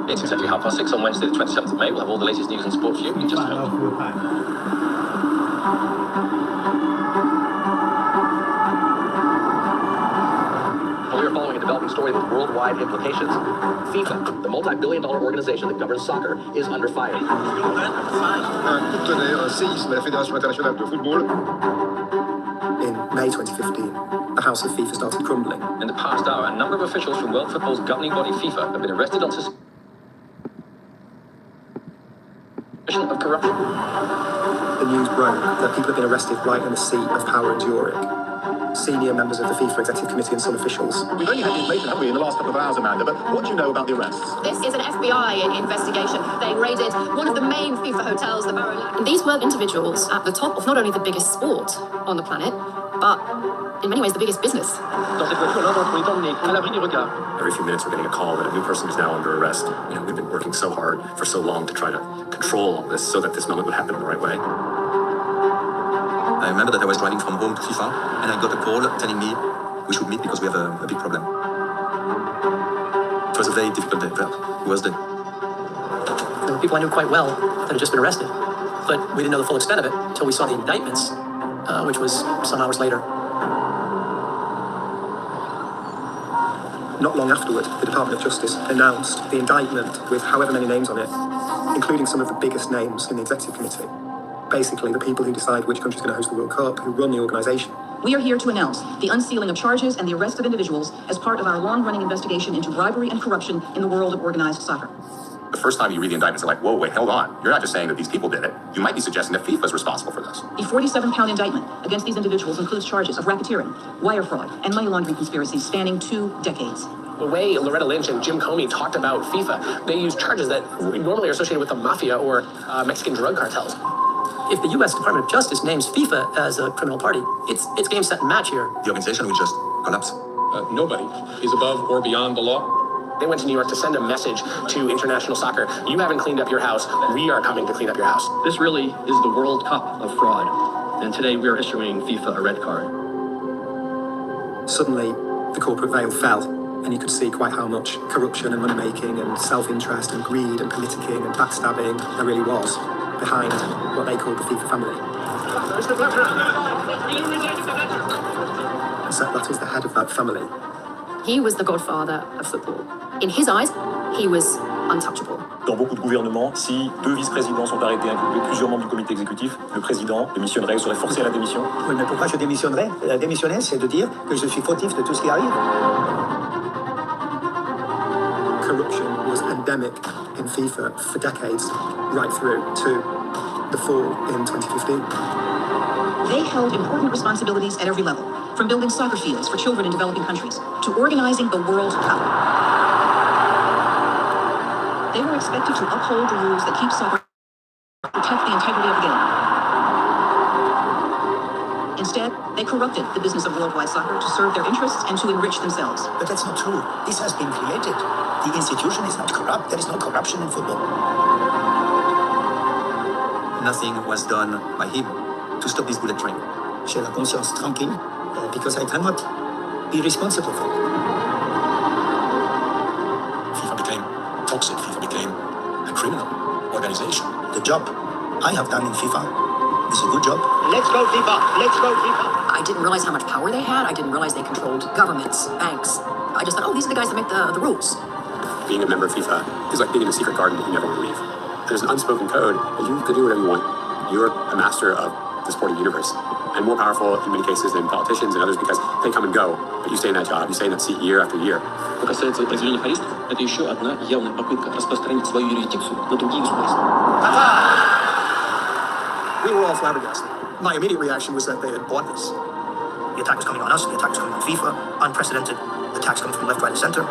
It's exactly 6:30 on Wednesday, the 27th of May. We'll have all the latest news and sport for you in just a moment. We are following a developing story with worldwide implications. FIFA, the multi-billion-dollar organization that governs soccer, is under fire. Un coup de tonnerre, un séisme à la Fédération internationale de football. In May 2015, the house of FIFA started crumbling. In the past hour, a number of officials from world football's governing body FIFA have been arrested on suspicion of corruption. The news broke that people have been arrested right in the seat of power in Zurich. Senior members of the FIFA Executive Committee and some officials. We've only had the information, haven't we, in the last couple of hours, Amanda, but what do you know about the arrests? This is an FBI investigation. They raided one of the main FIFA hotels, the Barrow. These were individuals at the top of not only the biggest sport on the planet, but in many ways the biggest business. Dans cette voiture, l'un d'entre eux est emmené à l'abri du regard. Every few minutes we're getting a call that a new person is now under arrest. We've been working so hard for so long to try to control this so that this moment would happen in the right way. I remember that I was driving from home to FIFA, and I got a call telling me we should meet because we have a big problem. It was a very difficult day. It was the... There were people I knew quite well that had just been arrested, but we didn't know the full extent of it until we saw the indictments, which was some hours later. Not long afterward, the Department of Justice announced the indictment with however many names on it, including some of the biggest names in the Executive Committee. Basically, the people who decide which country's going to host the World Cup, who run the organisation. We are here to announce the unsealing of charges and the arrest of individuals as part of our long-running investigation into bribery and corruption in the world of organized soccer. The first time you read the indictments, you're like, whoa, wait, hold on. You're not just saying that these people did it. You might be suggesting that FIFA is responsible for this. The 47-count indictment against these individuals includes charges of racketeering, wire fraud, and money laundering conspiracies spanning 2 decades. The way Loretta Lynch and Jim Comey talked about FIFA, they use charges that normally are associated with the mafia or Mexican drug cartels. If the U.S. Department of Justice names FIFA as a criminal party, it's game, set, and match here. The organization will just collapse. Nobody is above or beyond the law. They went to New York to send a message to international soccer. You haven't cleaned up your house. We are coming to clean up your house. This really is the World Cup of fraud, and today we are issuing FIFA a red card. Suddenly, the corporate veil fell, and you could see quite how much corruption and money-making and self-interest and greed and politicking and backstabbing there really was behind what they called the FIFA family. So that was the head of that family. He was the godfather of football. In his eyes, he was untouchable. Dans beaucoup de gouvernements, si 2 vice-présidents sont arrêtés et inculpés, plusieurs membres du comité exécutif, le président démissionnerait ou serait forcé à la démission. Oui, mais pourquoi je démissionnerais? Démissionner, c'est de dire que je suis fautif de tout ce qui arrive. Corruption was endemic in FIFA for decades, right through to the fall in 2015. They held important responsibilities at every level, from building soccer fields for children in developing countries to organizing the World Cup. They were expected to uphold the rules that keep soccer, protect the integrity of the game. Instead, they corrupted the business of worldwide soccer to serve their interests and to enrich themselves. But that's not true. This has been created. The institution is not corrupt. There is no corruption in football. Nothing was done by him to stop this bullet train. J'ai la conscience tranquille because I cannot be responsible for it. FIFA became toxic. FIFA became a criminal organization. The job I have done in FIFA is a good job. Let's go FIFA! Let's go FIFA! I didn't realize how much power they had. I didn't realize they controlled governments, banks. I just thought, oh, these are the guys that make the rules. Being a member of FIFA is like being in a secret garden that you never want to leave. There's an unspoken code that you can do whatever you want. You're a master of the sporting universe, and more powerful in many cases than politicians and others because they come and go, but you stay in that job, you stay in that seat year after year. Что касается определенных аристов, это еще одна явная попытка распространить свою юрисдикцию на другие государства. We were all flabbergasted. My immediate reaction was that they had bought this. The attack was coming on us, the attack was coming on FIFA, unprecedented attacks coming from left, right, and center.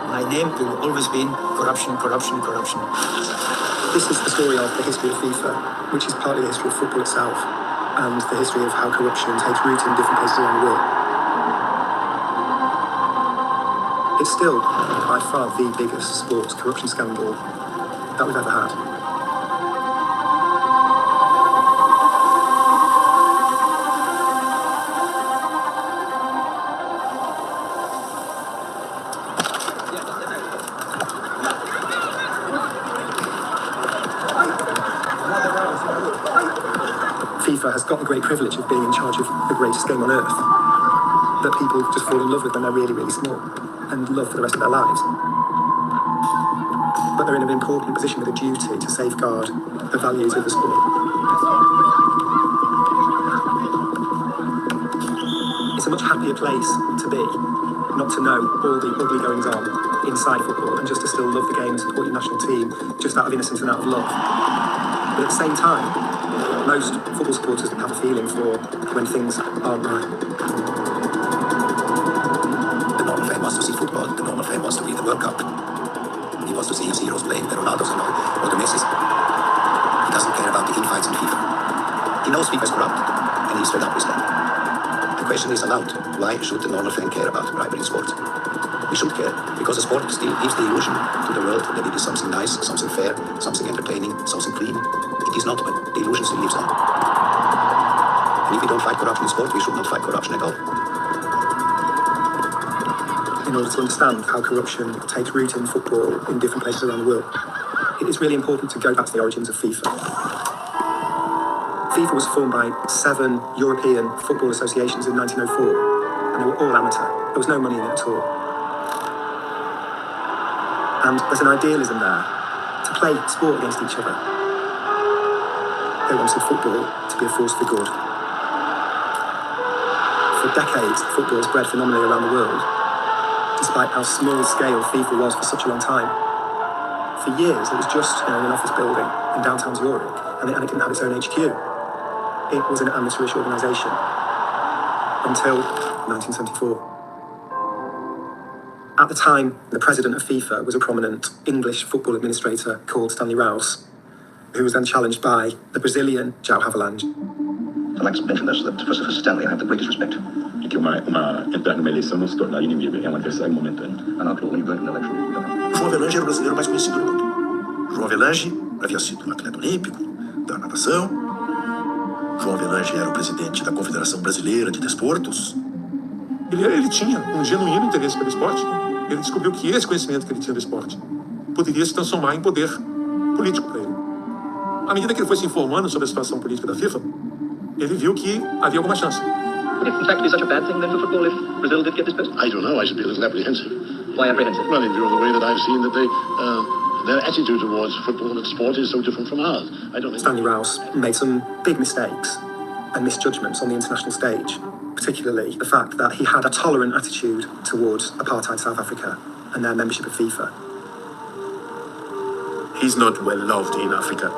My name will always be corruption, corruption, corruption. This is the story of the history of FIFA, which is partly the history of football itself, and the history of how corruption takes root in different places around the world. It's still, by far, the biggest sports corruption scandal that we've ever had. FIFA has got the great privilege of being in charge of the greatest game on earth that people just fall in love with when they're really, really small and love for the rest of their lives. But they're in an important position with a duty to safeguard the values of the sport. It's a much happier place to be, not to know all the ugly goings on inside football and just to still love the game and support your national team just out of innocence and out of love. But at the same time, most football supporters have a feeling for when things aren't right. The normal fan wants to see football. The normal fan wants to win the World Cup. He wants to see his heroes playing, the Ronaldos and all the Messis. He doesn't care about the infights in FIFA. He knows FIFA is corrupt, and he's fed up with that. The question is allowed. Why should the normal fan care about bribery in sports? We should care, because the sport still gives the illusion to the world that it is something nice, something fair, something entertaining, something clean. It is not, but the illusion still lives on. And if we don't fight corruption in sport, we should not fight corruption at all. In order to understand how corruption takes root in football in different places around the world, it is really important to go back to the origins of FIFA. FIFA was formed by 7 European football associations in 1904, and they were all amateur. There was no money in it at all. And there's an idealism there to play sport against each other. They wanted football to be a force for good. For decades, football has bred phenomenally around the world, despite how small scale FIFA was for such a long time. For years, it was just in an office building in downtown Zurich, and it didn't have its own HQ. It was an amateurish organisation until 1974. At the time, the president of FIFA was a prominent English football administrator called Stanley Rouse, who was then challenged by the Brazilian João Havelange. I'd like to mention this, that for Stanley I have the greatest respect. E que entrar numa eleição não se tornar inimigo, é um adversário momentâneo. And after all, when you go into an election, João Havelange era o brasileiro mais conhecido do mundo. João Havelange havia sido um atleta olímpico, da natação. João Havelange era o presidente da Confederação Brasileira de Desportos. Ele tinha um genuíno interesse pelo esporte. Ele descobriu que esse conhecimento que ele tinha do esporte poderia se transformar em poder político para ele. À medida que ele foi se informando sobre a situação política da FIFA, ele viu que havia alguma chance. would it in fact be such a bad thing then for football if Brazil did get this best? I don't know. I should be a little apprehensive. Why apprehensive? Well, in view of the way that I've seen that their attitude towards football and sport is so different from ours. I don't think... Stanley Rouse made some big mistakes and misjudgments on the international stage, particularly the fact that he had a tolerant attitude towards apartheid South Africa and their membership of FIFA. He's not well loved in Africa.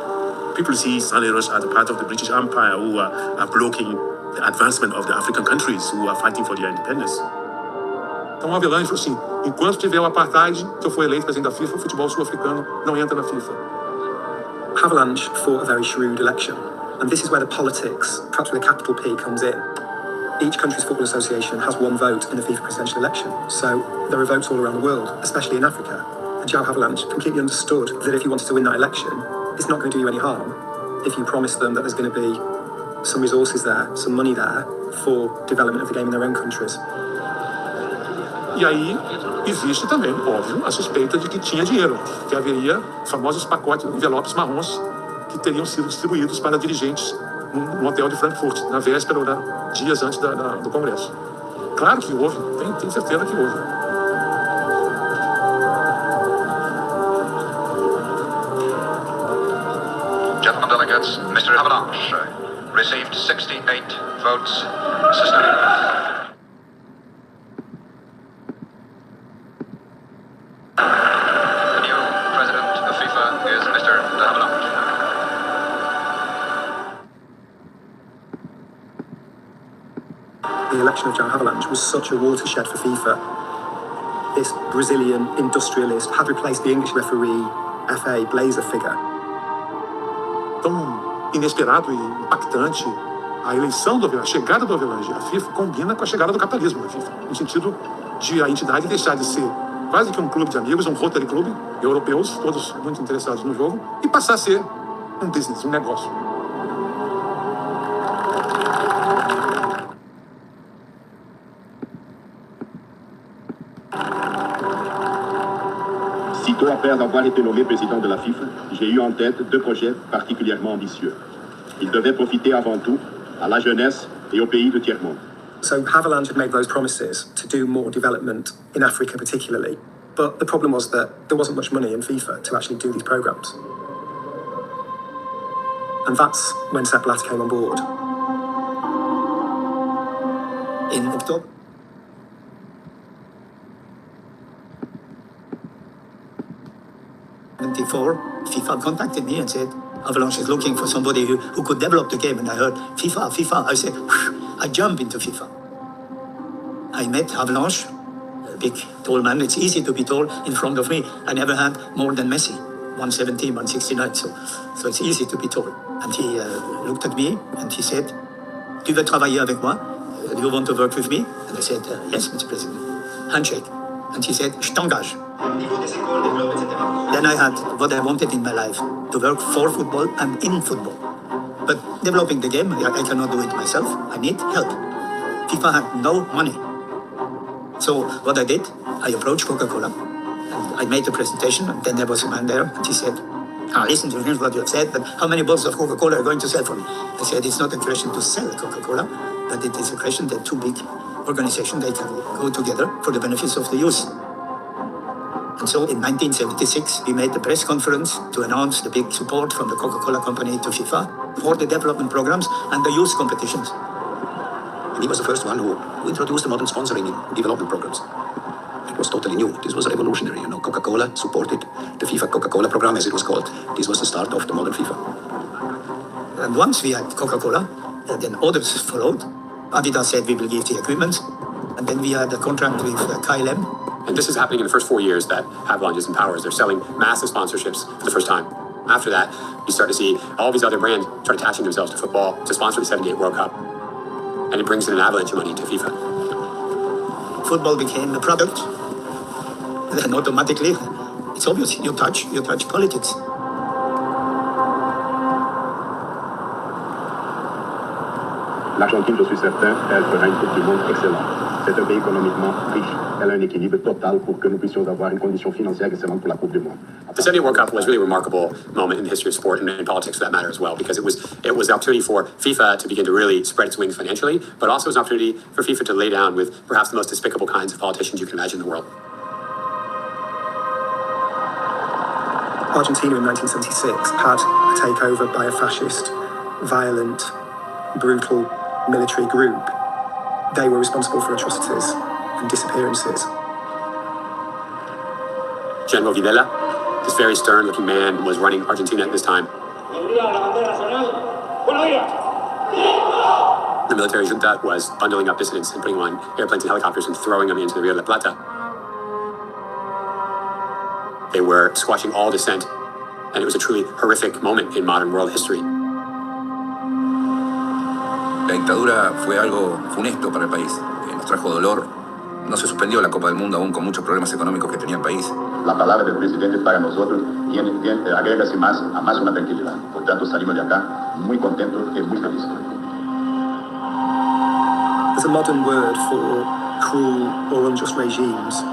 People see Stanley Rouse as a part of the British Empire who are blocking the advancement of the African countries who are fighting for their independence. Então, Havelange falou assim, enquanto tiver o apartheid, que eu for eleito presidente da FIFA, o futebol sul-africano não entra na FIFA. Havelange fought a very shrewd election, and this is where the politics, perhaps with a capital P, comes in. Each country's football association has one vote in the FIFA presidential election, so there are votes all around the world, especially in Africa. And João Havelange completely understood that if he wanted to win that election, it's not going to do you any harm if you promise them that there's going to be some resources there, some money there for development of the game in their own countries. E aí existe também, óbvio, a suspeita de que tinha dinheiro, que haveria famosos pacotes, envelopes marrons que teriam sido distribuídos para dirigentes num hotel de Frankfurt, na véspera ou dias antes do Congresso. Claro que houve, tenho certeza que houve. Gentlemen delegates, Mr. Havelange received 68 votes sustained. The election of João Havelange was such a watershed for FIFA. This Brazilian industrialist had replaced the English referee, FA Blazer figure. Tão inesperado e impactante, a eleição do Havelange, a chegada do Havelange à FIFA combina com a chegada do capitalismo na FIFA, no sentido de a entidade deixar de ser quase que um clube de amigos, um Rotary Club, europeus, todos muito interessados no jogo, e passar a ser um business, um negócio. Sitôt après avoir été nommé président de la FIFA, j'ai eu en tête deux projets particulièrement ambitieux. Ils devaient profiter avant tout à la jeunesse et aux pays du tiers-monde. So Havelange had made those promises to do more development in Africa particularly. But the problem was that there wasn't much money in FIFA to actually do these programs. And that's when Sepp Blatter came on board. In October 1994, FIFA contacted me and said, Avalanche is looking for somebody who could develop the game. And I heard, FIFA. I said, I jump into FIFA. I met Avalanche, a big, tall man. It's easy to be tall in front of me. I never had more than Messi, 170, 169. So it's easy to be tall. And he looked at me and he said, Tu veux travailler avec moi? Do you want to work with me? And I said, yes, Mr. President. Handshake. And he said, Je t'engage. Then I had what I wanted in my life, to work for football and in football. But developing the game, I cannot do it myself. I need help. FIFA had no money. So what I did, I approached Coca-Cola. And I made a presentation, and then there was a man there, and he said, listen to what you have said, but how many bottles of Coca-Cola are you going to sell for me? I said, it's not a question to sell Coca-Cola, but it is a question that two big organizations, they can go together for the benefits of the youth. And so in 1976, we made the press conference to announce the big support from the Coca-Cola company to FIFA for the development programs and the youth competitions. And he was the first one who introduced the modern sponsoring in development programs. It was totally new. This was revolutionary. Coca-Cola supported the FIFA Coca-Cola program, as it was called. This was the start of the modern FIFA. And once we had Coca-Cola, then others followed. Adidas said we will give the equipment. And then we had a contract with KLM. And this is happening in the first 4 years that Havelange is in power. They're selling massive sponsorships for the first time. After that, you start to see all these other brands start attaching themselves to football to sponsor the 78 World Cup. And it brings in an avalanche of money to FIFA. Football became a product. Then automatically, it's obvious, you touch politics. L'Argentine, je suis certain, elle fera une Coupe du Monde excellente. C'est un pays économiquement riche. Elle a un équilibre total pour que nous puissions avoir une condition financière excellente pour la Coupe du Monde. The 78 World Cup was really a remarkable moment in the history of sport and in politics for that matter as well, because it was the opportunity for FIFA to begin to really spread its wings financially, but also it was an opportunity for FIFA to lay down with perhaps the most despicable kinds of politicians you can imagine in the world. Argentina in 1976 had a takeover by a fascist, violent, brutal military group. They were responsible for atrocities and disappearances. General Videla, this very stern-looking man, was running Argentina at this time. The military junta was bundling up dissidents and putting them on airplanes and helicopters and throwing them into the Rio de la Plata. They were squashing all dissent, and it was a truly horrific moment in modern world history. La dictadura fue algo funesto para el país, nos trajo dolor. No se suspendió la Copa del Mundo aún con muchos problemas económicos que tenía el país. La palabra del presidente para nosotros agrega a más una tranquilidad. Por tanto, salimos de acá muy contentos y muy felices. There's a modern word for cruel or unjust regimes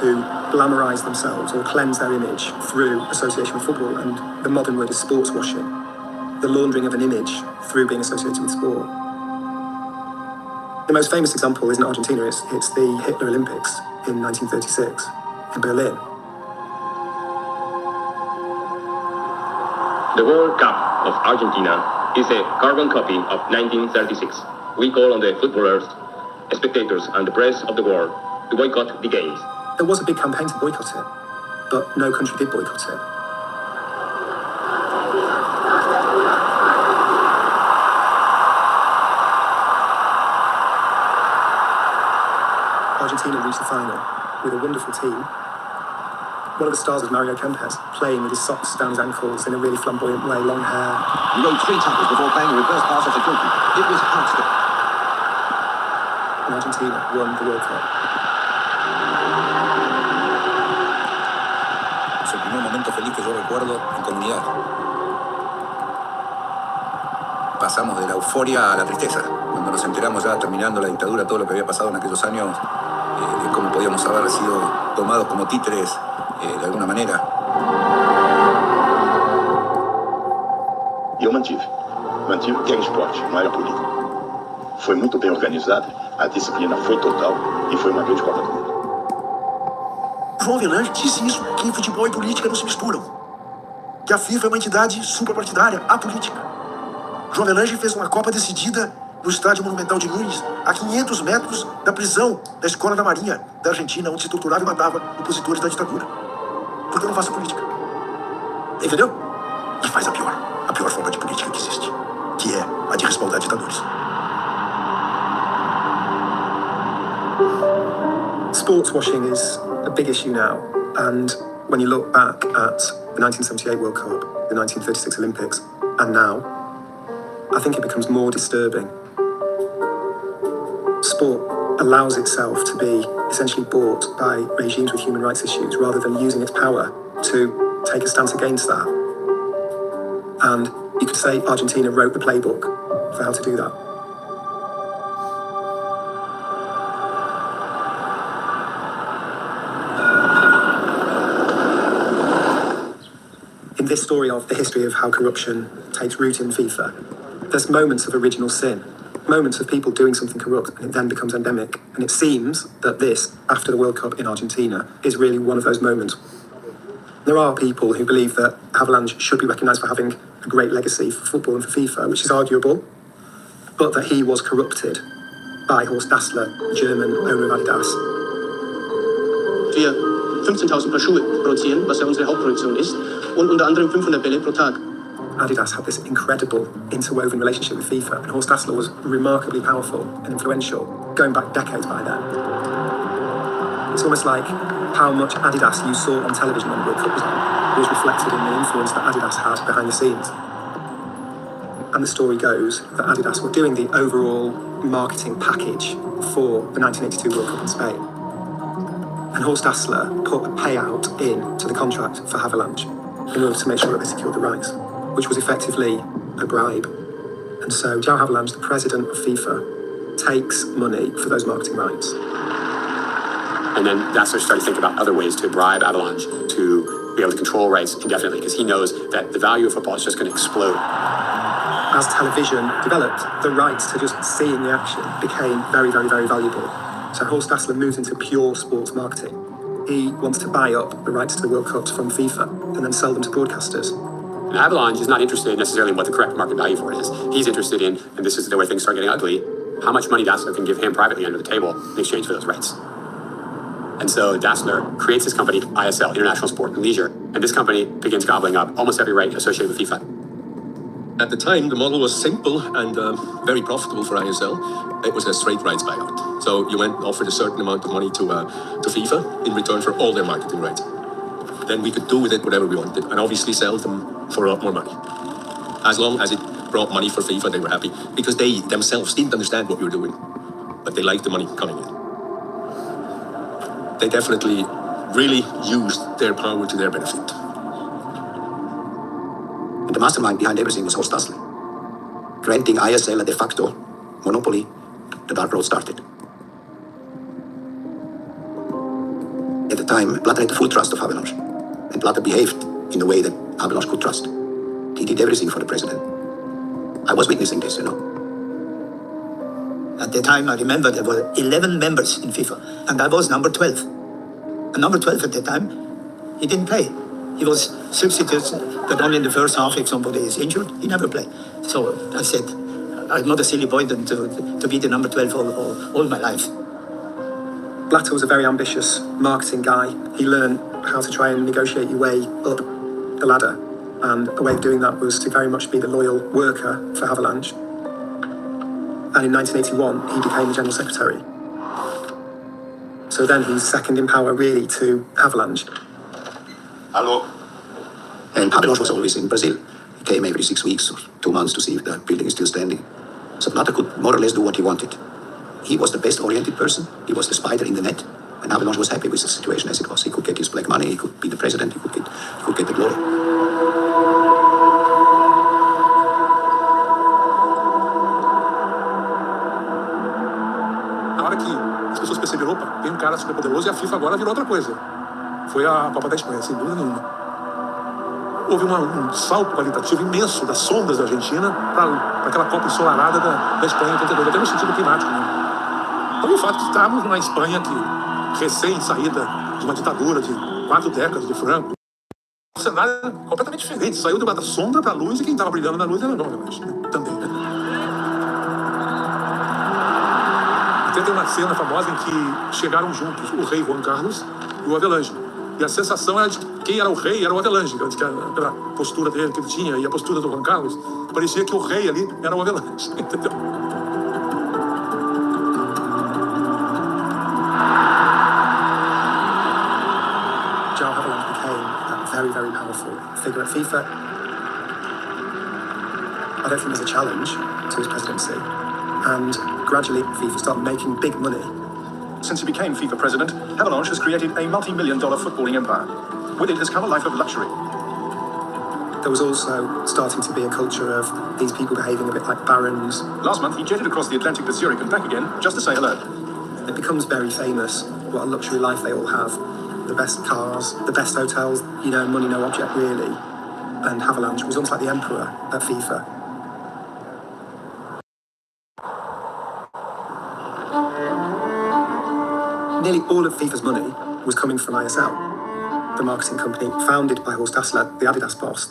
who glamorize themselves or cleanse their image through association with football, and the modern word is sports washing, the laundering of an image through being associated with sport. The most famous example isn't Argentina, it's the Hitler Olympics in 1936 in Berlin. The World Cup of Argentina is a carbon copy of 1936. We call on the footballers, spectators, and the press of the world to boycott the games. There was a big campaign to boycott it, but no country did boycott it. Argentina reached the final with a wonderful team. One of the stars was Mario Kempes, playing with his socks down his ankles in a really flamboyant way, long hair. He rode 3 tackles before playing a reverse pass off the goalkeeper. It was outstanding. And Argentina won the World Cup. Es el primer momento feliz que yo recuerdo en comunidad. Pasamos de la euforia a la tristeza. Cuando nos enteramos ya terminando la dictadura, todo lo que había pasado en aquellos años, de cómo podíamos haber sido tomados como títeres de alguna manera. E eu mantive. Mantive que era esporte, não era política. foi muito bem organizada, a disciplina foi total e foi uma grande Copa do Mundo. João Avelange disse isso, que futebol e política não se misturam. Que a FIFA é uma entidade suprapartidária, apolítica. João Avelange fez uma Copa decidida no Estádio Monumental de Nunes, a 500 metros da prisão da Escola da Marinha da Argentina, onde se torturava e matava opositores da ditadura. Porque eu não faço política. Entendeu? E faz a pior forma de política que existe, que é a de respaldar ditadores. Sports washing is a big issue now, and when you look back at the 1978 World Cup, the 1936 Olympics, and now, I think it becomes more disturbing. Sport allows itself to be essentially bought by regimes with human rights issues rather than using its power to take a stance against that. And you could say Argentina wrote the playbook for how to do that. In this story of the history of how corruption takes root in FIFA, there's moments of original sin, moments of people doing something corrupt, and it then becomes endemic. And it seems that this, after the World Cup in Argentina, is really one of those moments. There are people who believe that Havelange should be recognised for having a great legacy for football and for FIFA, which is arguable, but that he was corrupted by Horst Dassler, German owner of Adidas. Wir 15.000 Paar Schuhe produzieren, was ja unsere Hauptproduktion ist, und unter anderem 500 Bälle pro Tag. Adidas had this incredible interwoven relationship with FIFA, and Horst Dassler was remarkably powerful and influential, going back decades by then. It's almost like how much Adidas you saw on television when the World Cup was on was reflected in the influence that Adidas had behind the scenes. And the story goes that Adidas were doing the overall marketing package for the 1982 World Cup in Spain. And Horst Dassler put a payout into the contract for Havelange in order to make sure that they secured the rights, which was effectively a bribe. And so João Havelange, the president of FIFA, takes money for those marketing rights. And then Dassler started to think about other ways to bribe Avalanche to be able to control rights indefinitely, because he knows that the value of football is just going to explode. As television developed, the rights to just seeing the action became very, very, very valuable. So Horst Dassler moves into pure sports marketing. He wants to buy up the rights to the World Cups from FIFA and then sell them to broadcasters. And Avalanche is not interested necessarily in what the correct market value for it is. He's interested in, and this is the way things start getting ugly, how much money Dassler can give him privately under the table in exchange for those rights. And so Dassler creates this company, ISL, International Sport and Leisure, and this company begins gobbling up almost every right associated with FIFA. At the time, the model was simple and very profitable for ISL. It was a straight rights buyout. So you went and offered a certain amount of money to FIFA in return for all their marketing rights. Then we could do with it whatever we wanted, and obviously sell them for a lot more money. As long as it brought money for FIFA, they were happy, because they themselves didn't understand what we were doing, but they liked the money coming in. They definitely really used their power to their benefit. And the mastermind behind everything was Horst Dassler. Granting ISL a de facto monopoly, the dark road started. At the time, Blatter had the full trust of Havelange, and Blatter behaved in the way that Havelange could trust. He did everything for the president. I was witnessing this, you know. At the time, I remember there were 11 members in FIFA, and I was number 12. And number 12 at the time, he didn't play. He was substituted, but only in the first half. If somebody is injured, he never played. So I said, I'm not a silly boy than to be the number 12 all my life. Blatter was a very ambitious marketing guy. He learned how to try and negotiate your way up the ladder. And a way of doing that was to very much be the loyal worker for Havelange. And in 1981, he became the General Secretary. So then he's second in power, really, to Havelange. Hello. And Havelange was always in Brazil. He came every 6 weeks or 2 months to see if the building is still standing. So Blatter could more or less do what he wanted. He was the best-oriented person. He was the spider in the net. And Havelange was happy with the situation as it was. He could get his black money, he could be the president, he could get the glory. As pessoas perceberam, opa, tem um cara super poderoso e a FIFA agora virou outra coisa. Foi a Copa da Espanha, sem dúvida nenhuma. houve um salto qualitativo imenso das sombras da Argentina para aquela Copa ensolarada da Espanha em 82, até no sentido climático, né? Então, o fato de estarmos numa Espanha que, recém-saída de uma ditadura de 4 décadas de Franco, um cenário completamente diferente. Saiu da sombra para a luz e quem estava brilhando na luz era nós, também. Né? Até tem uma cena famosa em que chegaram juntos o rei Juan Carlos e o Avelange. E a sensação era de que quem era o rei era o Avelange, pela postura dele que ele tinha e a postura do Juan Carlos. Parecia que o rei ali era o Avelange, entendeu? Very, very powerful figure at FIFA. I don't think there's a challenge to his presidency. And gradually, FIFA started making big money. Since he became FIFA president, Avalanche has created a multi-million-dollar footballing empire. With it has come a life of luxury. There was also starting to be a culture of these people behaving a bit like barons. Last month, he jetted across the Atlantic to Zurich and back again just to say hello. It becomes very famous what a luxury life they all have. The best cars, the best hotels, you know, money no object really. And Havelange was almost like the emperor at FIFA. Nearly all of FIFA's money was coming from ISL, the marketing company founded by Horst Dassler, the Adidas boss.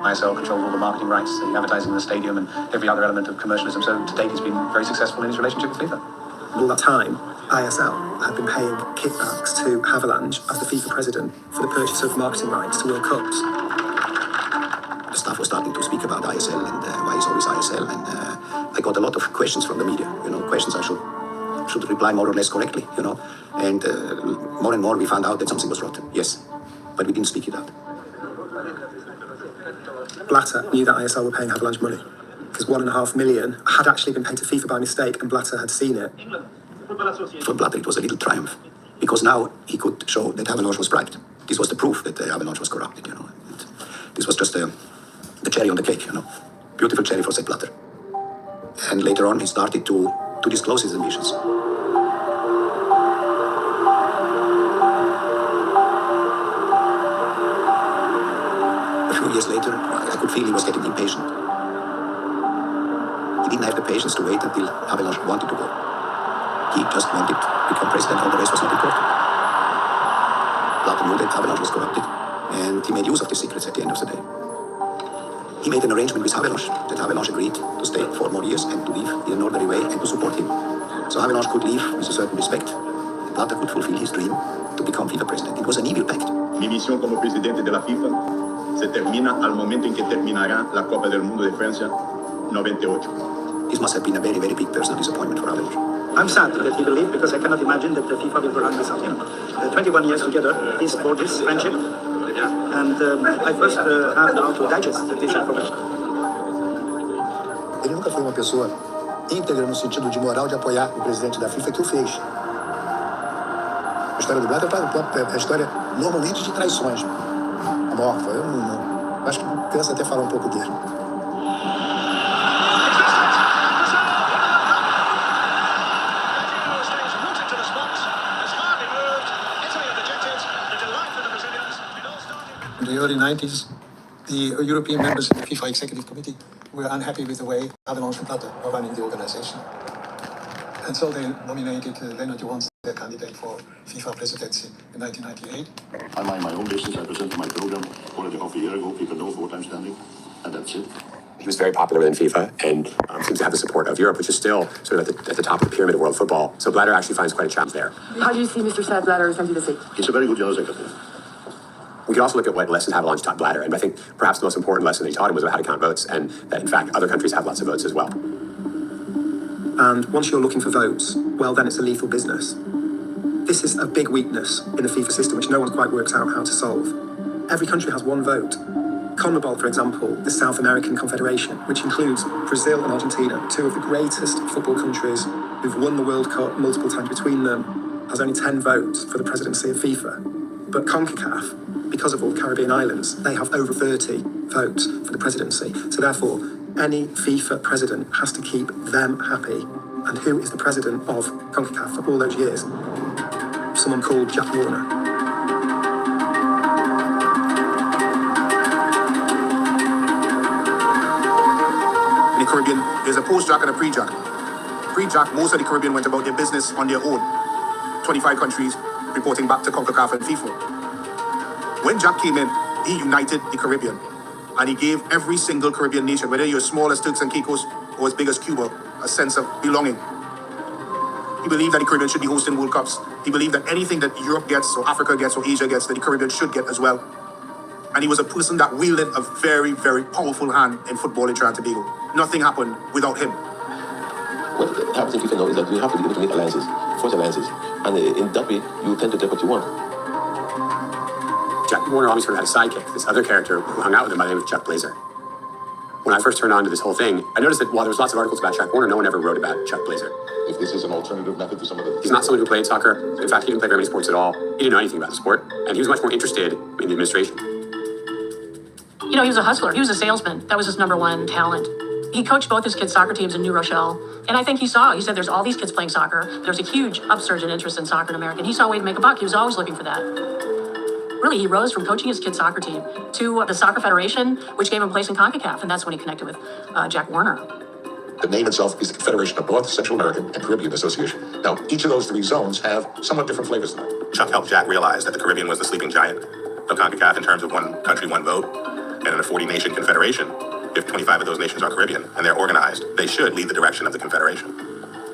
ISL controls all the marketing rights, the advertising in the stadium and every other element of commercialism, so to date he's been very successful in his relationship with FIFA. All that time, ISL had been paying kickbacks to Havelange as the FIFA president for the purchase of marketing rights to World Cups. The staff was starting to speak about ISL and why it's always ISL, and I got a lot of questions from the media, questions I should reply more or less correctly, and more we found out that something was rotten, yes, but we didn't speak it out. Blatter knew that ISL were paying Havelange money, because 1.5 million had actually been paid to FIFA by mistake, and Blatter had seen it. For Blatter, it was a little triumph, because now he could show that Havelange was bribed. This was the proof that Havelange was corrupted, And this was just the cherry on the cake, Beautiful cherry for Sepp Blatter. And later on, he started to disclose his ambitions. A few years later, I could feel he was getting impatient. He didn't have the patience to wait until Havelange wanted to go. He just wanted to become president, all the rest was not important. Blatter knew that Havelange was corrupted, and he made use of the secrets at the end of the day. He made an arrangement with Havelange, that Havelange agreed to stay 4 more years and to live in an orderly way and to support him. So Havelange could live with a certain respect, and Blatter could fulfill his dream to become FIFA president. It was an evil pact. Mi misión como presidente de la FIFA se termina al momento en que terminará la Copa del Mundo de Francia 98. This must have been a very, very big personal disappointment for Havelange. I'm sad that he will leave because I cannot imagine that the FIFA will go on without him. 21 years together, his sport, his friendship, and I first have now to digest this information. Ele nunca foi uma pessoa íntegra no sentido de moral de apoiar o presidente da FIFA que o fez. A história do Blatter é a história normalmente de traições. Amorfa, eu não acho que cansa até falar um pouco dele. In the early 90s, the European members of the FIFA Executive Committee were unhappy with the way Havelange and Blatter were running the organization. And so they nominated Lennart Johansson, their candidate for FIFA presidency in 1998. I mind my own business. I presented my program already half a year ago. People know for what I'm standing, and that's it. He was very popular within FIFA and seems to have the support of Europe, which is still sort of at the top of the pyramid of world football. So Blatter actually finds quite a challenge there. How do you see Mr. Sepp Blatter's candidacy? He's a very good general secretary. We could also look at what lessons Havelange taught Blatter, and I think perhaps the most important lesson that he taught him was about how to count votes, and that in fact other countries have lots of votes as well. And once you're looking for votes, well then it's a lethal business. This is a big weakness in the FIFA system which no one quite works out how to solve. Every country has one vote. CONMEBOL, for example, the South American Confederation, which includes Brazil and Argentina, 2 of the greatest football countries who've won the World Cup multiple times between them, has only 10 votes for the presidency of FIFA. But CONCACAF, because of all the Caribbean islands, they have over 30 votes for the presidency. So therefore, any FIFA president has to keep them happy. And who is the president of CONCACAF for all those years? Someone called Jack Warner. Caribbean, there's a post-Jack and a pre-Jack. Pre-Jack, most of the Caribbean went about their business on their own. 25 countries reporting back to CONCACAF and FIFA. When Jack came in, he united the Caribbean. And he gave every single Caribbean nation, whether you're as small as Turks and Caicos or as big as Cuba, a sense of belonging. He believed that the Caribbean should be hosting World Cups. He believed that anything that Europe gets or Africa gets or Asia gets, that the Caribbean should get as well. And he was a person that wielded a very, very powerful hand in football in Trinidad and Tobago. Nothing happened without him. What happens in FIFA now is that you have to be able to make alliances, force alliances. And in that way, you tend to get what you want. Jack Warner always sort of had a sidekick, this other character who hung out with him by the name of Chuck Blazer. When I first turned on to this whole thing, I noticed that while there was lots of articles about Jack Warner, no one ever wrote about Chuck Blazer. If this is an alternative method to some of the... He's not someone who played soccer. In fact, he didn't play very many sports at all. He didn't know anything about the sport. And he was much more interested in the administration. You know, he was a hustler. He was a salesman. That was his number one talent. He coached both his kids' soccer teams in New Rochelle. And I think he said there's all these kids playing soccer. There's a huge upsurge in interest in soccer in America. And he saw a way to make a buck. He was always looking for that. Really, he rose from coaching his kids' soccer team to the Soccer Federation, which gave him a place in CONCACAF. And that's when he connected with Jack Warner. The name itself is the Confederation of North, Central American, and Caribbean Association. Now, each of those three zones have somewhat different flavors to them. Chuck helped Jack realize that the Caribbean was the sleeping giant of CONCACAF in terms of one country, one vote. And in a 40-nation confederation, if 25 of those nations are Caribbean and they're organized, they should lead the direction of the confederation.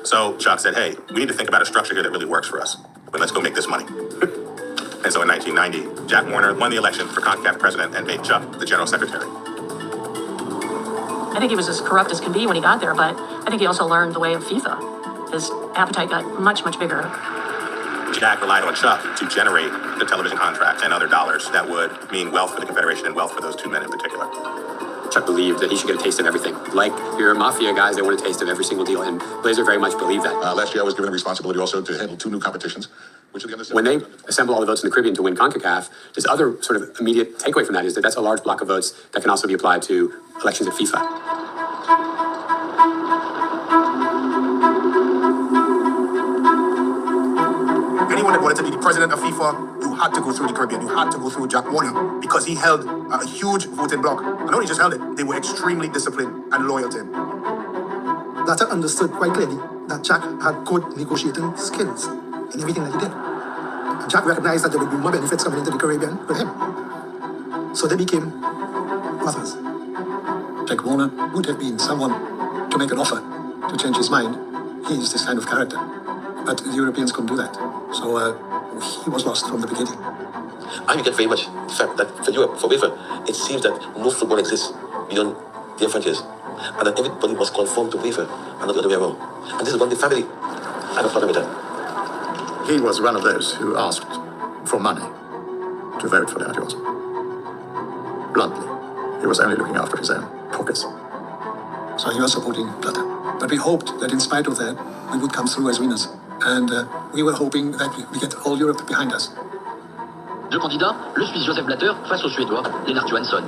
So Chuck said, hey, we need to think about a structure here that really works for us. But let's go make this money. And so in 1990, Jack Warner won the election for CONCACAF president and made Chuck the general secretary. I think he was as corrupt as can be when he got there, but I think he also learned the way of FIFA. His appetite got much, much bigger. Jack relied on Chuck to generate the television contracts and other dollars that would mean wealth for the Confederation and wealth for those two men in particular. Chuck believed that he should get a taste of everything. Like your mafia guys, they want a taste of every single deal, and Blazer very much believed that. Last year, I was given a responsibility also to handle two new competitions. When they assemble all the votes in the Caribbean to win CONCACAF, this other sort of immediate takeaway from that is that that's a large block of votes that can also be applied to elections at FIFA. Anyone that wanted to be the president of FIFA, you had to go through the Caribbean. You had to go through Jack Warner because he held a huge voting bloc. And not only just held it, they were extremely disciplined and loyal to him. Blatter understood quite clearly that Jack had good negotiating skills in everything that he did. And Jack recognized that there would be more benefits coming into the Caribbean with him. So they became brothers. Jack Warner would have been someone to make an offer to change his mind. He is this kind of character. But the Europeans couldn't do that. So he was lost from the beginning. I get very much the fact that for Europe, for UEFA, it seems that no football exists beyond their frontiers. And that everybody must conform to UEFA and not the other way around. And this is one big family. I have a problem with that. He was one of those who asked for money to vote for the ideals. Bluntly, he was only looking after his own pockets. So he was supporting Blatter. But we hoped that in spite of that, we would come through as winners. And we were hoping that we get all Europe behind us. Deux candidats, le Suisse Joseph Blatter face au Suédois Lennart Johansson.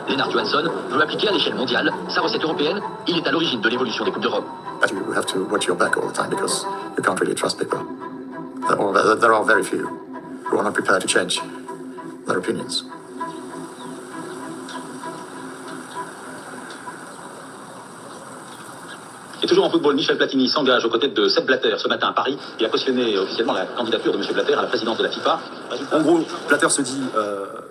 Lennart Johansson veut appliquer à l'échelle mondiale sa recette européenne. Il est à l'origine de l'évolution des Coupes d'Europe. But you have to watch your back all the time because you can't really trust people. There are very few who are not prepared to change their opinions. Et toujours en football, Michel Platini s'engage aux côtés de Sepp Blatter ce matin à Paris. Il a cautionné officiellement la candidature de M. Blatter à la présidence de la FIFA. En gros, Blatter se dit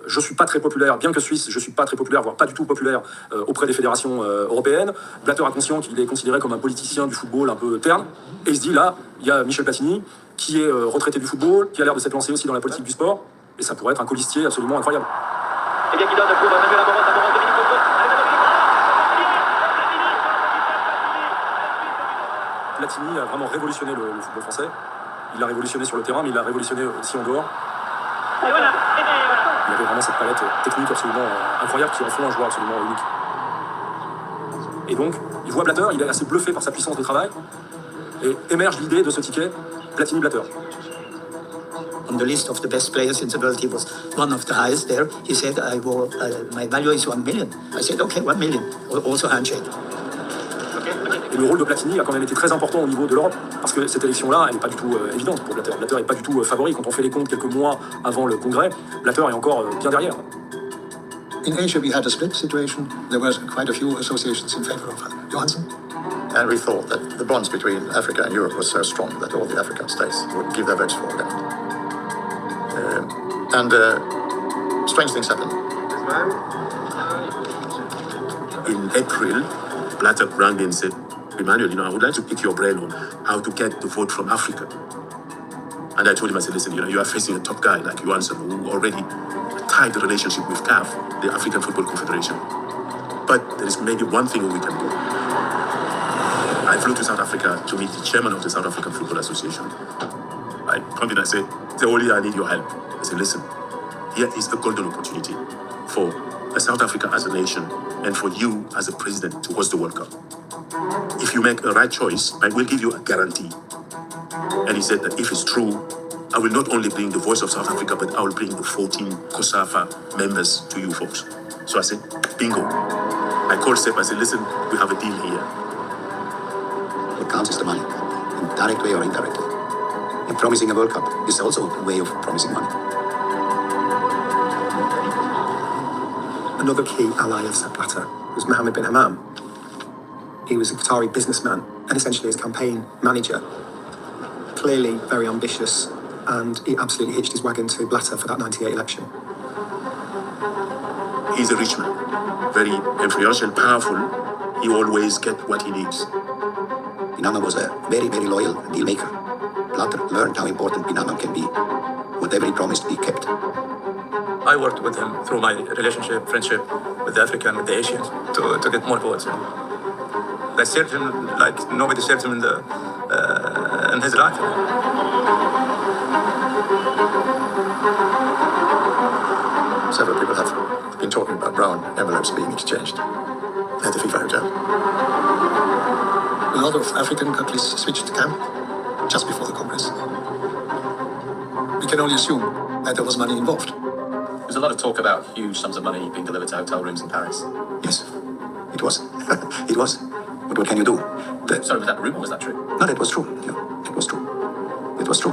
je suis pas très populaire, bien que suisse, je suis pas très populaire, voire pas du tout populaire auprès des fédérations européennes. Blatter a conscience qu'il est considéré comme un politicien du football un peu terne. Et il se dit là, il y a Michel Platini qui est retraité du football, qui a l'air de s'être lancé aussi dans la politique du sport. Et ça pourrait être un colistier absolument incroyable. Et bien qui donne pour Manuel Amoros, Amoros, Dominique Coco. Platini a vraiment révolutionné le football français. Il l'a révolutionné sur le terrain, mais il l'a révolutionné aussi en dehors. Il avait vraiment cette palette technique absolument incroyable qui en font un joueur absolument unique. Et donc, il voit Blatter, il est assez bluffé par sa puissance de travail, et émerge l'idée de ce ticket Platini-Blatter. On the list of the best players in the world, he was one of the highest there. He said, my value is 1 million. I said, okay, 1 million. Also handshake. Et le rôle de Platini a quand même été très important au niveau de l'Europe, parce que cette élection-là, elle n'est pas du tout évidente pour Blatter. Blatter n'est pas du tout favori. Quand on fait les comptes quelques mois avant le congrès, Blatter est encore bien derrière. In Asia, we had a split situation. There were quite a few associations in favor of Johansson. And we thought that the bonds between Africa and Europe was so strong that all the African states would give their votes for that. Strange things happened. In April, Blatter rang me and said, Emmanuel, I would like to pick your brain on how to get the vote from Africa. And I told him, I said, listen, you are facing a top guy like Johansson, who already tied the relationship with CAF, the African Football Confederation. But there is maybe one thing we can do. I flew to South Africa to meet the chairman of the South African Football Association. I told him, I said, only I need your help. I said, listen, here is a golden opportunity for South Africa as a nation and for you as a president to host the World Cup. If you make a right choice, I will give you a guarantee. And he said that if it's true, I will not only bring the voice of South Africa, but I will bring the 14 COSAFA members to you folks. So I said, bingo. I called Sepp, I said, listen, we have a deal here. What counts is the money, in direct way or indirect way. And promising a World Cup is also a way of promising money. Another key ally of Sepp Blatter was Mohammed bin Hammam. He was a Qatari businessman and essentially his campaign manager. Clearly very ambitious, and he absolutely hitched his wagon to Blatter for that 98 election. He's a rich man, very influential, powerful. He always gets what he needs. Bin Hammam was a very, very loyal deal maker. Blatter learned how important Bin Hammam can be. Whatever he promised, he kept. I worked with him through my relationship, friendship with the African, with the Asians, to get more votes. I served him like nobody served him in his life. Several people have been talking about brown envelopes being exchanged at the FIFA hotel. A lot of African countries switched camp just before the Congress. We can only assume that there was money involved. There's a lot of talk about huge sums of money being delivered to hotel rooms in Paris. Yes, it was. It was. But what can you do? Sorry, was that a rumor or was that true? No, that was true. Yeah, it was true. It was true.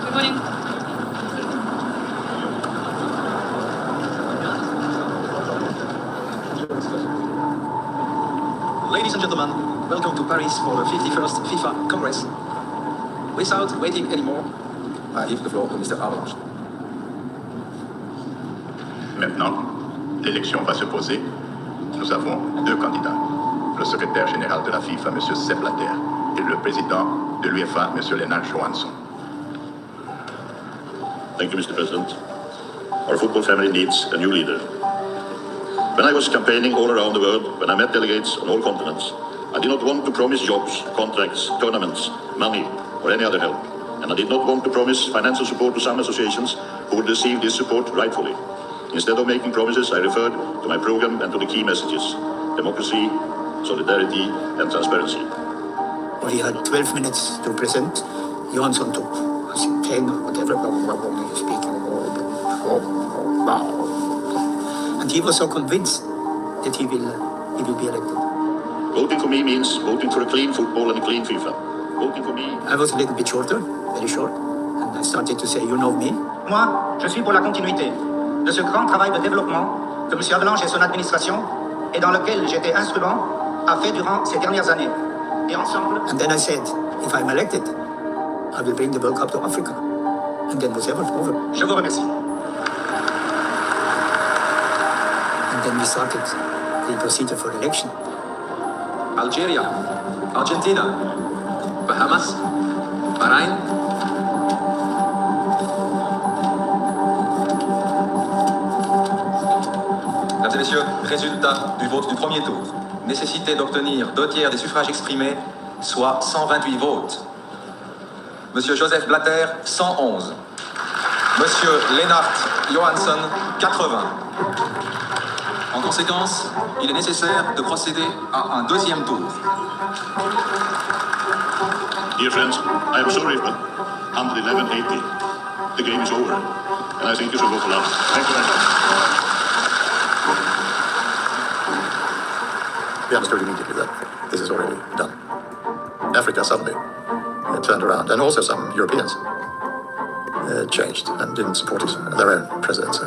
Good morning. Ladies and gentlemen, welcome to Paris for the 51st FIFA Congress. Without waiting anymore, I give the floor to Mr. Avalanche. Maintenant, l'élection va se poser. Nous avons deux candidats. Le secrétaire général de la FIFA, M. Sepp Blatter, et le président de l'UEFA, M. Lennart Johansson. Thank you, Mr. President. Our football family needs a new leader. When I was campaigning all around the world, when I met delegates on all continents, I did not want to promise jobs, contracts, tournaments, money, or any other help. And I did not want to promise financial support to some associations who would receive this support rightfully. Instead of making promises, I referred to my program and to the key messages: democracy, solidarity, and transparency. Well, he had 12 minutes to present. Johansson took 10 or whatever, speaking. And he was so convinced that he will be elected. Voting for me means voting for a clean football and a clean FIFA. Voting for me. I was a little bit shorter, very short, and I started to say, you know me. Moi, je suis pour la continuité de ce grand travail de développement que M. Avalanche et son administration, et dans lequel j'étais instrument, a fait durant ces dernières années. Et ensemble... And then I said, if I'm elected, I will bring the World Cup to Africa. And then was over. Je vous remercie. And then we started the procedure for election. Algeria, Argentina, Bahamas, Bahrain. Mesdames et messieurs, résultat du vote du premier tour. Nécessité d'obtenir 2/3 des suffrages exprimés, soit 128 votes. Monsieur Joseph Blatter, 111. Monsieur Lennart Johansson, 80. En conséquence, il est nécessaire de procéder à un deuxième tour. Dear friends, I am sorry, but under 1180, the game is over. And I think you should vote for us. Thank you very much. We understood immediately that this is already done. Africa suddenly turned around, and also some Europeans changed and didn't support their own president. So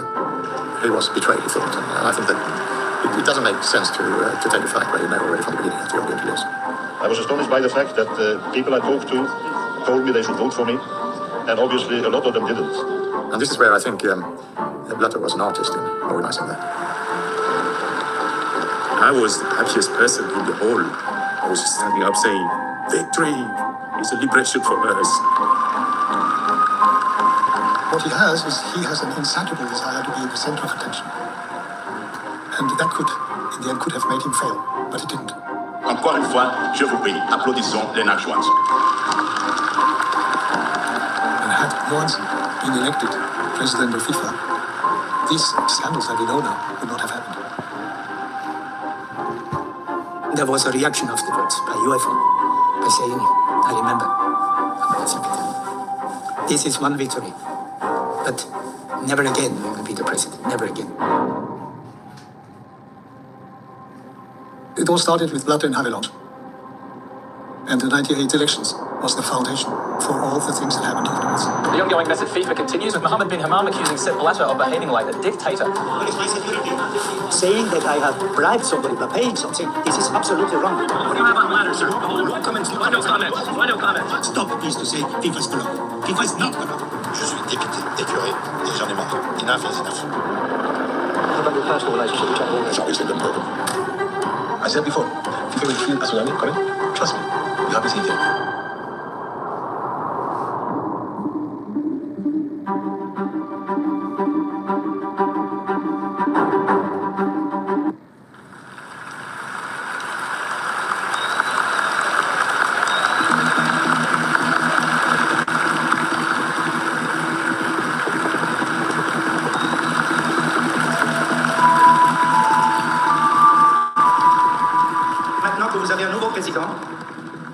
he was betrayed, he thought. And I think that it doesn't make sense to take a fight where you know already from the beginning that you're going to lose. I was astonished by the fact that people I talked to told me they should vote for me, and obviously a lot of them didn't. And this is where I think Blatter was an artist in organizing that. I was the happiest person in the hall. I was just standing up saying, "Victory is a liberation for us." What he has is he has an insatiable desire to be the center of attention. And that could, in the end, could have made him fail, but it didn't. Encore une fois, je vous prie, applaudissons Lennart Johansson. And had Johansson been elected president of FIFA, these scandals that we know now would not have happened. There was a reaction afterwards by UEFA by saying, I remember, this is one victory, but never again we will be the president, never again. It all started with Blatter and Havelange. And the 98 elections was the foundation for all the things that happened afterwards. The ongoing mess at FIFA continues with Mohammed bin Hammam accusing Sepp Blatter of behaving like a dictator. Saying that I have bribed somebody by paying something, this is absolutely wrong. What do you have on matter, sir? No comments. Why no comment? Why no comment? Stop, please, to say FIFA is corrupt. FIFA is not corrupt. Je suis député, écœuré, et j'en ai marre. Enough is enough. How about your personal relationship with Jack Walker? It's always been broken. I said before, FIFA will feel as well, Colin. Trust me, you have to see it.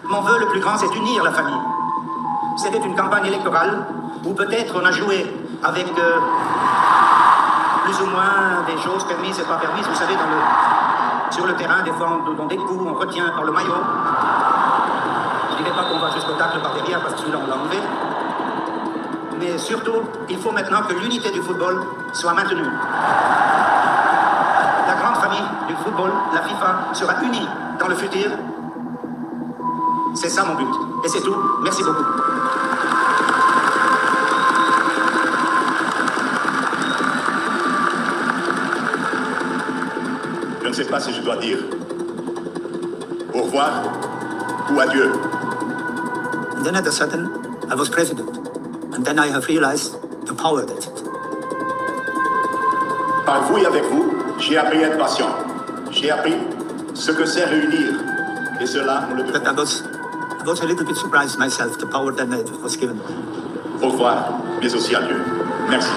Mon vœu le plus grand, c'est d'unir la famille. C'était une campagne électorale où peut-être on a joué avec plus ou moins des choses permises et pas permises. Vous savez, sur le terrain, des fois on donne des coups, on retient par le maillot. Je ne dirais pas qu'on va jusqu'au tacle par derrière parce que celui-là on l'a enlevé. Mais surtout, il faut maintenant que l'unité du football soit maintenue. La grande famille du football, la FIFA, sera unie dans le futur. C'est ça mon but. Et c'est tout. Merci beaucoup. Je ne sais pas si je dois dire au revoir ou adieu. And then at a sudden, I was president. And then I have realized the power that it. Par vous et avec vous, j'ai appris à être patient. J'ai appris ce que c'est réunir. Et cela, on le But I was a little bit surprised myself, the power that was given. Au revoir, mais aussi adieu. Merci.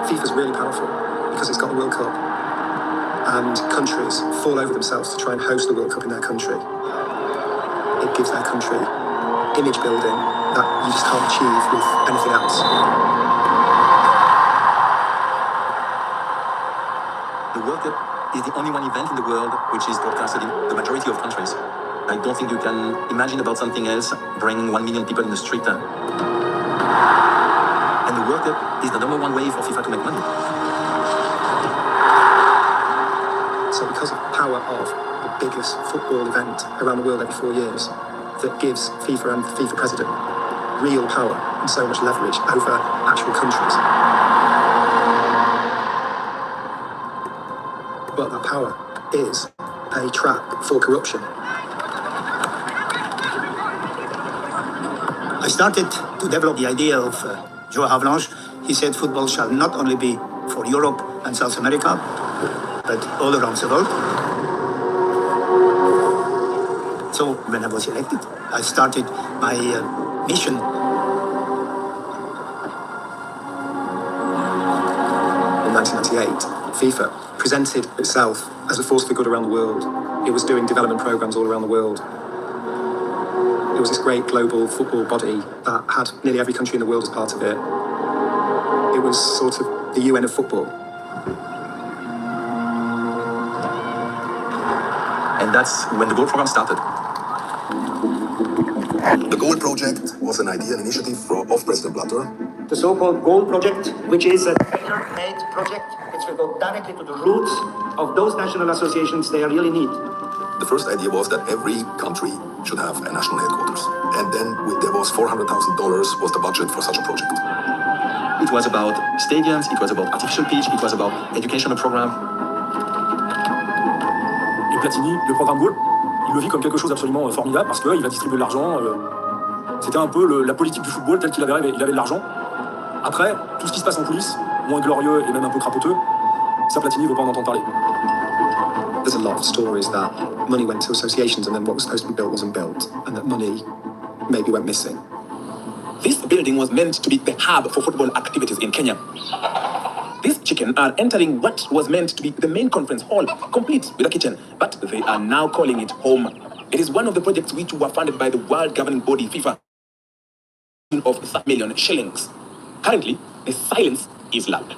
FIFA's really powerful because it's got a World Cup and countries fall over themselves to try and host the World Cup in their country. It gives their country image building that you just can't achieve with anything else. The World Cup is the only one event in the world which is broadcasted in the majority of countries. I don't think you can imagine about something else bringing 1 million people in the street. And the World Cup is the number one way for FIFA to make money. So because of the power of the biggest football event around the world every 4 years, that gives FIFA and the FIFA president real power and so much leverage over actual countries. But that power is a trap for corruption. I started to develop the idea of Joe Havelange. He said football shall not only be for Europe and South America, but all around the world. So when I was elected, I started my mission 1998, FIFA presented itself as a force for good around the world. It was doing development programs all around the world. It was this great global football body that had nearly every country in the world as part of it. It was sort of the UN of football. And that's when the goal program started. The Goal Project was an idea, an initiative of President Blatter. The so-called Goal Project, which is a tailor-made project, which will go directly to the roots of those national associations they really need. The first idea was that every country should have a national headquarters. And then there was $400,000 was the budget for such a project. It was about stadiums, it was about artificial pitch, it was about educational program. Et Platini, le programme Goal, il le vit comme quelque chose d'absolument formidable parce qu'il va distribuer de l'argent. C'était un peu la politique du football telle qu'il avait rêvé. Il avait de l'argent. Après, tout ce qui se passe en coulisses, moins glorieux et même un peu crapoteux, ça Platini ne veut pas en entendre parler. There's a lot of stories that money went to associations and then what was supposed to be built wasn't built, and that money maybe went missing. This building was meant to be the hub for football activities in Kenya. These chickens are entering what was meant to be the main conference hall, complete with a kitchen, but they are now calling it home. It is one of the projects which were funded by the world governing body FIFA of 5 million shillings. Currently, the silence is loud.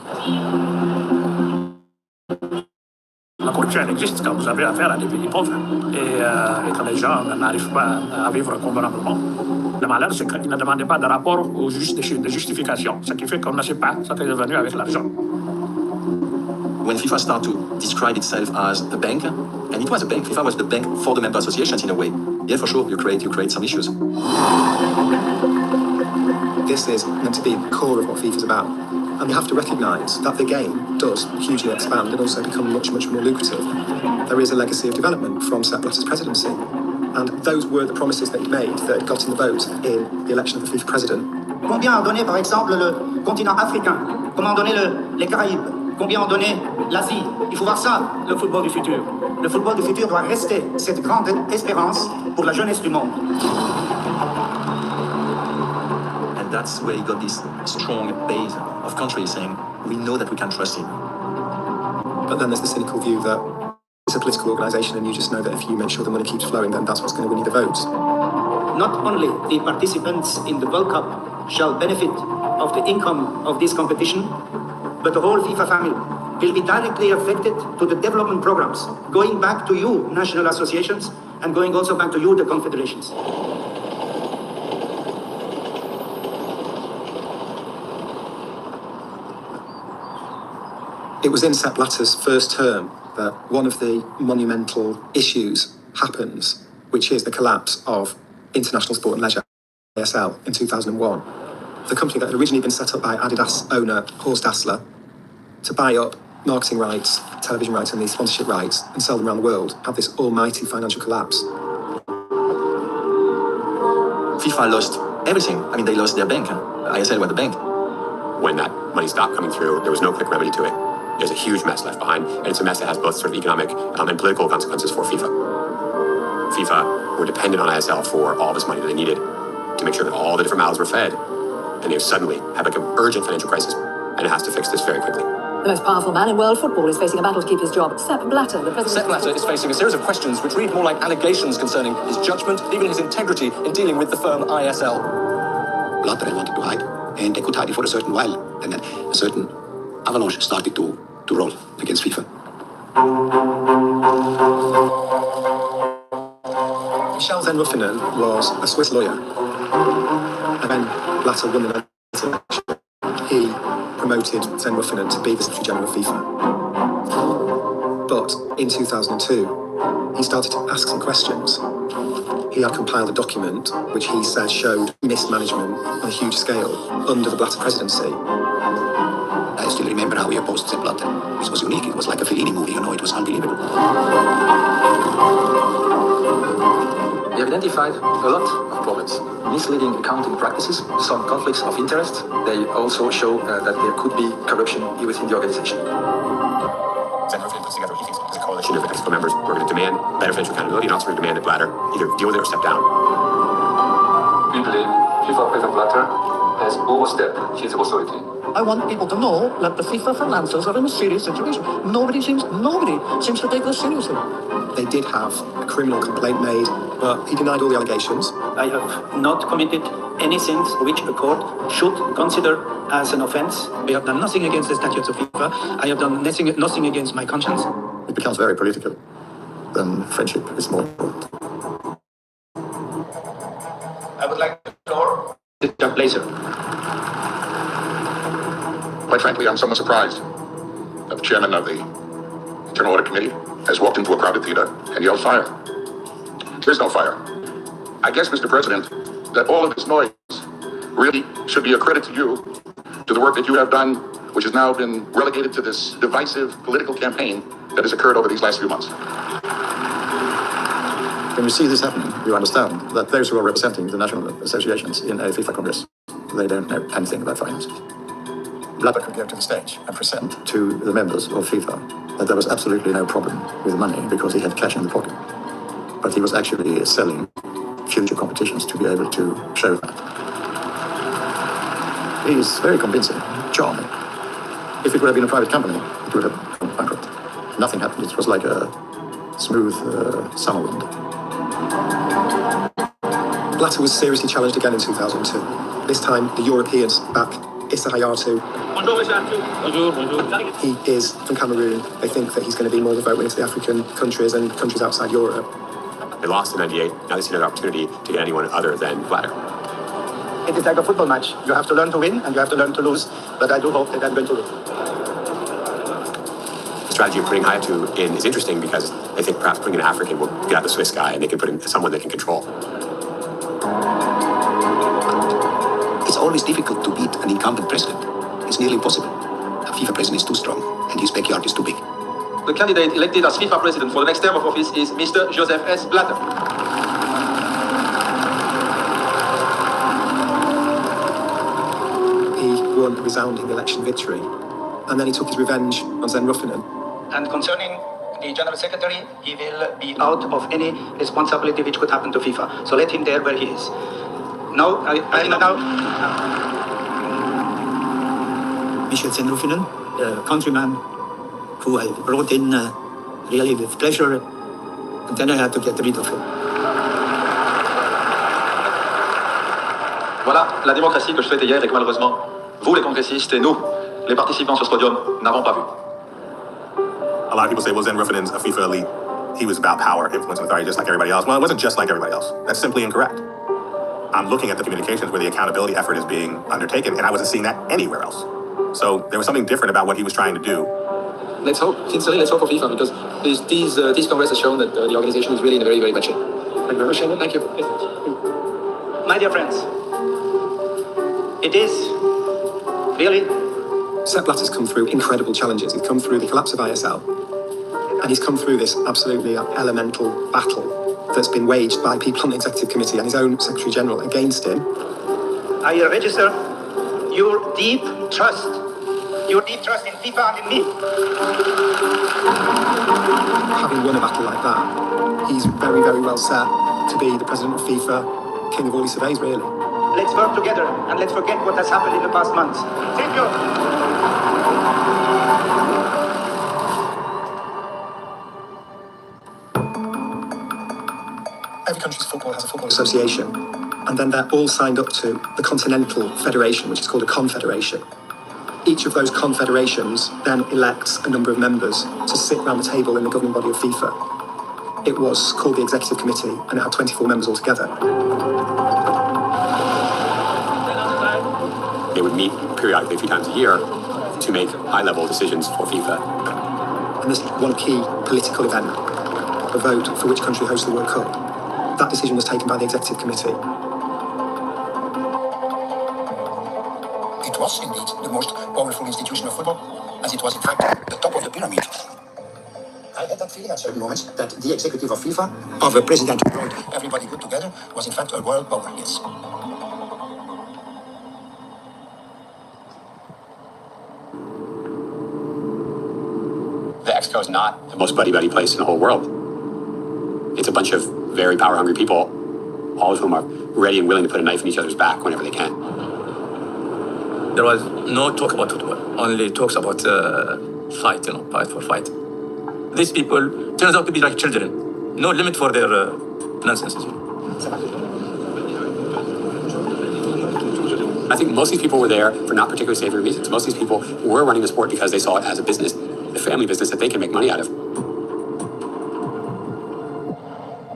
La corruption existe quand vous avez affaire à des pays pauvres et quand les gens n'arrivent pas à vivre convenablement. Le malheur, c'est qu'ils ne demandaient pas de rapport ou juste de justification, ce qui fait qu'on ne sait pas ce qui est devenu avec l'argent. When FIFA started to describe itself as a bank, and it was a bank, FIFA was the bank for the member associations in a way. Yeah, for sure, you create some issues. This is meant to be the core of what FIFA's about. And we have to recognise that the game does hugely expand and also become much, much more lucrative. There is a legacy of development from Sepp Blatter's presidency. And those were the promises that he made that got in the vote in the election of the FIFA president. Combien a donné, par exemple, le continent africain? Comment a donné les Caraïbes? Combien a donné l'Asie? Il faut voir ça, le football du futur. Le football du futur doit rester cette grande espérance pour la jeunesse du monde. And that's where he got this strong base of countries saying, we know that we can trust him. But then there's the cynical view that it's a political organisation and you just know that if you make sure the money keeps flowing, then that's what's going to win you the votes. Not only the participants in the World Cup shall benefit of the income of this competition, but the whole FIFA family will be directly affected to the development programs, going back to you, national associations, and going also back to you, the confederations. It was in Sepp Blatter's first term that one of the monumental issues happens, which is the collapse of International Sport and Leisure, ISL, in 2001. The company that had originally been set up by Adidas owner Horst Dassler to buy up marketing rights, television rights and these sponsorship rights and sell them around the world had this almighty financial collapse. FIFA lost everything. I mean, they lost their bank. ISL was the bank. When that money stopped coming through, there was no quick remedy to it. There's a huge mess left behind, and it's a mess that has both sort of economic and political consequences for FIFA. FIFA were dependent on ISL for all this money that they needed to make sure that all the different mouths were fed, and they suddenly have like an urgent financial crisis, and it has to fix this very quickly. The most powerful man in world football is facing a battle to keep his job. Sepp Blatter, the president... Sepp Blatter is facing a series of questions which read more like allegations concerning his judgment, even his integrity in dealing with the firm ISL. Blatter had wanted to hide, and they could hide it for a certain while, and then a certain avalanche started to roll against FIFA. Michel Zenruffinen was a Swiss lawyer, and when Blatter won the election, he promoted Zenruffinen to be the Secretary General of FIFA. But in 2002, he started to ask some questions. He had compiled a document which he said showed mismanagement on a huge scale under the Blatter presidency. I still remember how he opposed Sepp Blatter. This was unique. It was like a Fellini movie, you know, it was unbelievable. We identified a lot of problems. Misleading accounting practices, some conflicts of interest. They also show that there could be corruption within the organization. Zenruffinen puts together what he thinks is a coalition of Exco members who are going to demand better financial accountability and also going to demand that Blatter either deal with it or step down. We believe FIFA President Blatter has overstepped his authority. I want people to know that the FIFA finances are in a serious situation. Nobody seems to take this seriously. They did have a criminal complaint made, but he denied all the allegations. I have not committed any sins which a court should consider as an offense. I have done nothing against the statutes of FIFA. I have done nothing against my conscience. It becomes very political. Then friendship is more important. I would like to floor Mr. Blazer. Quite frankly, I'm somewhat surprised that the chairman of the Internal Audit Committee has walked into a crowded theater and yelled fire. There's no fire. I guess, Mr. President, that all of this noise really should be a credit to you, to the work that you have done, which has now been relegated to this divisive political campaign that has occurred over these last few months. When you see this happening, you understand that those who are representing the national associations in a FIFA Congress, they don't know anything about finance. Blatter could go to the stage and present to the members of FIFA that there was absolutely no problem with money because he had cash in the pocket. But he was actually selling future competitions to be able to show that. He's very convincing, charming. If it would have been a private company, it would have gone bankrupt. Nothing happened. It was like a smooth summer wind. Blatter was seriously challenged again in 2002. This time, the Europeans back Issa Hayatou. He is from Cameroon. They think that he's going to be more of a vote when it's the African countries and countries outside Europe. They lost in '98. Now they see another opportunity to get anyone other than Blatter. It is like a football match. You have to learn to win and you have to learn to lose. But I do hope that I'm going to win. The strategy of putting Hayatou in is interesting because they think perhaps putting an African will get out the Swiss guy and they can put in someone they can control. It's always difficult to beat an incumbent president. It's nearly impossible. A FIFA president is too strong, and his backyard is too big. The candidate elected as FIFA president for the next term of office is Mr. Joseph S. Blatter. He won a resounding election victory, and then he took his revenge on Zen Ruffinen. And concerning the General Secretary, he will be out of any responsibility which could happen to FIFA. So let him there where he is. Now, Michel Zen Ruffinen, a countryman who I brought in really with pleasure, and then I had to get rid of him. Voilà la démocratie que je souhaitais hier et que malheureusement, vous les congressistes et nous, les participants sur ce podium, n'avons pas vu. A lot of people say, well, Zen Ruffinen's a FIFA elite. He was about power, influence, and authority just like everybody else. Well, it wasn't just like everybody else. That's simply incorrect. I'm looking at the communications where the accountability effort is being undertaken, and I wasn't seeing that anywhere else. So there was something different about what he was trying to do. Let's hope, sincerely, let's hope for FIFA because this Congress has shown that the organization is really in a very, very bad shape. Thank you very much. Thank you. My dear friends, it is really... Sepp Blatter's come through incredible challenges. He's come through the collapse of ISL, and he's come through this absolutely elemental battle that's been waged by people on the Executive Committee and his own Secretary General against him. I register your deep trust in FIFA and in me. Having won a battle like that, he's very, very well set to be the president of FIFA, king of all he surveys, really. Let's work together and let's forget what has happened in the past months. Thank you. Every country's football has a football association, and then they're all signed up to the Continental Federation, which is called a confederation. Each of those confederations then elects a number of members to sit around the table in the governing body of FIFA. It was called the Executive Committee, and it had 24 members altogether. They would meet periodically a few times a year to make high-level decisions for FIFA. And there's one key political event, a vote for which country hosts the World Cup. That decision was taken by the Executive Committee. It was indeed the most powerful institution of football, as it was in fact the top of the pyramid. I had that feeling at certain moments that the executive of FIFA, of a president who brought everybody good together, was in fact a world power, yes. The Exco is not the most buddy-buddy place in the whole world. It's a bunch of very power-hungry people, all of whom are ready and willing to put a knife in each other's back whenever they can. there was no talk about football, only talks about fight, fight for fight. These people turns out to be like children, no limit for their nonsense. I think most of these people were there for not particularly savory reasons. Most of these people were running the sport because they saw it as a business, a family business that they can make money out of.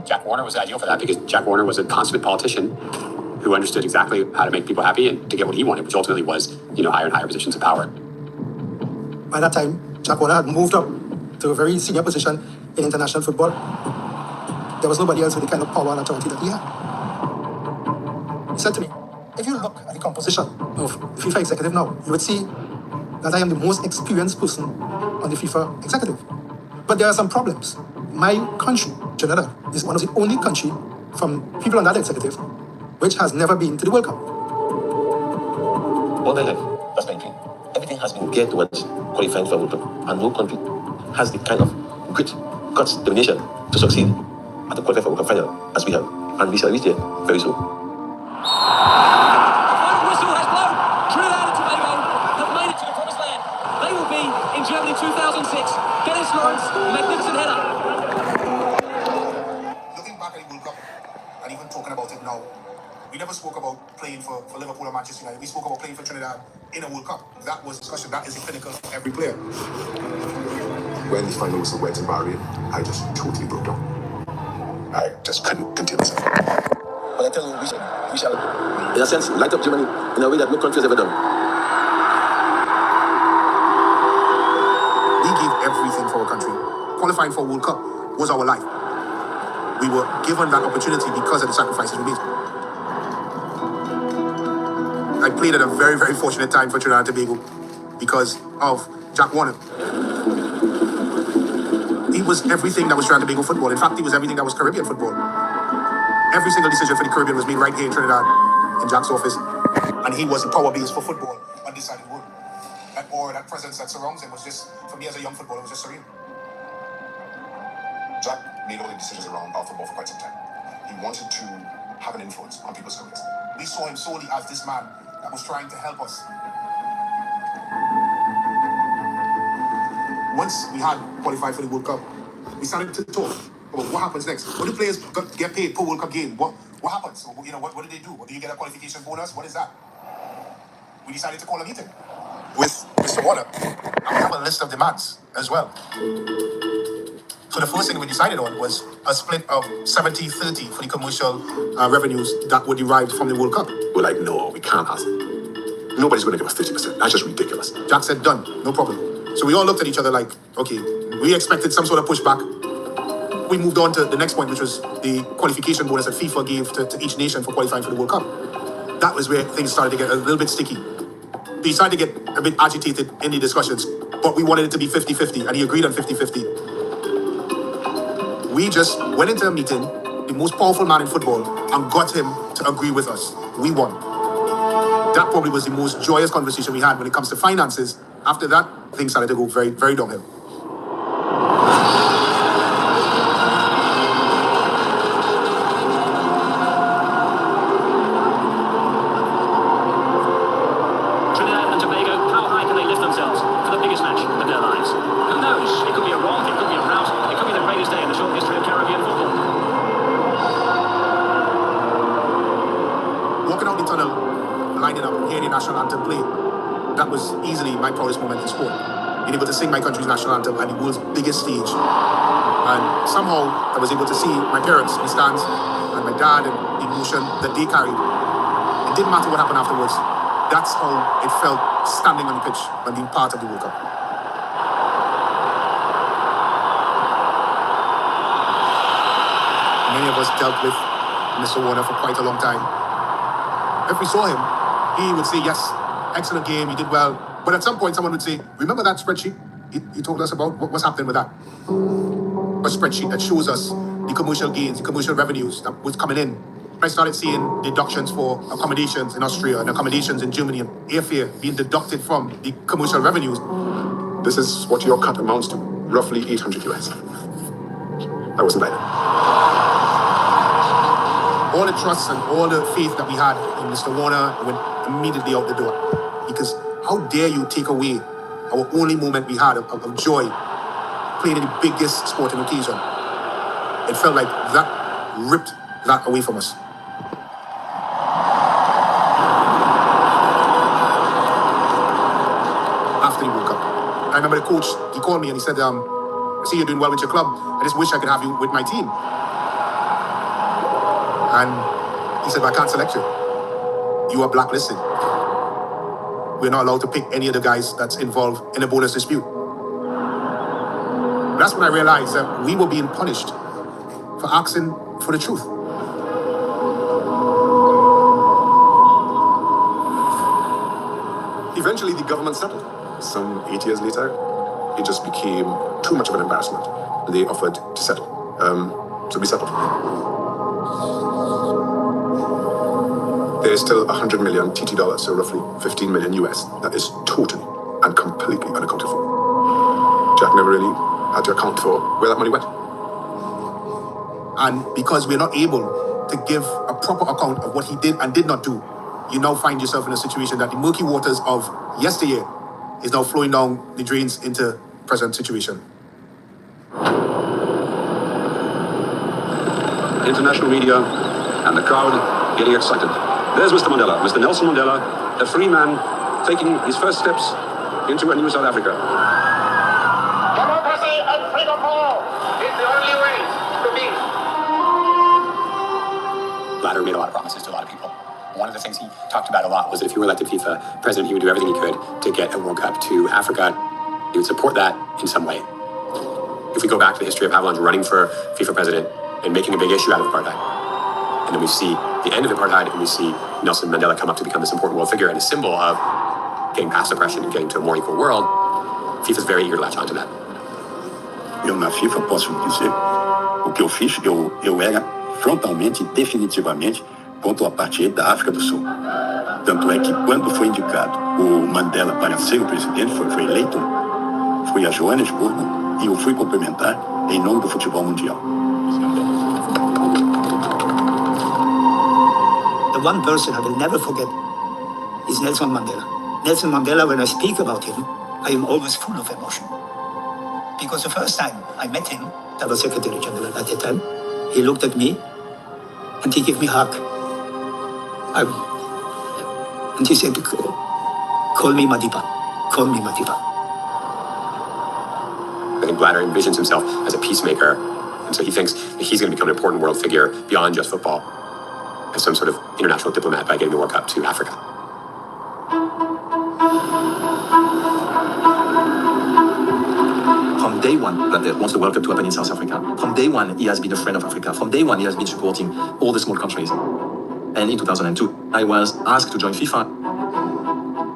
Jack Warner was ideal for that because Jack Warner was a consummate politician who understood exactly how to make people happy and to get what he wanted, which ultimately was, higher and higher positions of power. By that time, Jack Warner had moved up to a very senior position in international football. There was nobody else with the kind of power and authority that he had. He said to me, if you look at the composition of the FIFA executive now, you would see that I am the most experienced person on the FIFA executive. But there are some problems. My country, Trinidad, is one of the only country from people on that executive which has never been to the World Cup. All my life, that's my dream. Everything has been geared towards qualifying for a World Cup, and no country has the kind of grit, guts, determination to succeed at the qualifying for World Cup final as we have, and we shall reach there very soon. In Germany 2006, Dennis Lawrence, magnificent header. Looking back at the World Cup, and even talking about it now, we never spoke about playing for Liverpool or Manchester United. We spoke about playing for Trinidad in a World Cup. That was discussion. That is the pinnacle of every player. When the final whistle went in Bahrain, I just totally broke down. I just couldn't contain myself. But I tell you, we shall, in a sense, light up Germany in a way that no country has ever done. We gave everything for our country. Qualifying for a World Cup was our life. We were given that opportunity because of the sacrifices we made. I played at a very, very fortunate time for Trinidad and Tobago because of Jack Warner. He was everything that was Trinidad and Tobago football. In fact, he was everything that was Caribbean football. Every single decision for the Caribbean was made right here in Trinidad, in Jack's office. And he was the power base for football on this side of the world. That aura, that presence that surrounds him was just, for me as a young footballer, it was just surreal. Jack made all the decisions around our football for quite some time. He wanted to have an influence on people's careers. We saw him solely as this man that was trying to help us. Once we had qualified for the World Cup, we started to talk about what happens next. What do players get paid per World Cup game? What happens? What do they do? Do you get a qualification bonus? What is that? We decided to call a meeting with Mr. Warner, and we have a list of demands as well. So the first thing we decided on was a split of 70-30 for the commercial revenues that were derived from the World Cup. We're like, no, we can't have it. Nobody's going to give us 30%. That's just ridiculous. Jack said, done, no problem. So we all looked at each other like, okay, we expected some sort of pushback. We moved on to the next point, which was the qualification bonus that FIFA gave to each nation for qualifying for the World Cup. That was where things started to get a little bit sticky. We started to get a bit agitated in the discussions, but we wanted it to be 50-50, and he agreed on 50-50. We just went into a meeting, the most powerful man in football, and got him to agree with us. We won. That probably was the most joyous conversation we had when it comes to finances. After that, things started to go very, very downhill. Trinidad and Tobago, how high can they lift themselves for the biggest match of their lives? Who knows? It could be a romp, it could be a rout, it could be the greatest day in the short history of Caribbean football. Walking out the tunnel, lining up, hearing the national anthem play, that was easily my proudest moment in sport. Being able to sing my country's national anthem at the world's biggest stage. And somehow I was able to see my parents in the stands and my dad and the emotion that they carried. It didn't matter what happened afterwards. That's how it felt standing on the pitch and being part of the World Cup. Many of us dealt with Mr. Warner for quite a long time. If we saw him, he would say, yes, excellent game, you did well. But at some point, someone would say, remember that spreadsheet he told us about? What's happening with that? A spreadsheet that shows us the commercial gains, the commercial revenues that was coming in. I started seeing deductions for accommodations in Austria and accommodations in Germany and airfare being deducted from the commercial revenues. This is what your cut amounts to, roughly 800 US. I wasn't like that. All the trust and all the faith that we had in Mr. Warner went immediately out the door. because how dare you take away our only moment we had of joy playing in the biggest sporting occasion. It felt like that ripped that away from us. After the World Cup, I remember the coach, he called me and he said, I see you're doing well with your club. I just wish I could have you with my team. And he said, but I can't select you. You are blacklisted. We're not allowed to pick any of the guys that's involved in a bonus dispute. That's when I realized that we were being punished for asking for the truth. Eventually, the government settled. Some 8 years later, it just became too much of an embarrassment. They offered to settle. So we settled. There is still 100 million TT dollars, so roughly 15 million US, that is totally and completely unaccounted for. Jack never really had to account for where that money went. And because we're not able to give a proper account of what he did and did not do, you now find yourself in a situation that the murky waters of yesteryear is now flowing down the drains into present situation. International media and the crowd getting excited. There's Mr. Mandela, Mr. Nelson Mandela, a free man taking his first steps into a new South Africa. Democracy and freedom for all is the only way to be. Blatter made a lot of promises to a lot of people. One of the things he talked about a lot was that if he were elected FIFA president, he would do everything he could to get a World Cup to Africa. He would support that in some way. If we go back to the history of Avalanche running for FIFA president and making a big issue out of apartheid, and then we see the end of apartheid and we see Nelson Mandela come up to become this important world figure and a symbol of getting past oppression and getting to a more equal world, FIFA's very eager to latch onto that. Eu na FIFA posso dizer, o que eu fiz, eu era frontalmente, definitivamente, contra o apartheid da África do Sul. Tanto é que quando foi indicado o Mandela para ser o presidente, foi eleito, fui a Joanesburgo e o fui cumprimentar em nome do futebol mundial. The one person I will never forget is Nelson Mandela. Nelson Mandela, when I speak about him, I am always full of emotion. Because the first time I met him, I was Secretary General at the time, he looked at me and he gave me a hug. And he said, call me Madiba, call me Madiba. I think Blatter envisions himself as a peacemaker, and so he thinks that he's going to become an important world figure beyond just football, as some sort of international diplomat by getting the World Cup to Africa. From day one, Blatter wants the World Cup to happen in South Africa. From day one, he has been a friend of Africa. From day one, he has been supporting all the small countries. And in 2002, I was asked to join FIFA.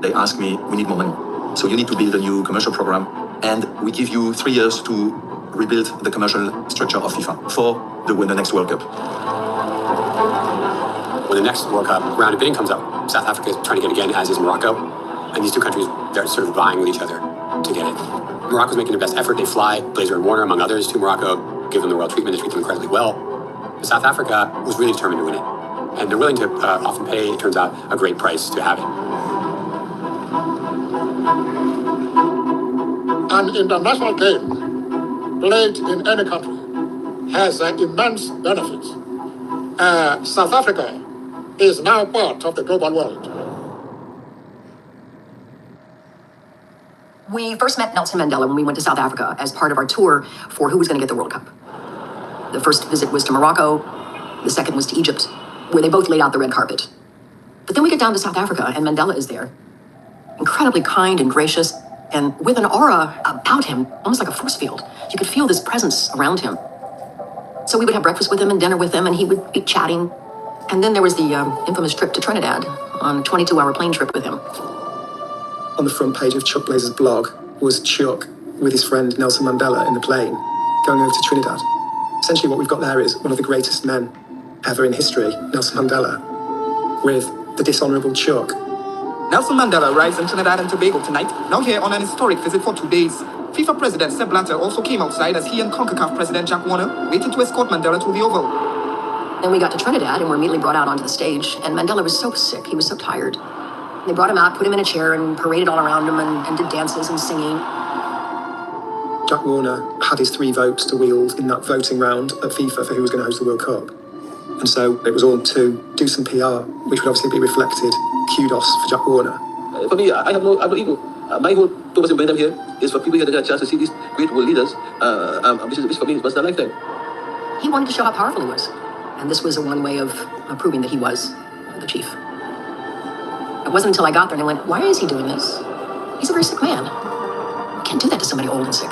They asked me, we need more money. So you need to build a new commercial program, and we give you 3 years to rebuild the commercial structure of FIFA for the next World Cup. When the next World Cup round of bidding comes up, South Africa is trying to get again, as is Morocco. And these two countries, they're sort of vying with each other to get it. Morocco's making their best effort. They fly Blazer and Warner, among others, to Morocco, give them the royal treatment. They treat them incredibly well. But South Africa was really determined to win it. And they're willing to often pay, it turns out, a great price to have it. An international game played in any country has immense benefits. South Africa is now part of the global world. We first met Nelson Mandela when we went to South Africa as part of our tour for who was going to get the World Cup. The first visit was to Morocco. The second was to Egypt, where they both laid out the red carpet. But then we get down to South Africa, and Mandela is there. Incredibly kind and gracious, and with an aura about him, almost like a force field. You could feel this presence around him. So we would have breakfast with him and dinner with him, and he would be chatting. And then there was the infamous trip to Trinidad, on a 22-hour plane trip with him. On the front page of Chuck Blazer's blog was Chuck with his friend Nelson Mandela in the plane going over to Trinidad. Essentially what we've got there is one of the greatest men ever in history, Nelson Mandela, with the dishonourable Chuck. Nelson Mandela arrives in Trinidad and Tobago tonight, now here on an historic visit for 2 days. FIFA President Sepp Blatter also came outside as he and CONCACAF President Jack Warner waited to escort Mandela to the Oval. Then we got to Trinidad and were immediately brought out onto the stage, and Mandela was so sick, he was so tired. They brought him out, put him in a chair, and paraded all around him and did dances and singing. Jack Warner had his 3 votes to wield in that voting round at FIFA for who was going to host the World Cup. And so it was all to do some PR, which would obviously be reflected. Kudos for Jack Warner. For me, I have no ego. My whole purpose in bringing them here is for people here to get a chance to see these great world leaders. This for me is once in a lifetime. He wanted to show how powerful he was. And this was one way of proving that he was the chief. It wasn't until I got there and I went, why is he doing this? He's a very sick man. You can't do that to somebody old and sick.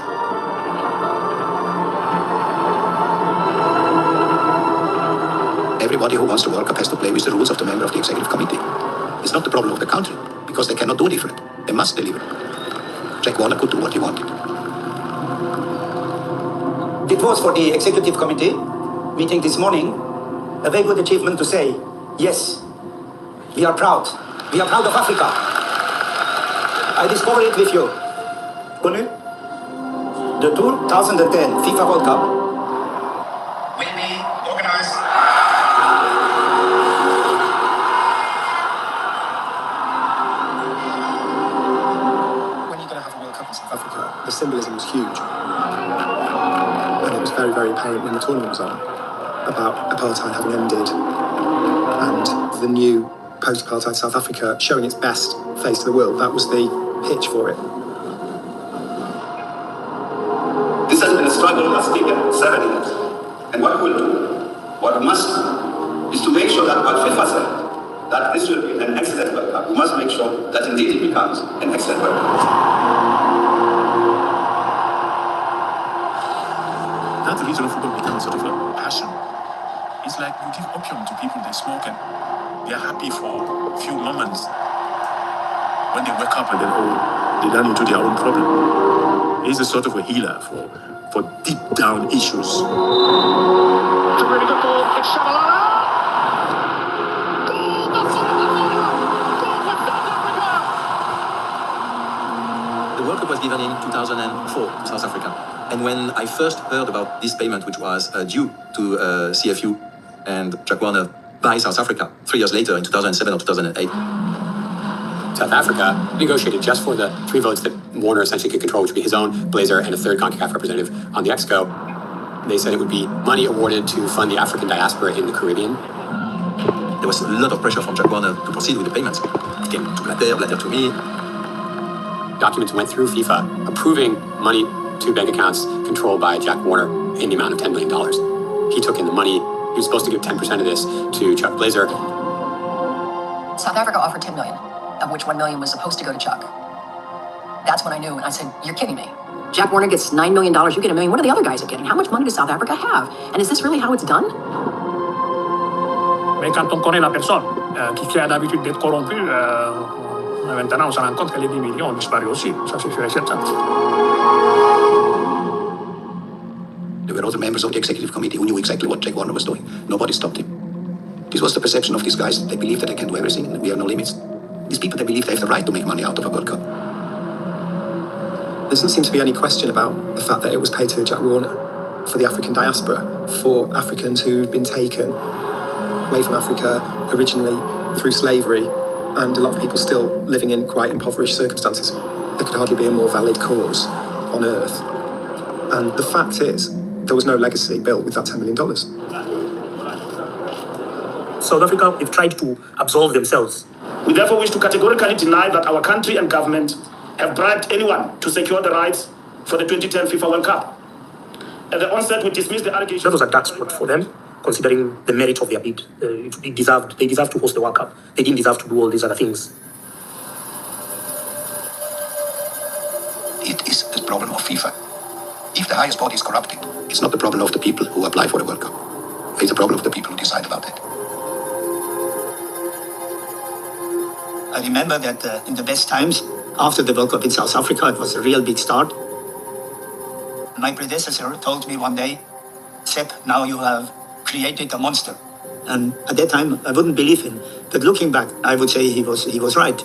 Everybody who wants to World Cup has to play with the rules of the member of the executive committee. It's not the problem of the country, because they cannot do different. They must deliver. Jack Warner could do what he wanted. It was for the executive committee meeting this morning a very good achievement to say, yes, we are proud. We are proud of Africa. I discovered it with you. Connu? The 2010 FIFA World Cup will be organized. When you're going to have a World Cup in South Africa, the symbolism was huge. And it was very, very apparent when the tournament was on about apartheid having ended and the new post-apartheid South Africa showing its best face to the world. That was the pitch for it. This has been a struggle that's taken 7 years. And what we'll do, what we must do, is to make sure that what FIFA said, that this will be an excellent World Cup, we must make sure that indeed it becomes an excellent World Cup. That the regional football becomes sort of a passion. It's like you give opium to people, they smoke and they're happy for a few moments. When they wake up and then they run into their own problem. He's a sort of a healer for deep down issues. It's a really good ball. It's Shabalala. The World Cup was given in 2004 to South Africa. And when I first heard about this payment, which was due to CFU and Jack Warner by South Africa, 3 years later in 2007 or 2008. South Africa negotiated just for the 3 votes that Warner essentially could control, which would be his own, Blazer, and a 3rd CONCACAF representative on the Exco. They said it would be money awarded to fund the African diaspora in the Caribbean. There was a lot of pressure from Jack Warner to proceed with the payments. It came to Blatter to me. Documents went through FIFA approving money to bank accounts controlled by Jack Warner in the amount of $10 million. He took in the money. He was supposed to give 10% of this to Chuck Blazer. South Africa offered $10 million, of which $1 million was supposed to go to Chuck. That's when I knew, and I said, you're kidding me. Jack Warner gets $9 million, you get $1 million. What are the other guys getting? How much money does South Africa have? And is this really how it's done? Mais quand on connaît la personne qui a l'habitude d'être corrompue, maintenant on se rend compte que les 10 millions ont disparu aussi. Ça c'est sûr et certain. There were other members of the executive committee who knew exactly what Jack Warner was doing. Nobody stopped him. This was the perception of these guys. They believe that they can do everything and we have no limits. These people, they believe they have the right to make money out of a World Cup. There doesn't seem to be any question about the fact that it was paid to Jack Warner for the African diaspora, for Africans who'd been taken away from Africa originally through slavery, and a lot of people still living in quite impoverished circumstances. There could hardly be a more valid cause on earth. And the fact is, there was no legacy built with that $10 million. South Africa have tried to absolve themselves. We therefore wish to categorically deny that our country and government have bribed anyone to secure the rights for the 2010 FIFA World Cup. At the onset, we dismissed the allegation. That was a dark spot for them, considering the merit of their bid. They deserved to host the World Cup. They didn't deserve to do all these other things. It is a problem of FIFA. If the highest body is corrupted, it's not the problem of the people who apply for the World Cup. It's the problem of the people who decide about it. I remember that in the best times, after the World Cup in South Africa, it was a real big start. My predecessor told me one day, Sepp, now you have created a monster. And at that time, I wouldn't believe him. But looking back, I would say he was right.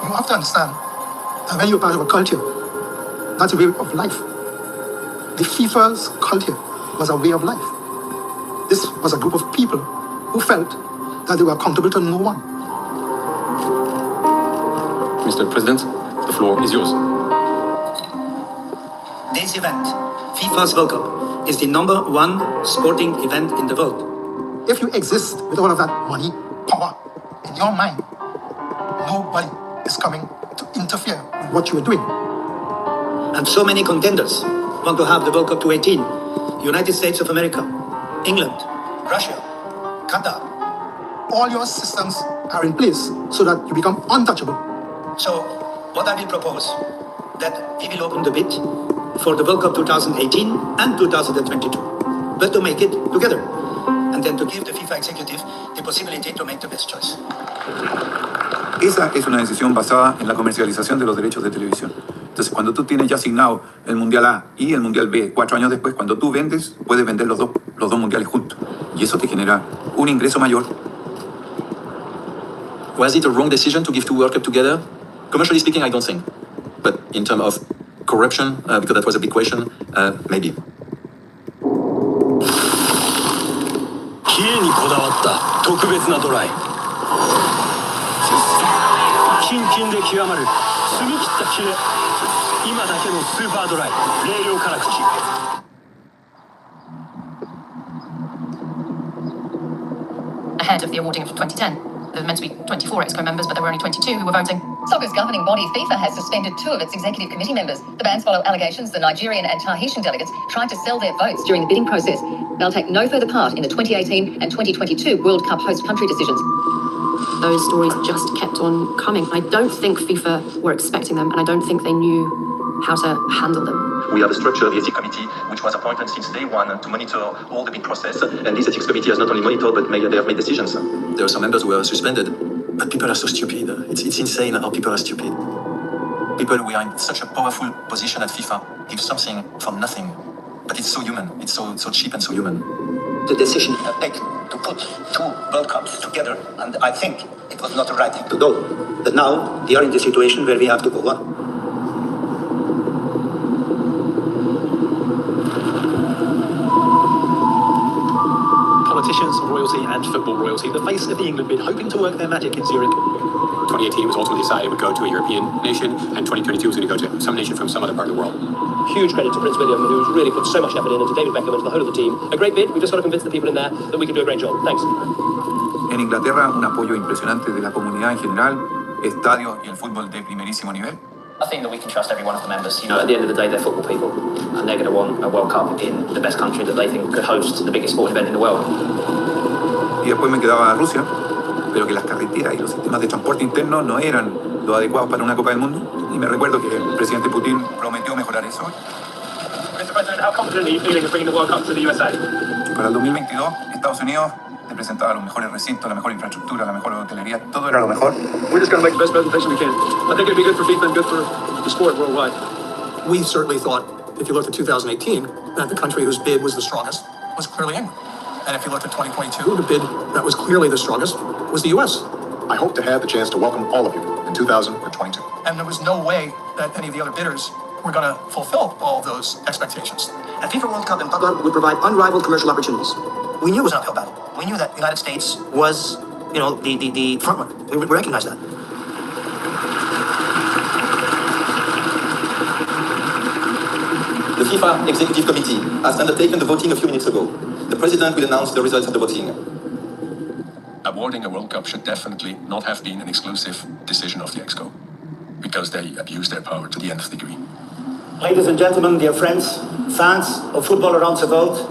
You have to understand that when you're part of a culture, That's a way of life. The FIFA's culture was a way of life. This was a group of people who felt that they were accountable to no one. Mr. President, the floor is yours. This event, FIFA's World Cup, is the #1 sporting event in the world. If you exist with all of that money, power in your mind, nobody is coming to interfere with what you are doing. And so many contenders want to have the World Cup 2018. United States of America, England, Russia, Qatar. All your systems are in place so that you become untouchable. So, what I will propose, that we will open the bid for the World Cup 2018 and 2022, but to make it together, and then to give the FIFA executive the possibility to make the best choice. Esa es una decisión basada en la comercialización de los derechos de televisión. Entonces, cuando tú tienes ya asignado el Mundial A y el Mundial B, 4 años después, cuando tú vendes, puedes vender los dos mundiales juntos. Y eso te genera un ingreso mayor. Was it a wrong decision to give two World Cup together? Commercially speaking, I don't think. But in terms of corruption, because that was a big question, maybe. キレにこだわった特別なドライ。キンキンで極まる澄み切ったキレ。今だけのスーパードライ。冷涼辛口。Ahead of the awarding of 2010. There were meant to be 24 EXCO members, but there were only 22 who were voting. Soccer's governing body, FIFA, has suspended 2 of its executive committee members. The bans follow allegations the Nigerian and Tahitian delegates tried to sell their votes during the bidding process. They'll take no further part in the 2018 and 2022 World Cup host country decisions. Those stories just kept on coming. I don't think FIFA were expecting them, and I don't think they knew how to handle them. We have a structure, the ethics committee, which was appointed since day one to monitor all the bid process. And this ethics committee has not only monitored, but they have made decisions. There are some members who were suspended, but people are so stupid. It's insane how people are stupid. People who are in such a powerful position at FIFA give something from nothing. But it's so human. It's so cheap and so human. The decision taken to put 2 World Cups together, and I think it was not the right thing to do. But now we are in the situation where we have to go on. Politicians, royalty and football royalty, the face of the England bid, hoping to work their magic in Zurich. 2018 was ultimately decided it would go to a European nation, and 2022 was going to go to some nation from some other part of the world. Huge credit to Prince William, who's really put so much effort in, and to David Beckham and to the whole of the team. A great bid. We've just got to convince the people in there that we can do a great job. Thanks. En Inglaterra, un apoyo impresionante de la comunidad en general, estadios y el fútbol de primerísimo nivel. I think that we can trust every one of the members. You know, at the end of the day, they're football people, and they're going to want a World Cup in the best country that they think could host the biggest sporting event in the world. Y después me quedaba Rusia, pero que las carreteras y los sistemas de transporte interno no eran los adecuados para una Copa del Mundo. Y me recuerdo que el presidente Putin prometió mejorar eso. Mr. President, how confident are you feeling of bringing the World Cup to the USA? Para el 2022, Estados Unidos te presentaba los mejores recintos, la mejor infraestructura, la mejor hotelería, todo era lo mejor. We're just going to make the best presentation we can. I think it'd be good for FIFA and good for the sport worldwide. We certainly thought, if you looked at 2018, that the country whose bid was the strongest was clearly England. And if you looked at 2022, the bid that was clearly the strongest was the US. I hope to have the chance to welcome all of you in 2022. And there was no way that any of the other bidders were going to fulfill all of those expectations. A FIFA World Cup in Qatar would provide unrivaled commercial opportunities. We knew it was an uphill battle. We knew that the United States was, the front runner. We recognized that. The FIFA Executive Committee has undertaken the voting a few minutes ago. The President will announce the results of the voting. Awarding a World Cup should definitely not have been an exclusive decision of the EXCO, because they abused their power to the nth degree. Ladies and gentlemen, dear friends, fans of football around the world.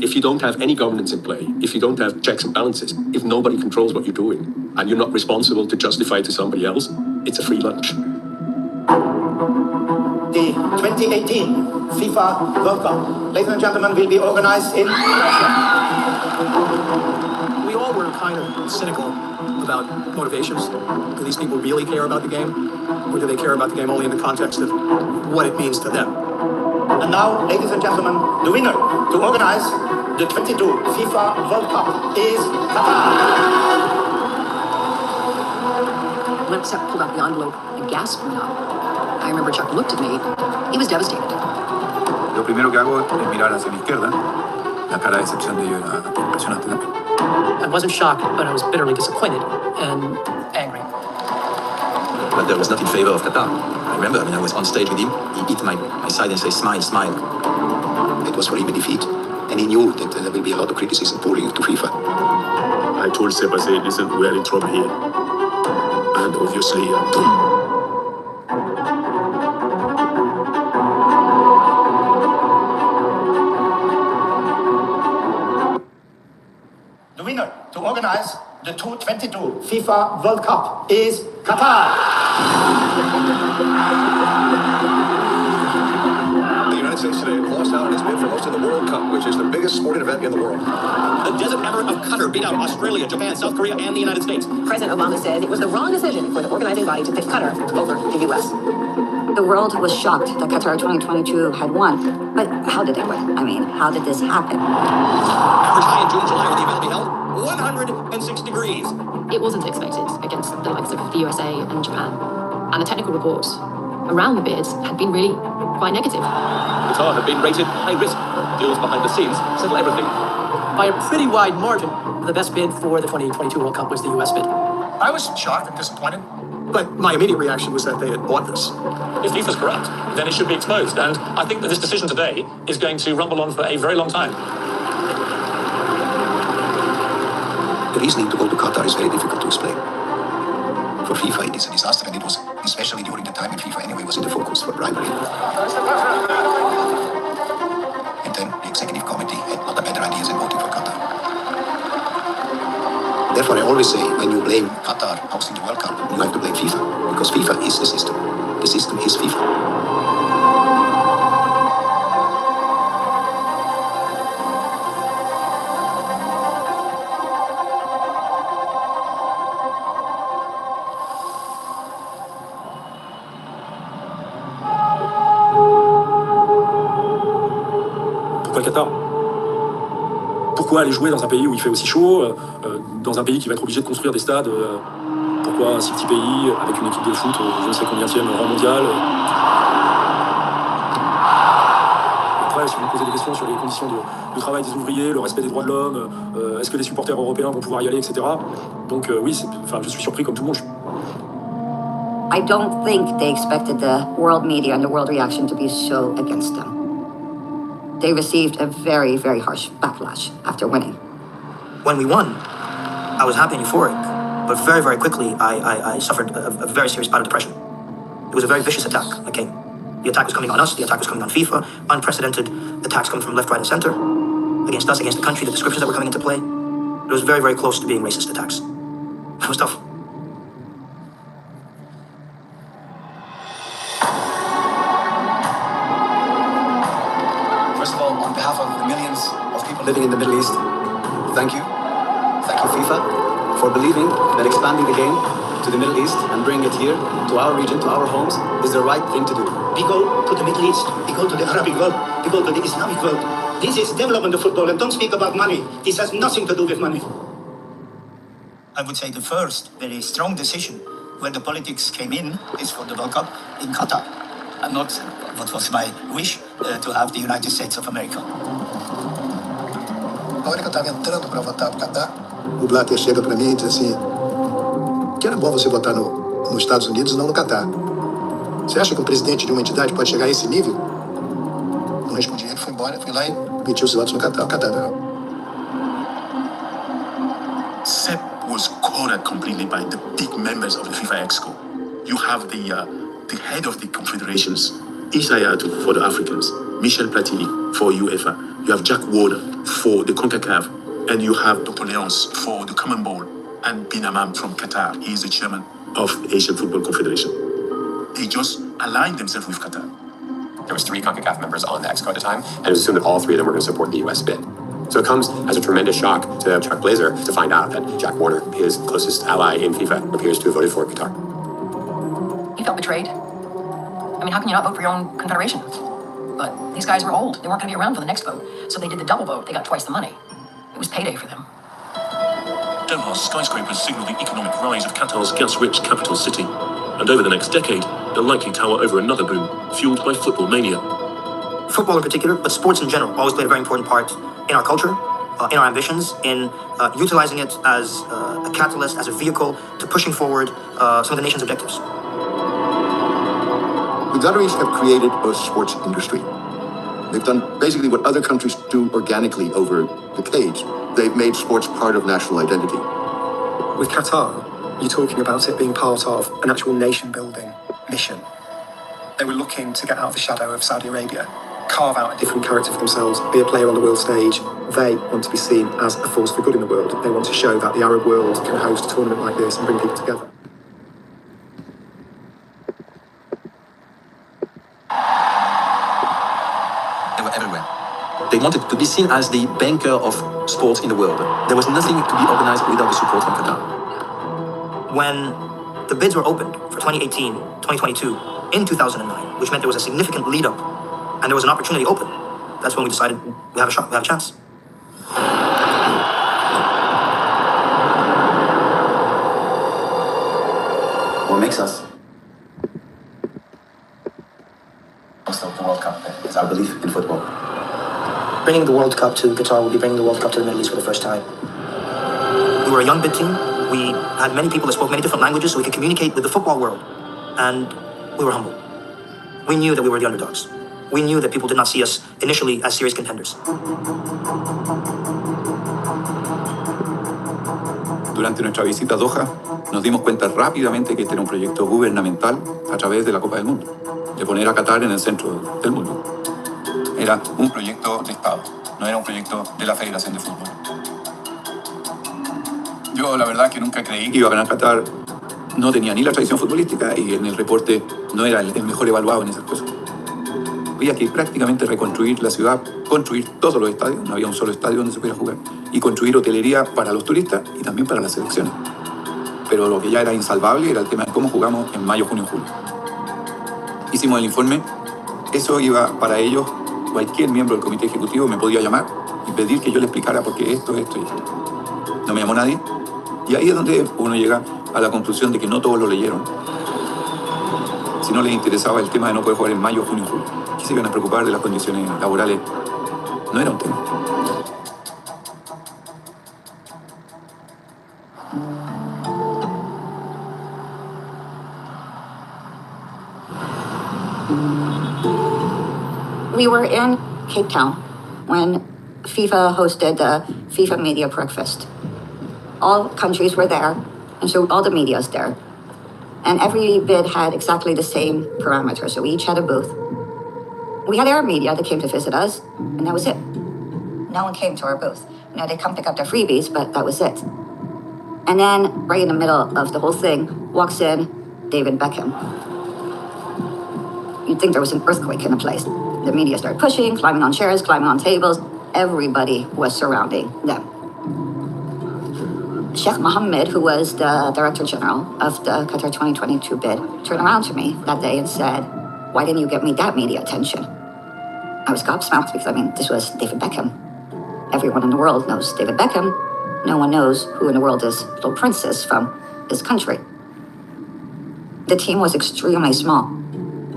If you don't have any governance in play, if you don't have checks and balances, if nobody controls what you're doing, and you're not responsible to justify it to somebody else, it's a free lunch. The 2018 FIFA World Cup, ladies and gentlemen, will be organized in Russia. We all were kind of cynical about motivations. Do these people really care about the game? Or do they care about the game only in the context of what it means to them? And now, ladies and gentlemen, the winner to organize the 22 FIFA World Cup is Qatar. When Sepp pulled out the envelope, a gasp went up. I remember Chuck looked at me. He was devastated. Lo primero que hago es mirar hacia la izquierda. La cara de decepción de ellos era impresionante. I wasn't shocked, but I was bitterly disappointed and angry. But there was not in favor of Qatar. I remember, I was on stage with him. He hit my side and said, smile, smile. It was for him a defeat. And he knew that there will be a lot of criticism pouring to FIFA. I told Seb, I said, listen, we're in trouble here. And obviously, The winner to organize the 2022 FIFA World Cup is Qatar. The United States today lost out on its bid for hosting the World Cup, which is the biggest sporting event in the world. The Desert Emirate of Qatar beat out Australia, Japan, South Korea, and the United States. President Obama said it was the wrong decision for the organizing body to pick Qatar over the U.S. The world was shocked that Qatar 2022 had won. But how did they win? I mean, how did this happen? Average high in June, July when the event will be held, 106 degrees. It wasn't expected against the likes of the USA and Japan. And the technical reports around the bids had been really quite negative. Qatar had been rated high risk. Deals behind the scenes settle everything. By a pretty wide margin, the best bid for the 2022 World Cup was the US bid. I was shocked and disappointed, but my immediate reaction was that they had bought this. If FIFA's corrupt, then it should be exposed. And I think that this decision today is going to rumble on for a very long time. The reasoning to go to Qatar is very difficult to explain. For FIFA, it is a disaster, and it was especially during the time when FIFA anyway was in the focus for bribery. And then the executive committee had not a better ideas in voting for Qatar. Therefore, I always say, when you blame Qatar hosting the World Cup, you have to blame FIFA, because FIFA is the system. The system is FIFA. Pourquoi Qatar? Pourquoi aller jouer dans un pays où il fait aussi chaud, dans un pays qui va être obligé de construire des stades? Pourquoi un si petit pays avec une équipe de foot, je ne sais combienième rang mondial? Après, si vous me posez des questions sur les conditions de travail des ouvriers, le respect des droits de l'homme, est-ce que les supporters européens vont pouvoir y aller, etc. Donc oui, je suis surpris comme tout le monde. I don't think they expected the world media and the world reaction to be so against them. They received a very, very harsh backlash after winning. When we won, I was happy and euphoric, but very, very quickly I suffered a very serious bout of depression. It was a very vicious attack that came. The attack was coming on us, the attack was coming on FIFA, unprecedented attacks coming from left, right, and center, against us, against the country, the descriptions that were coming into play. It was very, very close to being racist attacks. It was tough. First of all, on behalf of the millions of people living in the Middle East, thank you. Thank you, FIFA, for believing that expanding the game to the Middle East and bringing it here, to our region, to our homes, is the right thing to do. We go to the Middle East, we go to the Arabic world, we go to the Islamic world. This is development of football, and don't speak about money. This has nothing to do with money. I would say the first very strong decision where the politics came in is for the World Cup in Qatar, and not what was my wish to have the United States of America. Na hora que eu estava entrando para votar para o Qatar, o Blatter chega para mim e diz assim: que era bom você votar nos Estados Unidos e não no Qatar. Você acha que o presidente de uma entidade pode chegar a esse nível? Não respondi ele, fui embora, fui lá e meti os votos no Qatar. O Qatar não. Seb was cornered completely by the big members of the FIFA Exco. You have the head of the confederations, Isaiah for the Africans, Michel Platini for UEFA. You have Jack Warner for the CONCACAF, and you have Dr. Leons for the Common Ball, and Bin Hammam from Qatar. He is the chairman of Asian Football Confederation. They just aligned themselves with Qatar. There was 3 CONCACAF members on the Exco at the time, and it was assumed that all 3 of them were going to support the US bid. So it comes as a tremendous shock to Chuck Blazer to find out that Jack Warner, his closest ally in FIFA, appears to have voted for Qatar. He felt betrayed. I mean, how can you not vote for your own confederation? But these guys were old. They weren't going to be around for the next vote. So they did the double vote. They got twice the money. It was payday for them. Doha's skyscrapers signal the economic rise of Qatar's gas-rich capital city. And over the next decade, they'll likely tower over another boom, fueled by football mania. Football in particular, but sports in general, always played a very important part in our culture, in our ambitions, in utilizing it as a catalyst, as a vehicle to pushing forward some of the nation's objectives. The Qataris have created a sports industry. They've done basically what other countries do organically over decades. They've made sports part of national identity. With Qatar, you're talking about it being part of an actual nation-building mission. They were looking to get out of the shadow of Saudi Arabia, carve out a different character for themselves, be a player on the world stage. They want to be seen as a force for good in the world. They want to show that the Arab world can host a tournament like this and bring people together. They were everywhere. They wanted to be seen as the banker of sports in the world. There was nothing to be organized without the support from Qatar. When the bids were opened for 2018, 2022, in 2009, which meant there was a significant lead up and there was an opportunity open, that's when we decided we have a shot, we have a chance. What makes us most of the World Cup is our belief in football. Bringing the World Cup to Qatar will be bringing the World Cup to the Middle East for the first time. We were a young bid team. We had many people that spoke many different languages, so we could communicate with the football world. And we were humble. We knew that we were the underdogs. We knew that people did not see us initially as serious contenders. Durante nuestra visita a Doha, nos dimos cuenta rápidamente que este era un proyecto gubernamental a través de la Copa del Mundo, de poner a Qatar en el centro del mundo. Era un proyecto de Estado, no era un proyecto de la Federación de Fútbol. Yo la verdad que nunca creí que iba a ganar Qatar. No tenía ni la tradición futbolística y en el reporte no era el mejor evaluado en esas cosas. Había que prácticamente reconstruir la ciudad, construir todos los estadios, no había un solo estadio donde se pudiera jugar, y construir hotelería para los turistas y también para las selecciones. Pero lo que ya era insalvable era el tema de cómo jugamos en mayo, junio y julio. Hicimos el informe, eso iba para ellos, cualquier miembro del comité ejecutivo me podía llamar y pedir que yo le explicara por qué esto y esto. No me llamó nadie, y ahí es donde uno llega a la conclusión de que no todos lo leyeron. Si no les interesaba el tema de no poder jugar en mayo, junio y julio, que se iban a preocupar de las condiciones laborales, no era un tema. We were in Cape Town when FIFA hosted the FIFA Media Breakfast. All countries were there, and so all the media is there. And every bid had exactly the same parameters, so we each had a booth. We had Arab media that came to visit us, and that was it. No one came to our booth. You know, they come pick up their freebies, but that was it. And then, right in the middle of the whole thing, walks in David Beckham. You'd think there was an earthquake in the place. The media started pushing, climbing on chairs, climbing on tables. Everybody was surrounding them. Sheikh Mohammed, who was the Director General of the Qatar 2022 bid, turned around to me that day and said, "Why didn't you get me that media attention?" I was gobsmacked because, this was David Beckham. Everyone in the world knows David Beckham. No one knows who in the world is Little Princess from this country. The team was extremely small.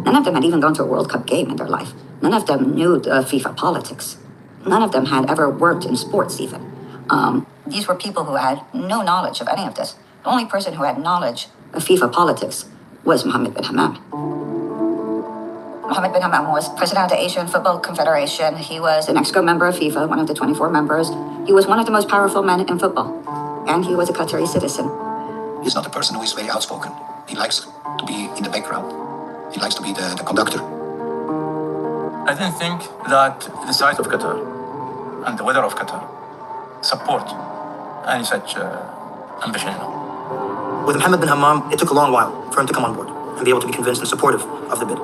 None of them had even gone to a World Cup game in their life. None of them knew the FIFA politics. None of them had ever worked in sports even. These were people who had no knowledge of any of this. The only person who had knowledge of FIFA politics was Mohammed bin Hammam. Mohammed bin Hammam was president of the Asian Football Confederation. He was an ExCo member of FIFA, one of the 24 members. He was one of the most powerful men in football. And he was a Qatari citizen. He's not a person who is very outspoken. He likes to be in the background. He likes to be the conductor. I didn't think that the size of Qatar and the weather of Qatar support any such ambition. With Mohammed bin Hammam, it took a long while for him to come on board and be able to be convinced and supportive of the bid.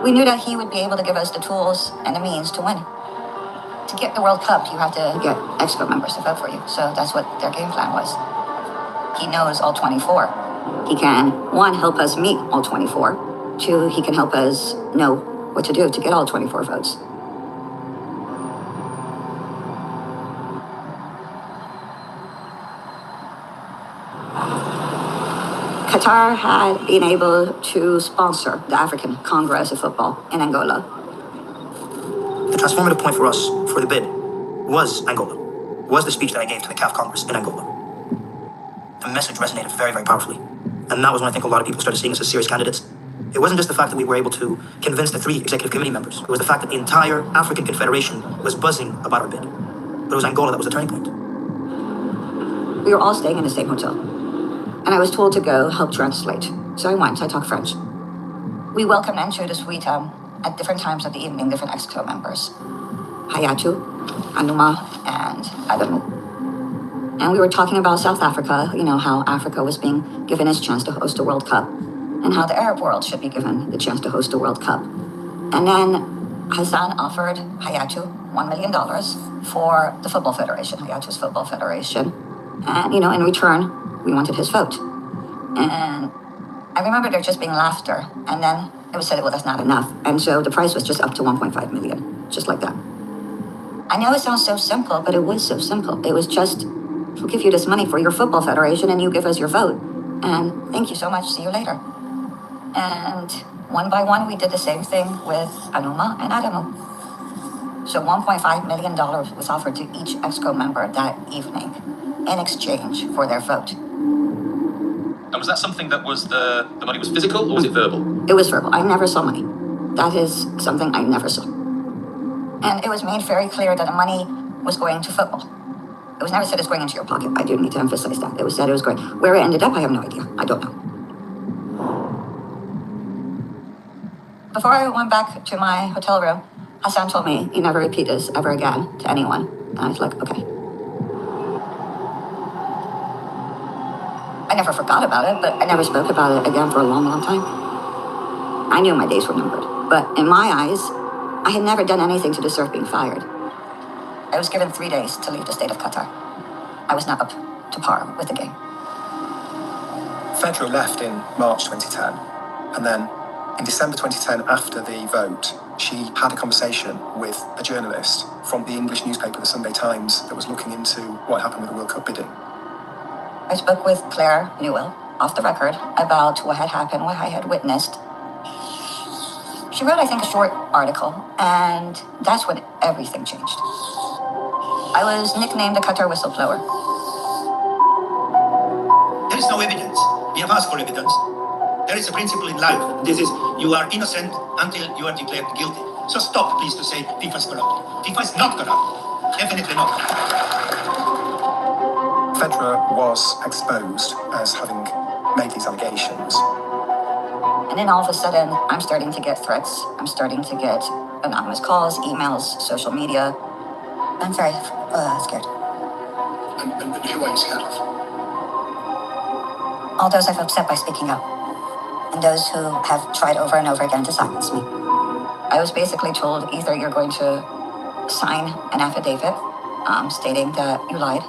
We knew that he would be able to give us the tools and the means to win. To get the World Cup, you have to get ExCo members to vote for you. So that's what their game plan was. He knows all 24. He can, one, help us meet all 24. Two, he can help us know what to do to get all 24 votes. Qatar had been able to sponsor the African Congress of Football in Angola. The transformative point for us for the bid was Angola, was the speech that I gave to the CAF Congress in Angola. The message resonated very, very powerfully. And that was when I think a lot of people started seeing us as serious candidates. It wasn't just the fact that we were able to convince the 3 executive committee members. It was the fact that the entire African Confederation was buzzing about our bid. But it was Angola that was the turning point. We were all staying in the same hotel. And I was told to go help translate. So I went, I talked French. We welcomed into the suite at different times of the evening, different EXCO members. Hayatu, Anuma, and Adamu. And we were talking about South Africa, you know, how Africa was being given its chance to host a World Cup, and how the Arab world should be given the chance to host a World Cup. And then Hassan offered Hayatu $1 million for the Football Federation, Hayatu's Football Federation. And, you know, in return, we wanted his vote. And I remember there just being laughter, and then it was said, well, that's not enough. And so the price was just up to 1.5 million, just like that. I know it sounds so simple, but it was so simple. It was just, we'll give you this money for your football federation and you give us your vote. And thank you so much, see you later. And one by one, we did the same thing with Anuma and Adamu. So $1.5 million was offered to each EXCO member that evening in exchange for their vote. And was that something that was the money was physical or was it verbal? It was verbal. I never saw money. That is something I never saw. And it was made very clear that the money was going to football. It was never said it's going into your pocket. I do need to emphasize that. It was said it was going. Where it ended up, I have no idea. I don't know. Before I went back to my hotel room, Hassan told me he never repeat this ever again to anyone. And I was like, okay. I never forgot about it, but I never spoke about it again for a long, long time. I knew my days were numbered. But in my eyes, I had never done anything to deserve being fired. I was given 3 days to leave the state of Qatar. I was not up to par with the game. Fedra left in March 2010, and then in December 2010, after the vote, she had a conversation with a journalist from the English newspaper, the Sunday Times, that was looking into what happened with the World Cup bidding. I spoke with Claire Newell, off the record, about what had happened, what I had witnessed. She wrote, I think, a short article, and that's when everything changed. I was nicknamed the Qatar whistleblower. There is no evidence. We have asked for evidence. There is a principle in life. This is, you are innocent until you are declared guilty. So stop, please, to say FIFA is corrupt. FIFA is not corrupt. Definitely not. Fedra was exposed as having made these allegations. And then all of a sudden, I'm starting to get threats. I'm starting to get anonymous calls, emails, social media. I'm very scared. And who are you scared of? All those I've upset by speaking up. And those who have tried over and over again to silence me. I was basically told either you're going to sign an affidavit stating that you lied,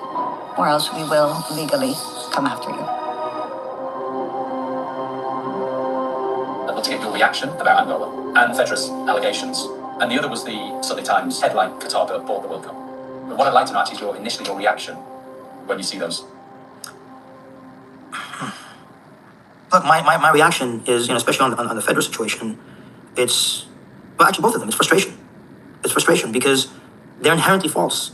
or else we will legally come after you. I'd love to get your reaction about Angola and Fedra's allegations. And the other was the Sunday Times headline, Qatar bought the World Cup. But what I'd like to know actually is your reaction when you see those. Look, my reaction is, especially on the Fedra situation, it's, well, actually both of them, it's frustration. It's frustration because they're inherently false.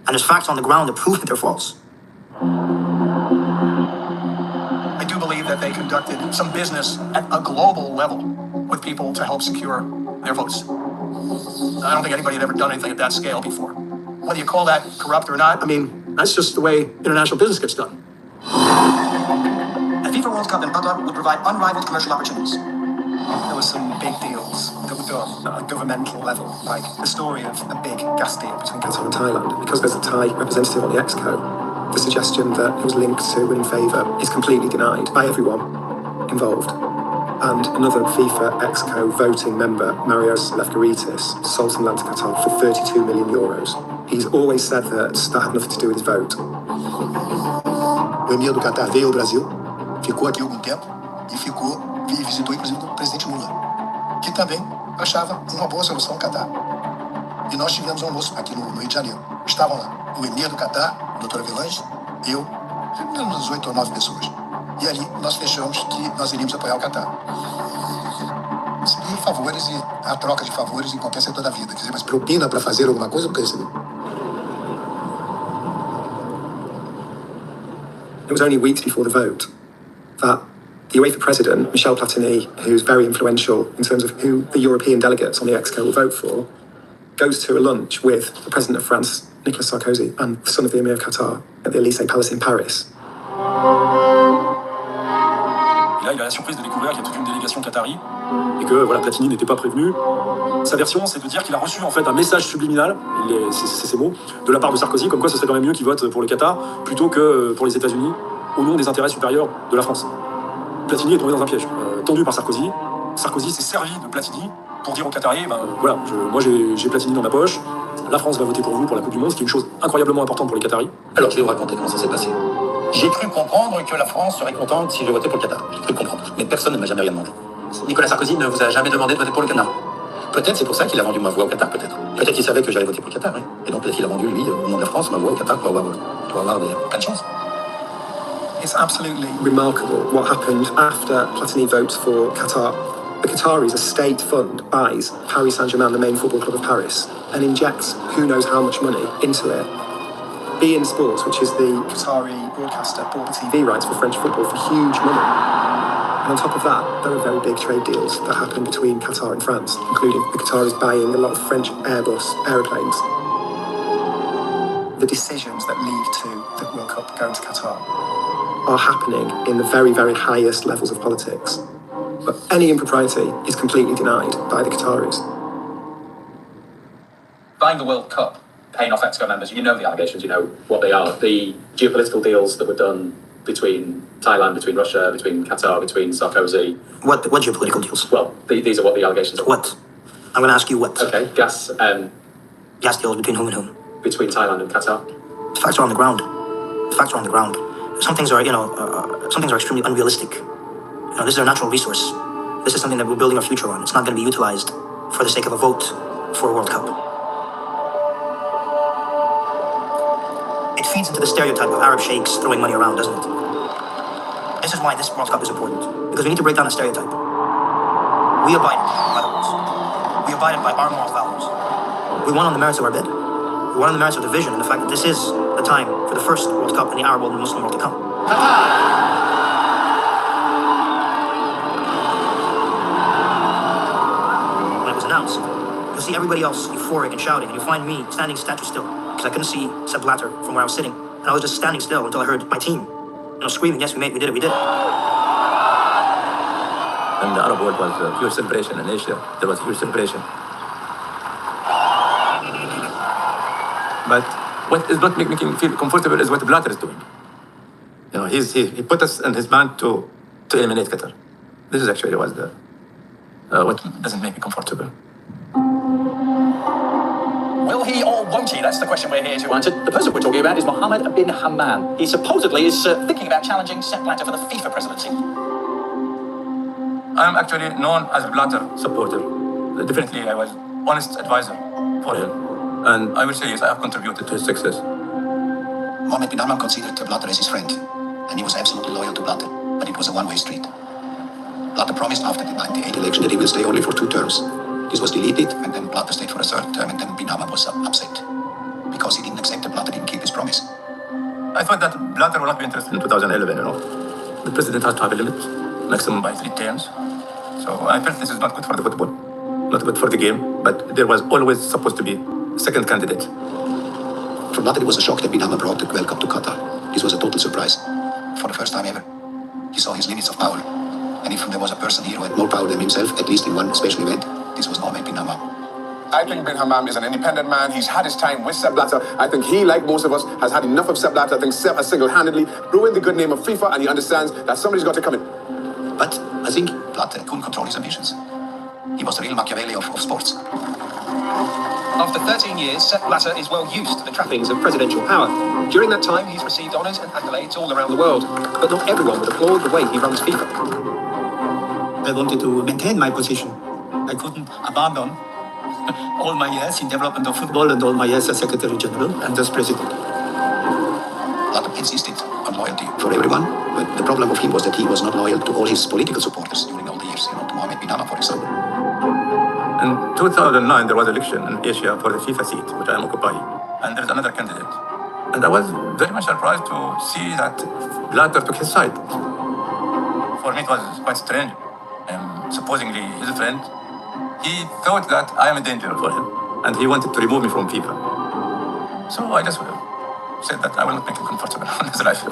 And there's facts on the ground that prove that they're false. I do believe that they conducted some business at a global level with people to help secure their votes. I don't think anybody had ever done anything at that scale before. Whether you call that corrupt or not, I mean, that's just the way international business gets done. A FIFA World Cup in Qatar would provide unrivaled commercial opportunities. There were some big deals that were done at a governmental level, like the story of a big gas deal between Qatar and Thailand. Because there's a Thai representative on the EXCO, the suggestion that it was linked to and in favour is completely denied by everyone involved. And another FIFA EXCO voting member, Marios Lefkaritis, sold some land to Qatar for 32 million euros. He's always said that had nothing to do with his vote. O emir do Qatar veio ao Brasil, ficou aqui algum tempo e visitou inclusive o presidente Lula, que também achava uma boa solução o Qatar. E nós tivemos um almoço aqui no Rio de Janeiro. Estavam lá o emir do Qatar, o Dr. Avelange, eu, uns 8 ou 9 pessoas. E ali nós fechamos que nós iríamos apoiar o Catar. E favores e a troca de favores em qualquer setor da vida. Quer dizer, mas propina para fazer alguma coisa, nunca recebi. It was only weeks before the vote that the UEFA president, Michel Platini, who's very influential in terms of who the European delegates on the Exco will vote for, goes to a lunch with the president of France, Nicolas Sarkozy, and the son of the Emir of Qatar at the Élysée Palace in Paris. Et là, il a la surprise de découvrir qu'il y a toute une délégation qatari et que voilà, Platini n'était pas prévenu. Sa version, c'est de dire qu'il a reçu en fait un message subliminal, c'est ses mots, de la part de Sarkozy, comme quoi ce serait quand même mieux qu'il vote pour le Qatar plutôt que pour les États-Unis, au nom des intérêts supérieurs de la France. Platini est tombé dans un piège, tendu par Sarkozy. Sarkozy s'est servi de Platini pour dire aux Qataris, voilà, moi j'ai Platini dans ma poche, la France va voter pour vous pour la Coupe du Monde, ce qui est une chose incroyablement importante pour les Qataris. Alors je vais vous raconter comment ça s'est passé. J'ai cru comprendre que la France serait contente si je votais pour le Qatar. J'ai cru comprendre. Mais personne ne m'a jamais rien demandé. Nicolas Sarkozy ne vous a jamais demandé de voter pour le Qatar? Peut-être c'est pour ça qu'il a vendu ma voix au Qatar, peut-être. Peut-être qu'il savait que j'allais voter pour le Qatar, oui. Et donc peut-être qu'il a vendu, lui, au nom de la France, ma voix au Qatar pour avoir plein de chance. It's absolutely remarkable what happened after Platini votes for Qatar. The Qataris, a state fund, buys Paris Saint-Germain, the main football club of Paris, and injects who knows how much money into it. beIN Sports, which is the Qatari broadcaster, bought the TV rights for French football for huge money. And on top of that, there are very big trade deals that happen between Qatar and France, including the Qataris buying a lot of French Airbus aeroplanes. The decisions that lead to the World Cup going to Qatar are happening in the very, very highest levels of politics. But any impropriety is completely denied by the Qataris. Buying the World Cup, paying off Exco members, you know the allegations, you know what they are. The geopolitical deals that were done between Thailand, between Russia, between Qatar, between Sarkozy. What geopolitical deals? Well, these are what the allegations are. What? I'm going to ask you what. Okay, gas. Gas deals between whom and whom? Between Thailand and Qatar. The facts are on the ground. The facts are on the ground. Some things are, some things are extremely unrealistic. This is our natural resource. This is something that we're building our future on. It's not going to be utilized for the sake of a vote for a World Cup. It feeds into the stereotype of Arab sheikhs throwing money around, doesn't it? This is why this World Cup is important. Because we need to break down the stereotype. We abide by the rules. We abide by our moral values. We won on the merits of our bid. We won on the merits of the vision and the fact that this is the time for the first World Cup in the Arab world and Muslim world to come. When it was announced, you'll see everybody else euphoric and shouting, and you'll find me standing statue still. Because I couldn't see Sepp Blatter from where I was sitting. And I was just standing still until I heard my team, screaming, yes, we did it, we did it. And the Arab world was a huge celebration. In Asia, there was a huge celebration. But what is not making me feel comfortable is what Blatter is doing. He put us in his band to eliminate Qatar. This is actually was the what doesn't make me comfortable. Will he or won't he? That's the question we're here to answer. The person we're talking about is Mohammed bin Hammam. He supposedly is thinking about challenging Sepp Blatter for the FIFA presidency. I'm actually known as a Blatter supporter. Definitely, I was honest advisor for him. And I will say, yes, I have contributed to his success. Mohammed bin Hammam considered Blatter as his friend, and he was absolutely loyal to Blatter, but it was a one-way street. Blatter promised after the 1998 election that he will stay only for 2 terms. This was deleted, and then Blatter stayed for a 3rd term, and then bin Hammam was upset because he didn't accept that Blatter didn't keep his promise. I thought that Blatter will not be interested in 2011, The president has to have a limit, maximum by 3 terms. So I felt this is not good for the football, not good for the game, but there was always supposed to be a second candidate. For Blatter, it was a shock that bin Hammam brought the World Cup to Qatar. This was a total surprise. For the first time ever, he saw his limits of power. And if there was a person here who had more power than himself, at least in one special event, this was Mohammed bin Hammam. I think bin Hammam is an independent man. He's had his time with Sepp Blatter. I think he, like most of us, has had enough of Sepp Blatter. I think Sepp has single-handedly ruined the good name of FIFA, and he understands that somebody's got to come in. But I think Blatter couldn't control his ambitions. He was the real Machiavelli of sports. After 13 years, Sepp Blatter is well used to the trappings of presidential power. During that time, he's received honours and accolades all around the world. But not everyone would applaud the way he runs FIFA. I wanted to maintain my position. I couldn't abandon all my years in development of football and all my years as Secretary General and as President. Blatter insisted on loyalty for everyone, but The problem of him was that he was not loyal to all his political supporters during all the years, to Mohamed bin Nama, for example. In 2009, there was an election in Asia for the FIFA seat, which I am occupying, and there's another candidate. And I was very much surprised to see that Blatter took his side. For me, it was quite strange. Supposedly his friend, he thought that I am a danger for him, and he wanted to remove me from FIFA. So I just said that I will not make him comfortable on his life.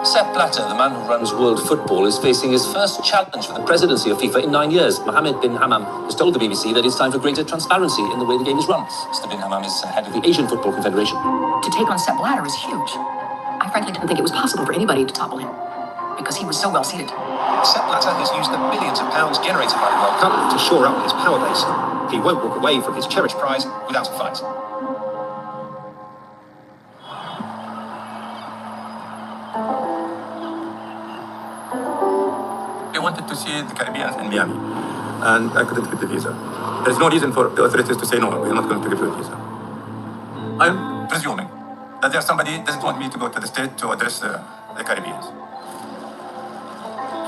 Sepp Blatter, the man who runs world football, is facing his first challenge for the presidency of FIFA in 9 years. Mohammed bin Hammam has told the BBC that it's time for greater transparency in the way the game is run. Mr. bin Hammam is head of the Asian Football Confederation. To take on Sepp Blatter is huge. I frankly didn't think it was possible for anybody to topple him, because he was so well seated. Sepp Blatter has used the billions of pounds generated by the World Cup to shore up his power base. He won't walk away from his cherished prize without a fight. I wanted to see the Caribbean in Miami, and I couldn't get the visa. There's no reason for the authorities to say no, we're not going to give you a visa. I'm presuming that there's somebody doesn't want me to go to the state to address the Caribbean.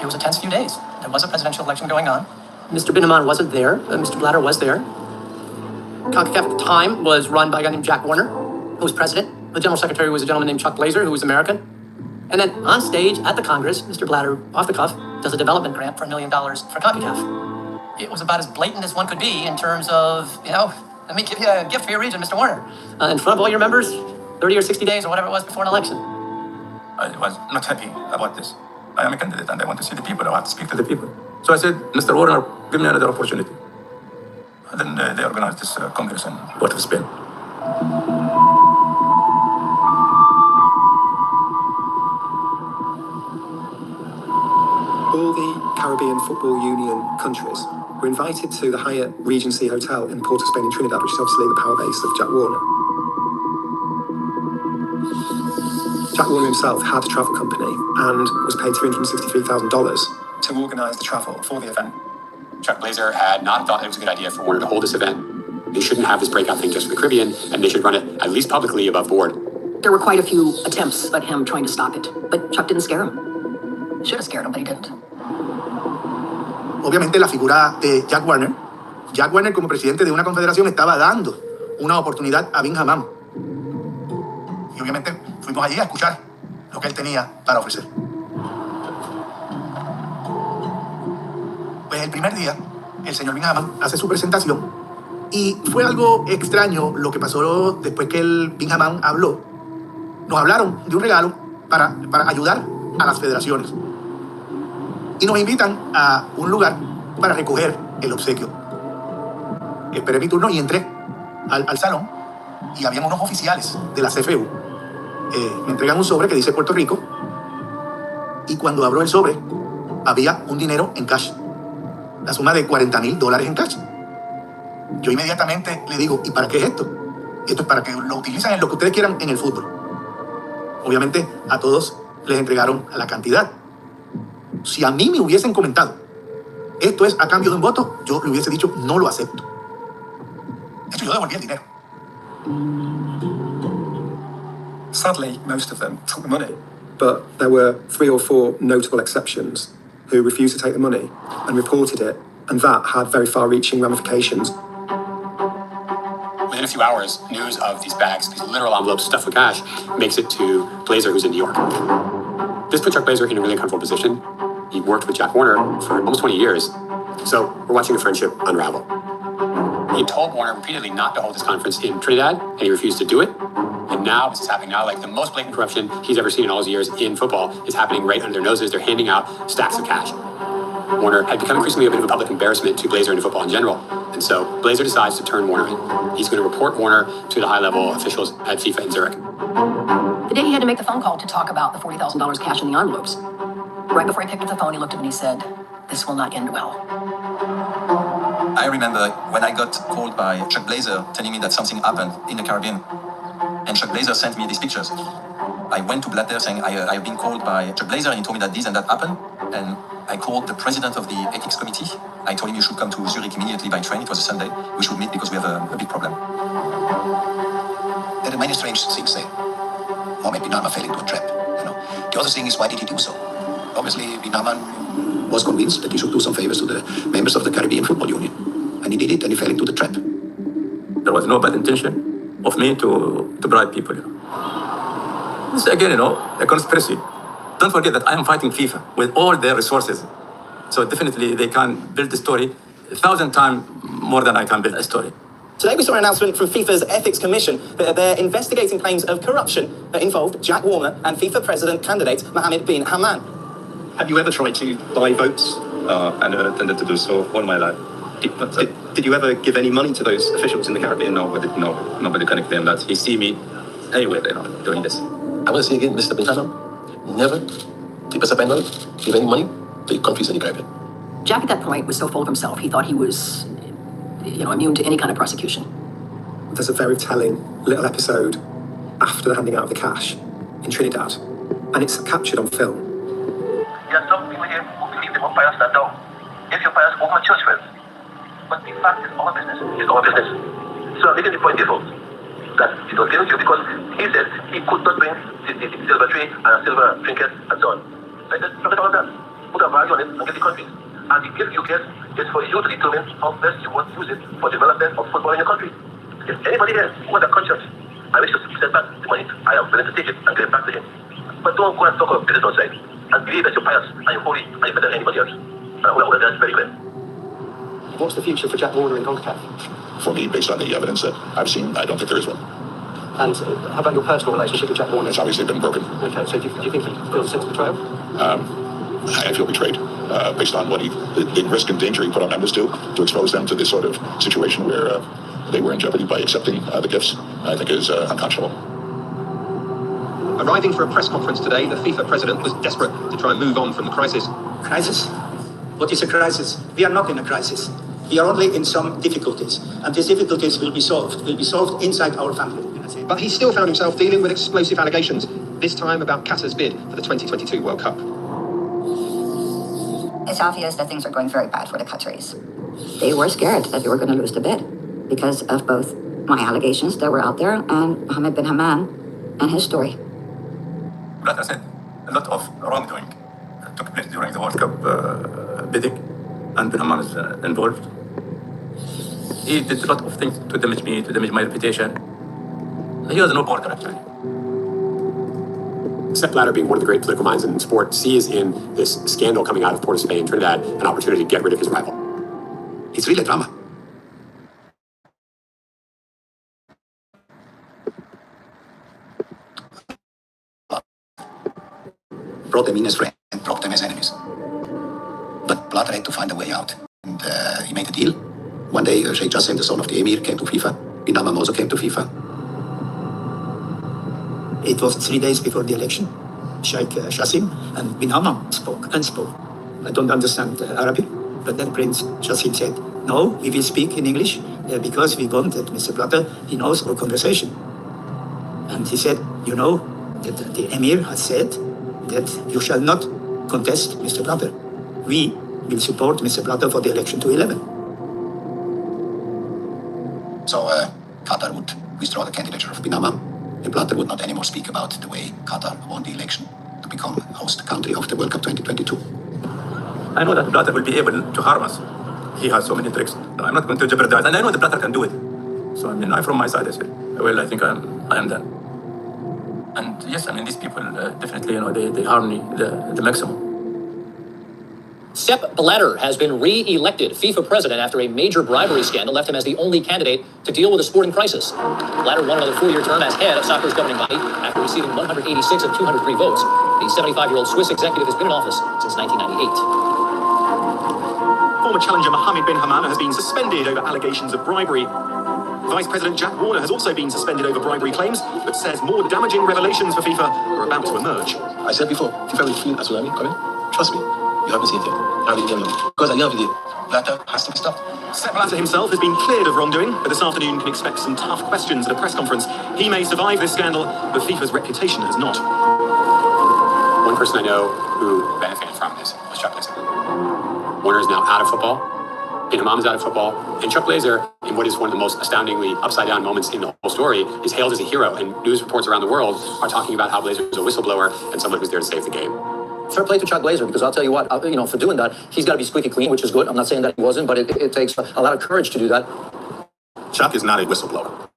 It was a tense few days. There was a presidential election going on. Mr. bin Hammam wasn't there. Mr. Blatter was there. CONCACAF at the time was run by a guy named Jack Warner, who was president. The general secretary was a gentleman named Chuck Blazer, who was American. And then on stage at the Congress, Mr. Blatter, off the cuff, does a development grant for $1 million for CONCACAF. It was about as blatant as one could be in terms of, let me give you a gift for your region, Mr. Warner. In front of all your members, 30 or 60 days or whatever it was before an election. I was not happy about this. I am a candidate and I want to see the people. I want to speak to the people. So I said, Mr. Warner, give me another opportunity. And then organized this Congress in Port of Spain. All the Caribbean Football Union countries were invited to the Hyatt Regency Hotel in Port of Spain in Trinidad, which is obviously the power base of Jack Warner. Jack Warner himself had a travel company and was paid $363,000 to organise the travel for the event. Chuck Blazer had not thought it was a good idea for Warner to hold this event. They shouldn't have this breakout thing just for the Caribbean, and they should run it at least publicly above board. There were quite a few attempts at him trying to stop it, but Chuck didn't scare him. Should have scared him, but he didn't. Obviamente la figura de Jack Warner como presidente de una confederación estaba dando una oportunidad a Bin Hammam. Y obviamente fuimos allí a escuchar lo que él tenía para ofrecer. Pues el primer día, el señor Bin Hammam hace su presentación y fue algo extraño lo que pasó después que el Bin Hammam habló. Nos hablaron de un regalo para ayudar a las federaciones. Y nos invitan a un lugar para recoger el obsequio. Esperé mi turno y entré al salón y habían unos oficiales de la CFU. Me entregan un sobre que dice Puerto Rico y cuando abro el sobre había un dinero en cash. La suma de $40,000 en cash. Yo inmediatamente le digo, ¿y para qué es esto? Esto es para que lo utilicen en lo que ustedes quieran en el fútbol. Obviamente a todos les entregaron la cantidad. Si a mí me hubiesen comentado, esto es a cambio de un voto, yo le hubiese dicho, no lo acepto. De hecho, yo devolví el dinero. Sadly, most of them took the money, but there were 3 or 4 notable exceptions who refused to take the money and reported it, and that had very far-reaching ramifications. Within a few hours, news of these bags, these literal envelopes stuffed with cash, makes it to Blazer, who's in New York. This put Chuck Blazer in a really uncomfortable position. He worked with Jack Warner for almost 20 years, so we're watching the friendship unravel. He told Warner repeatedly not to hold this conference in Trinidad, and he refused to do it. And now, this is happening now, like the most blatant corruption he's ever seen in all his years in football is happening right under their noses. They're handing out stacks of cash. Warner had become increasingly a bit of a public embarrassment to Blazer and to football in general. And so Blazer decides to turn Warner in. He's going to report Warner to the high-level officials at FIFA in Zurich. The day he had to make the phone call to talk about the $40,000 cash in the envelopes, right before he picked up the phone, he looked at me and he said, "This will not end well." I remember when I got called by Chuck Blazer telling me that something happened in the Caribbean. And Chuck Blazer sent me these pictures. I went to Blatter saying, I've been called by Chuck Blazer and he told me that this and that happened. And I called the president of the ethics committee. I told him you should come to Zurich immediately by train. It was a Sunday. We should meet because we have a big problem. There are many strange things there. Mohammed bin Hammam failing to a trap. The other thing is, why did he do so? Obviously, bin Hammam was convinced that he should do some favors to the members of the Caribbean Football Union. And he did it, and he fell into the trap. There was no bad intention of me to bribe people. This is again, a conspiracy. Don't forget that I am fighting FIFA with all their resources. So definitely they can build the story 1,000 times more than I can build a story. Today we saw an announcement from FIFA's Ethics Commission that they're investigating claims of corruption that involved Jack Warner and FIFA president candidate Mohammed bin Hammam. Have you ever tried to buy votes? And tended to do so all my life. Did you ever give any money to those officials in the Caribbean? Nobody can claim that. He see me anywhere doing this. I want to say again, Mr. bin Hammam, never keep us abandoned, give any money to countries in the Caribbean. Jack at that point was so full of himself, he thought he was, immune to any kind of prosecution. There's a very telling little episode after the handing out of the cash in Trinidad, and it's captured on film. There are some people here who believe the umpires are down. If your umpires over church friends. But in fact, it's our business. It's our business. So this is the point default. That it was given to you because he said he could not bring the silver tray and a silver trinket and so on. So I said, forget all that. Put a value on it and get the countries. And the gift you get is for you to determine how best you want to use it for development of football in your country. If anybody here who has a conscience, I wish to send back the money, I am willing to take it and give it back to him. But don't go and talk about business outside. And believe that you're pious and you're holy and you're better than anybody else. And I want that's very clear. What's the future for Jack Warner in CONCACAF? For me, based on the evidence that I've seen, I don't think there is one. And how about your personal relationship with Jack Warner? It's obviously been broken. Okay, so do you think he feels a sense of betrayal? I feel betrayed based on what the risk and danger he put on members to expose them to this sort of situation where they were in jeopardy by accepting the gifts, I think is unconscionable. Arriving for a press conference today, the FIFA president was desperate to try and move on from the crisis. Crisis? What is a crisis? We are not in a crisis. We are only in some difficulties, and these difficulties will be solved inside our family. But he still found himself dealing with explosive allegations, this time about Qatar's bid for the 2022 World Cup. It's obvious that things are going very bad for the Qataris. They were scared that they were going to lose the bid because of both my allegations that were out there and Mohammed bin Hammam and his story. Like I said, a lot of wrongdoing took place during the World Cup bidding, and bin Hammam is involved. He did a lot of things to damage me, to damage my reputation. He has no border, actually. Sepp Blatter, being one of the great political minds in sport, sees in this scandal coming out of Port of Spain, Trinidad, an opportunity to get rid of his rival. It's really drama. Brought them in as friends and brought them as enemies. But Blatter had to find a way out. And he made a deal. One day, Sheikh Jassim, the son of the Emir, came to FIFA. Bin Hammam also came to FIFA. It was 3 days before the election. Sheikh Jassim and Bin Hammam spoke. I don't understand Arabic, but then Prince Jassim said, no, we will speak in English because we want that Mr. Blatter, he knows our conversation. And he said, you know, that the Emir has said that you shall not contest Mr. Blatter. We will support Mr. Blatter for the election to 11. So Qatar would withdraw the candidature of Bin Hammam, and Blatter would not anymore speak about the way Qatar won the election to become host country of the World Cup 2022. I know that Blatter will be able to harm us. He has so many tricks. I'm not going to jeopardize, and I know that Blatter can do it. So I mean, from my side, I said, well, I think I am done. And yes, I mean, these people definitely, they harm me the maximum. Sepp Blatter has been re-elected FIFA president after a major bribery scandal left him as the only candidate to deal with a sporting crisis. Blatter won another 4-year term as head of soccer's governing body after receiving 186 of 203 votes. The 75-year-old Swiss executive has been in office since 1998. Former challenger Mohammed bin Hammam has been suspended over allegations of bribery. Vice President Jack Warner has also been suspended over bribery claims, but says more damaging revelations for FIFA are about to emerge. I said before, FIFA will feel a tsunami coming. Trust me, you haven't seen it yet. I will tell you. Because at the end of the day, Blatter has to be stopped. Sepp Blatter himself has been cleared of wrongdoing, but this afternoon can expect some tough questions at a press conference. He may survive this scandal, but FIFA's reputation has not. One person I know who benefited from this was Chuck Blazer. Warner is now out of football. Bin Hammam is out of football. And Chuck Blazer, in what is one of the most astoundingly upside-down moments in the whole story, is hailed as a hero. And news reports around the world are talking about how Blazer is a whistleblower and someone who's there to save the game. Fair play to Chuck Blazer, because I'll tell you what, for doing that, he's got to be squeaky clean, which is good. I'm not saying that he wasn't, but it takes a lot of courage to do that. Chuck is not a whistleblower.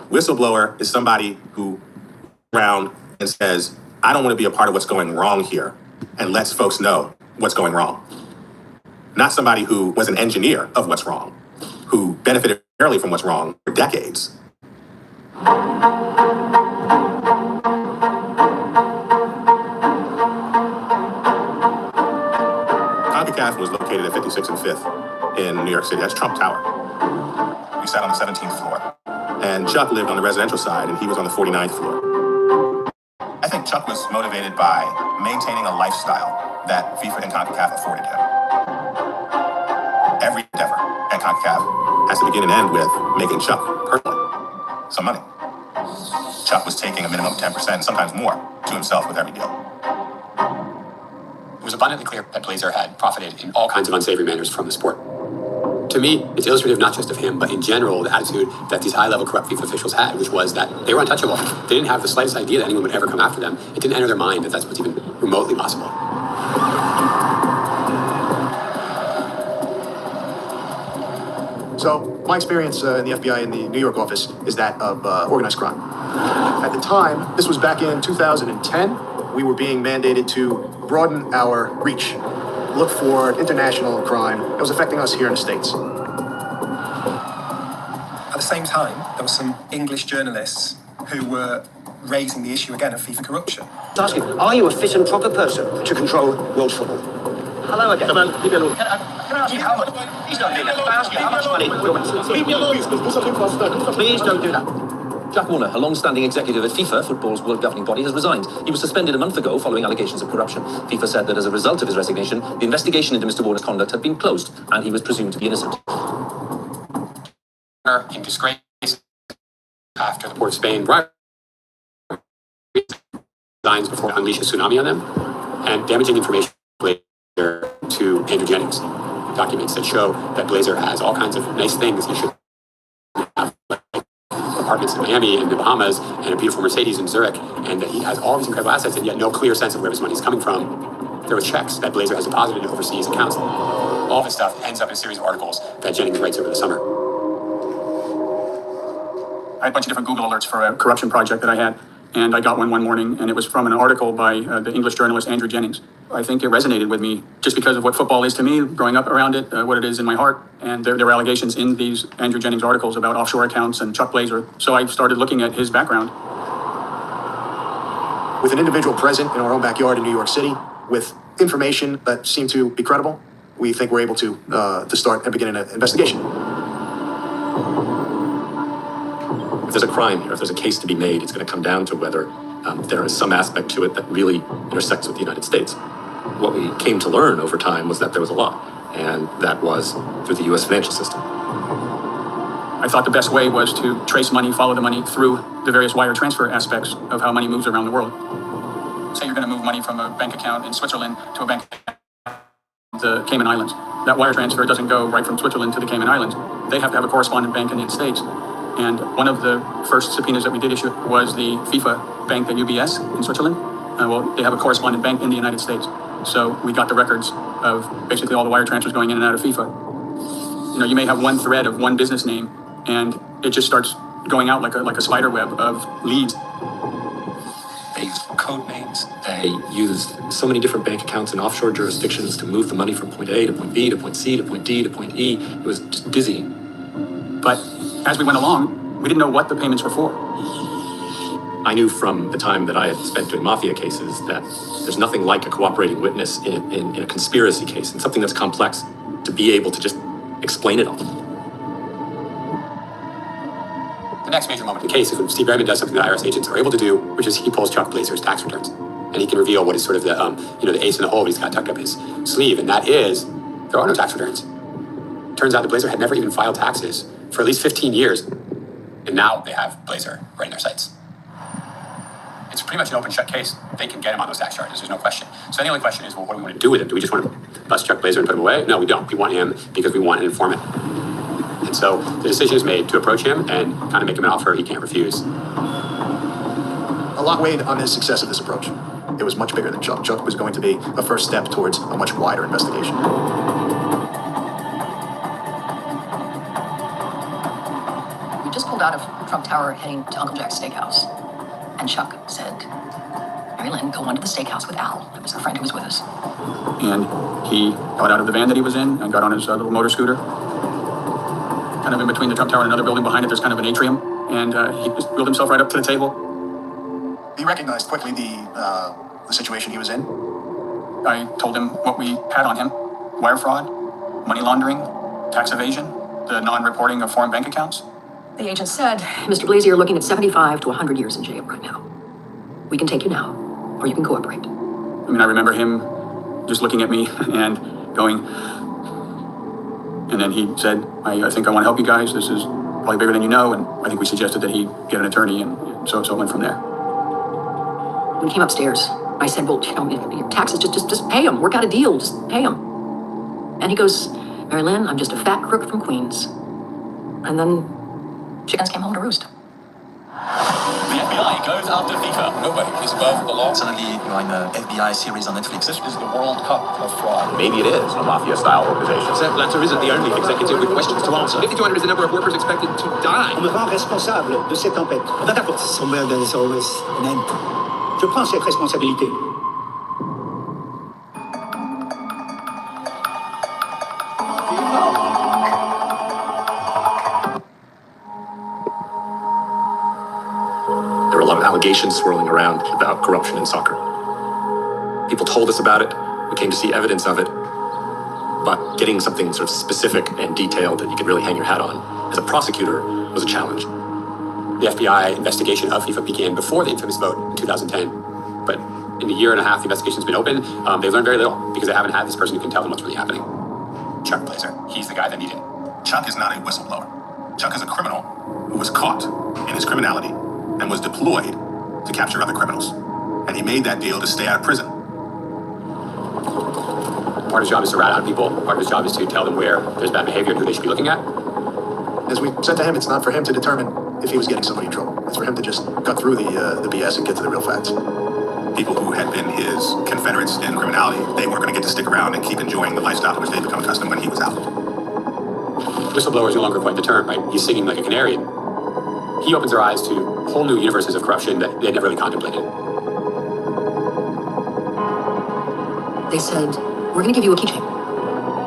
Whistleblower is somebody who around and says, I don't want to be a part of what's going wrong here, and lets folks know what's going wrong. Not somebody who was an engineer of what's wrong, who benefited barely from what's wrong for decades. CONCACAF was located at 56th and 5th in New York City. That's Trump Tower. We sat on the 17th floor. And Chuck lived on the residential side, and he was on the 49th floor. I think Chuck was motivated by maintaining a lifestyle that FIFA and CONCACAF afforded him. Every endeavor at CONCACAF has to begin and end with making Chuck personally some money. Chuck was taking a minimum of 10%, sometimes more, to himself with every deal. It was abundantly clear that Blazer had profited in all kinds of unsavory manners from the sport. To me, it's illustrative not just of him, but in general, the attitude that these high-level corrupt FIFA officials had, which was that they were untouchable. They didn't have the slightest idea that anyone would ever come after them. It didn't enter their mind that that's what's even remotely possible. So, my experience in the FBI in the New York office is that of organized crime. At the time, this was back in 2010, we were being mandated to broaden our reach, look for international crime that was affecting us here in the States. At the same time, there were some English journalists who were raising the issue again of FIFA corruption. Ask you, are you a fit and proper person to control world football? Hello again. Come on, leave me alone. Can I ask you how much? Please don't do that. Can I ask you how much money? Leave me alone. Please don't do that. Jack Warner, a long-standing executive at FIFA, football's world governing body, has resigned. He was suspended a month ago following allegations of corruption. FIFA said that as a result of his resignation, the investigation into Mr. Warner's conduct had been closed, and he was presumed to be innocent. In disgrace after the Port of Spain resigns before it unleashed a tsunami on them, and damaging information to Andrew Jennings, documents that show that Blazer has all kinds of nice things he should have, like apartments in Miami and the Bahamas and a beautiful Mercedes in Zurich, and that he has all these incredible assets and yet no clear sense of where his money is coming from. There were checks that Blazer has deposited in overseas accounts. All this stuff ends up in a series of articles that Jennings writes over the summer. I had a bunch of different Google alerts for a corruption project that I had, and I got one morning, and it was from an article by the English journalist Andrew Jennings. I think it resonated with me just because of what football is to me, growing up around it, what it is in my heart, and there were allegations in these Andrew Jennings articles about offshore accounts and Chuck Blazer, so I started looking at his background. With an individual present in our own backyard in New York City, with information that seemed to be credible, we think we're able to start and begin an investigation. If there's a crime here, if there's a case to be made, it's going to come down to whether there is some aspect to it that really intersects with the United States. What we came to learn over time was that there was a law, and that was through the U.S. financial system. I thought the best way was to trace money, follow the money through the various wire transfer aspects of how money moves around the world. Say you're going to move money from a bank account in Switzerland to a bank account in the Cayman Islands. That wire transfer doesn't go right from Switzerland to the Cayman Islands. They have to have a correspondent bank in the United States. And one of the first subpoenas that we did issue was the FIFA bank at UBS in Switzerland. Well, they have a correspondent bank in the United States. So we got the records of basically all the wire transfers going in and out of FIFA. You know, you may have one thread of one business name, and it just starts going out like a spider web of leads. They used code names. They used so many different bank accounts in offshore jurisdictions to move the money from point A to point B to point C to point D to point E. It was just dizzying. But as we went along, we didn't know what the payments were for. I knew from the time that I had spent doing mafia cases that there's nothing like a cooperating witness in a conspiracy case, and something that's complex, to be able to just explain it all. The next major moment in the case is when Steve Redmond does something that IRS agents are able to do, which is he pulls Chuck Blazer's tax returns. And he can reveal what is sort of the, the ace in the hole, but he's got tucked up his sleeve, and that is, there are no tax returns. Turns out that Blazer had never even filed taxes for at least 15 years, and now they have Blazer right in their sights. It's pretty much an open shut case. They can get him on those tax charges, there's no question. So the only question is, well, what do we want to do with him? Do we just want to bust Chuck Blazer and put him away? No, we don't. We want him because we want an informant. And so the decision is made to approach him and kind of make him an offer he can't refuse. A lot weighed on the success of this approach. It was much bigger than Chuck. Chuck was going to be a first step towards a much wider investigation. We just pulled out of Trump Tower heading to Uncle Jack's Steakhouse. And Chuck said, Mary Lynn, go on to the steakhouse with Al. That was our friend who was with us. And he got out of the van that he was in and got on his little motor scooter. Kind of in between the Trump Tower and another building behind it, there's kind of an atrium. And he just wheeled himself right up to the table. He recognized quickly the situation he was in. I told him what we had on him: wire fraud, money laundering, tax evasion, the non-reporting of foreign bank accounts. The agent said, Mr. Blazer, you're looking at 75 to 100 years in jail right now. We can take you now, or you can cooperate. I mean, I remember him just looking at me and going, and then he said, I think I want to help you guys. This is probably bigger than you know. And I think we suggested that he get an attorney, and so it went from there. When he came upstairs, I said, well, your taxes, just pay them. Work out a deal, just pay them. And he goes, Mary Lynn, I'm just a fat crook from Queens. And then chickens came home to roost. The FBI goes after FIFA. Nobody is above the law. Suddenly, I'm an FBI series on Netflix. This is the World Cup of fraud. Maybe it is a mafia-style organization. Sepp Blatter isn't the only executive with questions to answer. 5,200 is the number of workers expected to die. On me rend responsable de cette tempête. Somewhere there is always an end. Je prends cette responsabilité. There were a lot of allegations swirling around about corruption in soccer. People told us about it. We came to see evidence of it. But getting something sort of specific and detailed that you could really hang your hat on as a prosecutor was a challenge. The FBI investigation of FIFA began before the infamous vote in 2010. But in the year and a half the investigation's been open, they've learned very little because they haven't had this person who can tell them what's really happening. Chuck Blazer, he's the guy that needed. Chuck is not a whistleblower. Chuck is a criminal who was caught in his criminality and was deployed to capture other criminals. And he made that deal to stay out of prison. Part of his job is to rat out people. Part of his job is to tell them where there's bad behavior and who they should be looking at. As we said to him, it's not for him to determine if he was getting somebody in trouble. It's for him to just cut through the BS and get to the real facts. People who had been his confederates in criminality, they weren't going to get to stick around and keep enjoying the lifestyle to which they'd become accustomed when he was out. Whistleblower is no longer quite the term, right? He's singing like a canary. He opens our eyes to whole new universes of corruption that they had never really contemplated. They said, we're going to give you a keychain.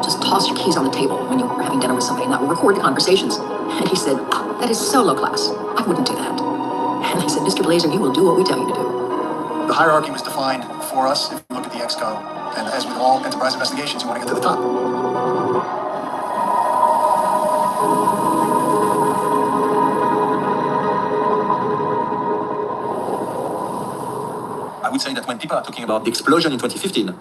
Just toss your keys on the table when you're having dinner with somebody, and that will record the conversations. And he said, that is so low class. I wouldn't do that. And they said, Mr. Blazer, you will do what we tell you to do. The hierarchy was defined for us if you look at the EXCO. And as with all enterprise investigations, you want to get to the top. I would say that when people are talking about the explosion in 2015,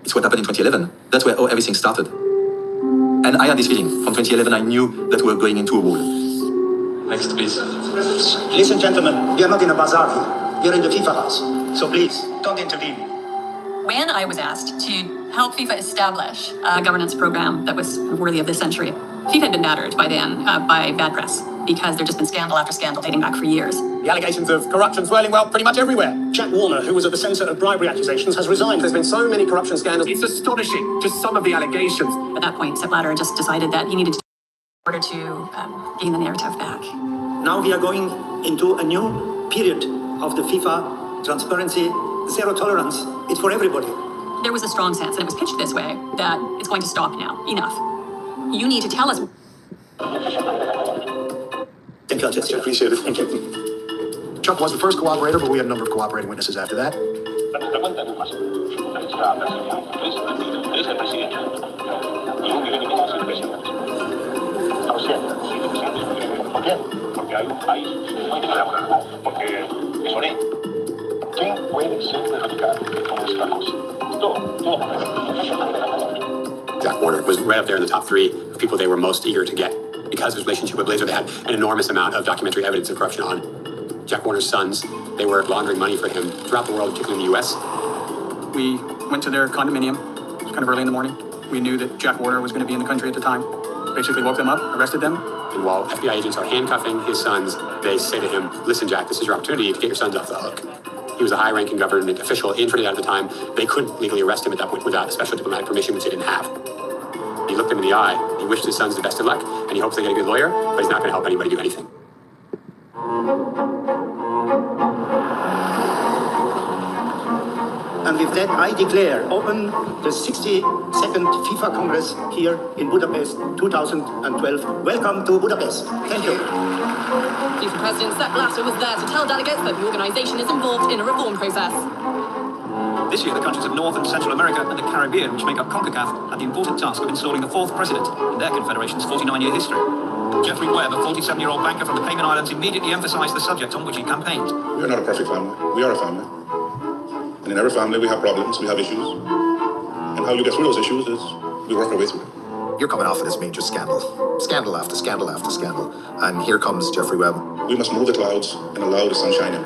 it's what happened in 2011. That's where everything started. And I had this feeling. From 2011, I knew that we were going into a wall. Next, please. Listen, gentlemen, we are not in a bazaar here. We are in the FIFA house. So please, don't intervene. When I was asked to help FIFA establish a governance program that was worthy of this century, FIFA had been battered by then by bad press because there'd just been scandal after scandal dating back for years. The allegations of corruption swirling, well, pretty much everywhere. Jack Warner, who was at the centre of bribery accusations, has resigned. There's been so many corruption scandals. It's astonishing, just some of the allegations. At that point, Sepp Blatter just decided that he needed to in order to gain the narrative back. Now we are going into a new period of the FIFA transparency, zero tolerance. It's for everybody. There was a strong sense, and it was pitched this way, that it's going to stop now. Enough. You need to tell us. Thank you, Jessica. Appreciate it. Thank you. Chuck was the first cooperator, but we had a number of cooperating witnesses after that. Jack Warner was right up there in the top 3 of people they were most eager to get. Because of his relationship with Blazer, they had an enormous amount of documentary evidence of corruption on Jack Warner's sons. They were laundering money for him throughout the world, particularly in the US. We went to their condominium. It was kind of early in the morning. We knew that Jack Warner was going to be in the country at the time. Basically woke them up, arrested them. And while FBI agents are handcuffing his sons, they say to him, listen, Jack, this is your opportunity to get your sons off the hook. He was a high-ranking government official in Trinidad at the time. They couldn't legally arrest him at that point without special diplomatic permission, which they didn't have. He looked him in the eye. He wished his sons the best of luck, and he hopes they get a good lawyer, but he's not going to help anybody do anything. And with that, I declare open the 62nd FIFA Congress here in Budapest 2012. Welcome to Budapest. Thank you. FIFA President Sepp Blatter was there to tell delegates that the organisation is involved in a reform process. This year, the countries of North and Central America and the Caribbean, which make up CONCACAF, had the important task of installing the 4th president in their confederation's 49-year history. Jeffrey Webb, a 47-year-old banker from the Cayman Islands, immediately emphasised the subject on which he campaigned. We are not a perfect family. We are a family. And in every family, we have problems, we have issues. And how you get through those issues is we work our way through them. You're coming off of this major scandal. Scandal after scandal after scandal. And here comes Jeffrey Webb. We must move the clouds and allow the sun shine in.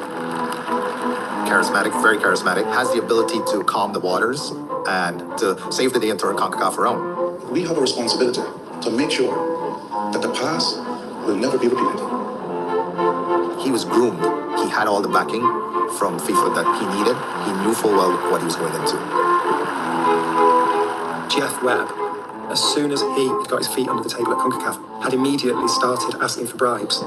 Charismatic, very charismatic, has the ability to calm the waters and to save the day and turn CONCACAF around. We have a responsibility to make sure that the past will never be repeated. He was groomed. He had all the backing from FIFA that he needed. He knew full well what he was going into. Jeff Webb, as soon as he got his feet under the table at CONCACAF, had immediately started asking for bribes.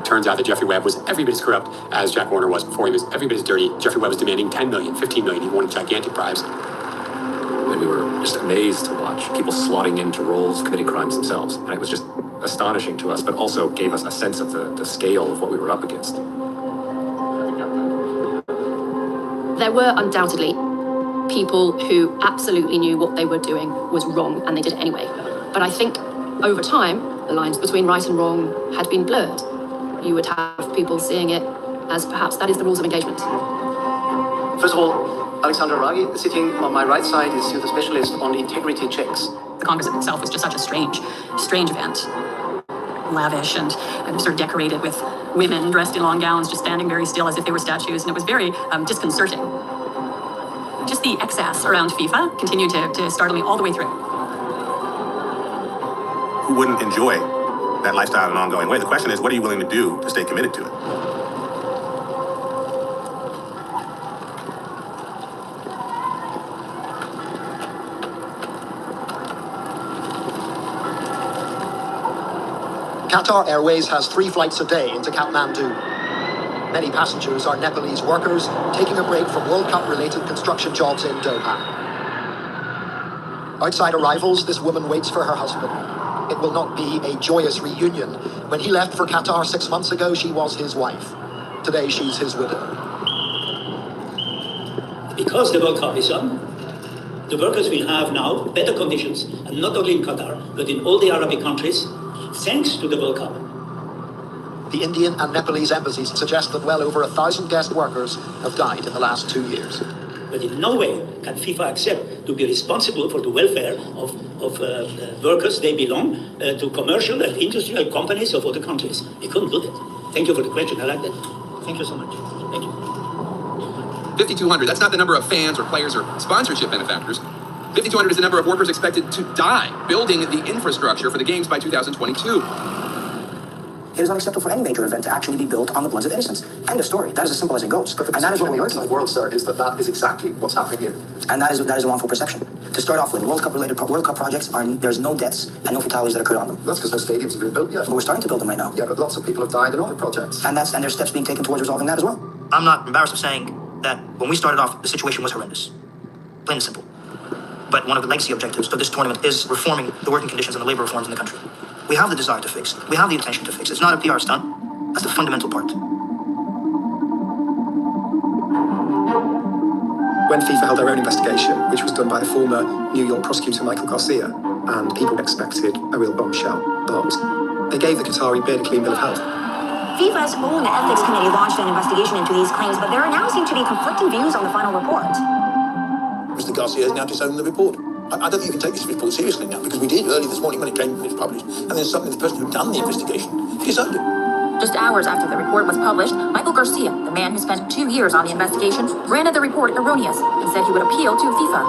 Turns out that Jeffrey Webb was every bit as corrupt as Jack Warner was before. He was every bit as dirty. Jeffrey Webb was demanding 10 million, 15 million. He wanted gigantic bribes. When we were just amazed to watch people slotting into roles, committing crimes themselves. And it was just astonishing to us, but also gave us a sense of the scale of what we were up against. There were undoubtedly people who absolutely knew what they were doing was wrong and they did it anyway. But I think over time, the lines between right and wrong had been blurred. You would have people seeing it as perhaps that is the rules of engagement. First of all, Alexandra Raghi, sitting on my right side, is the specialist on integrity checks. The Congress itself was just such a strange event. Lavish and sort of decorated with women dressed in long gowns, just standing very still as if they were statues, and it was very disconcerting. Just the excess around FIFA continued to startle me all the way through. Who wouldn't enjoy that lifestyle in an ongoing way? The question is, what are you willing to do to stay committed to it? Qatar Airways has 3 flights a day into Kathmandu. Many passengers are Nepalese workers taking a break from World Cup-related construction jobs in Doha. Outside arrivals, this woman waits for her husband. It will not be a joyous reunion. When he left for Qatar 6 months ago, she was his wife. Today, she's his widow. Because the World Cup is on, the workers will have now better conditions, and not only in Qatar, but in all the Arabic countries, thanks to the World Cup. The Indian and Nepalese embassies suggest that well over 1,000 guest workers have died in the last 2 years. But in no way can FIFA accept to be responsible for the welfare of workers. They belong to commercial and industrial companies of other countries. They couldn't do that. Thank you for the question. I like that. Thank you so much. Thank you. 5,200, that's not the number of fans or players or sponsorship benefactors. 5,200 is the number of workers expected to die building the infrastructure for the games by 2022. It is unacceptable for any major event to actually be built on the bloods of innocents. End of story. That is as simple as it goes. And that is what we heard tonight. The world, sir, is that is exactly what's happening here. And that is a wrongful perception. To start off with, World Cup projects there's no deaths and no fatalities that occur on them. That's because no stadiums have been built yet. But we're starting to build them right now. Yeah, but lots of people have died in other projects. And there's steps being taken towards resolving that as well. I'm not embarrassed of saying that when we started off, the situation was horrendous. Plain and simple. But one of the legacy objectives of this tournament is reforming the working conditions and the labor reforms in the country. We have the desire to fix. We have the intention to fix. It's not a PR stunt. That's the fundamental part. When FIFA held their own investigation, which was done by the former New York prosecutor Michael Garcia, and people expected a real bombshell, but they gave the Qatari bid a clean bill of health. FIFA's own ethics committee launched an investigation into these claims, but there now seem to be conflicting views on the final report. Mr. Garcia has now disowned the report. I don't think you can take this report seriously now, because we did early this morning when it came when it was published, and then suddenly the person who done the investigation disowned it. Just hours after the report was published, Michael Garcia, the man who spent 2 years on the investigation, branded the report erroneous and said he would appeal to FIFA.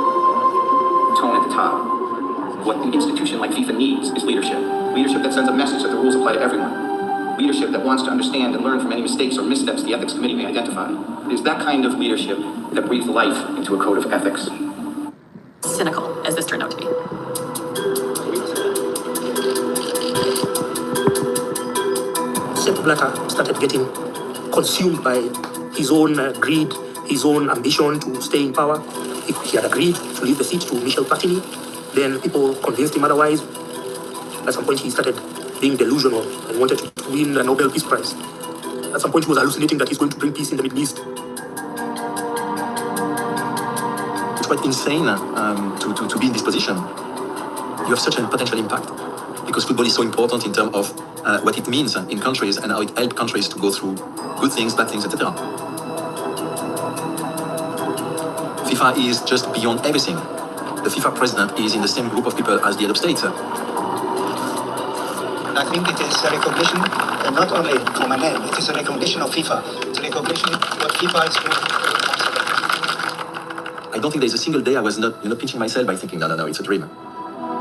Tone at the top. What an institution like FIFA needs is leadership. Leadership that sends a message that the rules apply to everyone. Leadership that wants to understand and learn from any mistakes or missteps the ethics committee may identify. It is that kind of leadership that breathes life into a code of ethics. Cynical, as this turned out to be. Sepp Blatter started getting consumed by his own greed, his own ambition to stay in power. He had agreed to leave the seat to Michel Platini. Then people convinced him otherwise. At some point he started being delusional and wanted to win a Nobel Peace Prize. At some point he was hallucinating that he's going to bring peace in the Middle East. It's quite insane to be in this position. You have such a potential impact because football is so important in terms of what it means in countries and how it helps countries to go through good things, bad things, etc. FIFA is just beyond everything. The FIFA president is in the same group of people as the head of state. I think it is a recognition, not only for my name, it is a recognition of FIFA. It's a recognition of what FIFA is doing. I don't think there's a single day I was not pinching myself by thinking, no, it's a dream.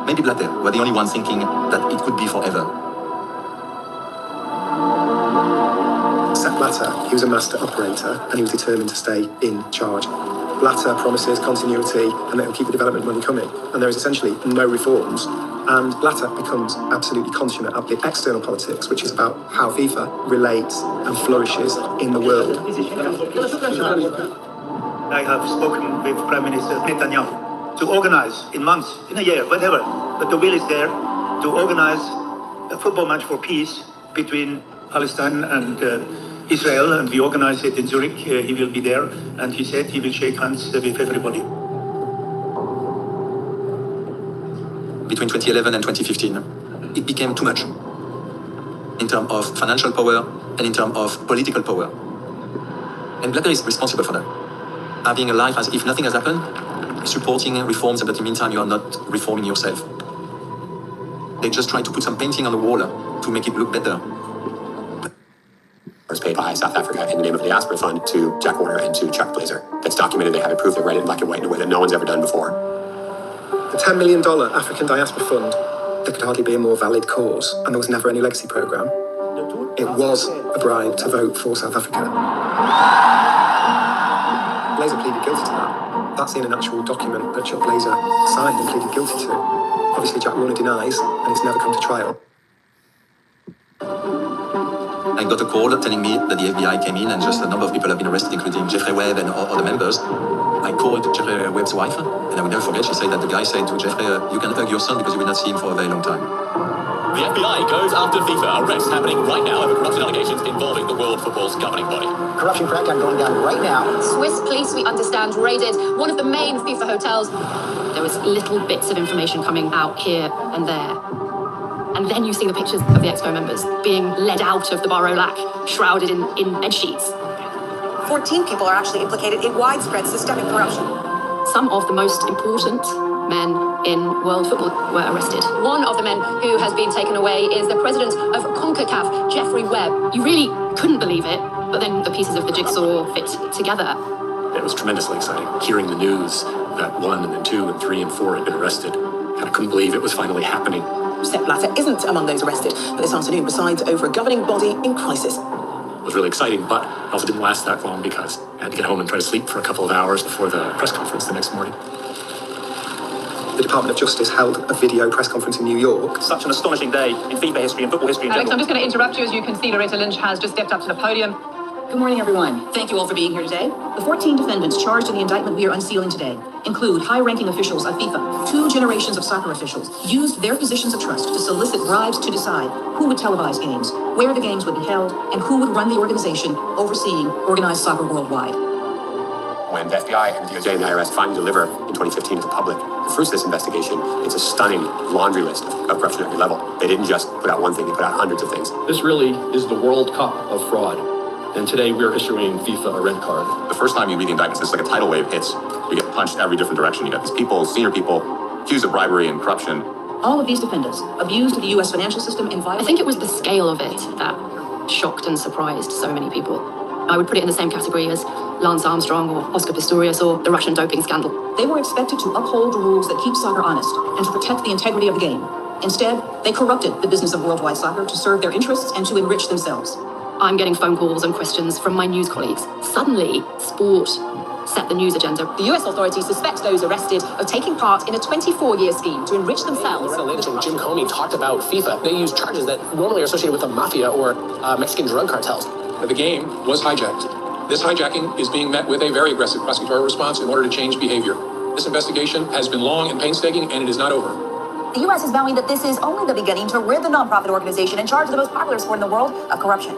Maybe Blatter were the only one thinking that it could be forever. Sepp Blatter, he was a master operator and he was determined to stay in charge. Blatter promises continuity and that he'll keep the development money coming. And there is essentially no reforms. And Blatter becomes absolutely consummate at the external politics, which is about how FIFA relates and flourishes in the world. I have spoken with Prime Minister Netanyahu. to organize in months, in a year, whatever. But the will is there to organize a football match for peace between Palestine and Israel, and we organize it in Zurich. He will be there, and he said he will shake hands with everybody. Between 2011 and 2015, it became too much in terms of financial power and in terms of political power. And Blatter is responsible for that. Having a life as if nothing has happened, supporting reforms, but in the meantime you are not reforming yourself. They just try to put some painting on the wall to make it look better. Was paid by South Africa in the name of the Diaspora Fund to Jack Warner and to Chuck Blazer. That's documented. They have it proved. They read it in black and white in a way that no one's ever done before. The $10 million African Diaspora Fund, there could hardly be a more valid cause, and there was never any legacy programme. It was a bribe to vote for South Africa. Blazer pleaded guilty to that. That's in an actual document that Chuck Blazer signed and pleaded guilty to. Obviously, Jack Warner denies, and it's never come to trial. I got a call telling me that the FBI came in and just a number of people have been arrested, including Jeffrey Webb and other members. I called Jeffrey Webb's wife, and I will never forget, she said that the guy said to Jeffrey, you can hug your son because you will not see him for a very long time. The FBI goes after FIFA. Arrests happening right now over corruption allegations involving the World Football's governing body. Corruption crackdown going down right now. Swiss police, we understand, raided one of the main FIFA hotels. There was little bits of information coming out here and there. And then you see the pictures of the Exco members being led out of the Bar au Lac, shrouded in bed sheets. 14 people are actually implicated in widespread systemic corruption. Some of the most important men in world football were arrested. One of the men who has been taken away is the president of CONCACAF, Jeffrey Webb. You really couldn't believe it, but then the pieces of the jigsaw fit together. It was tremendously exciting, hearing the news that 1 and then 2 and 3 and 4 had been arrested. Kind of couldn't believe it was finally happening. Sepp Blatter isn't among those arrested, but this afternoon presides over a governing body in crisis. It was really exciting, but it also didn't last that long because I had to get home and try to sleep for a couple of hours before the press conference the next morning. The Department of Justice held a video press conference in New York. Such an astonishing day in FIFA history and football history in Alex, general. I'm just going to interrupt you. As you can see, Loretta Lynch has just stepped up to the podium. Good morning, everyone. Thank you all for being here today. The 14 defendants charged in the indictment we are unsealing today include high-ranking officials of FIFA. 2 generations of soccer officials used their positions of trust to solicit bribes to decide who would televise games, where the games would be held, and who would run the organization overseeing organized soccer worldwide. When the FBI and the DOJ and the IRS finally deliver in 2015 to the public the fruits of this investigation, it's a stunning laundry list of corruption at every level. They didn't just put out one thing, they put out hundreds of things. This really is the World Cup of fraud. And today we're issuing FIFA a red card. The first time you read the indictments, it's like a tidal wave hits. You get punched every different direction. You got these people, senior people, accused of bribery and corruption. All of these defendants abused the U.S. financial system and violated... I think it was the scale of it that shocked and surprised so many people. I would put it in the same category as Lance Armstrong or Oscar Pistorius or the Russian doping scandal. They were expected to uphold the rules that keep soccer honest and to protect the integrity of the game. Instead, they corrupted the business of worldwide soccer to serve their interests and to enrich themselves. I'm getting phone calls and questions from my news colleagues. Suddenly, sport set the news agenda. The US authorities suspect those arrested of taking part in a 24-year scheme to enrich themselves. Loretta Lynch and Jim Comey talked about FIFA. They used charges that normally are associated with the mafia or Mexican drug cartels. The game was hijacked. This hijacking is being met with a very aggressive prosecutorial response in order to change behavior. This investigation has been long and painstaking, and it is not over. The U.S. is vowing that this is only the beginning to rid the nonprofit organization in charge of the most popular sport in the world of corruption.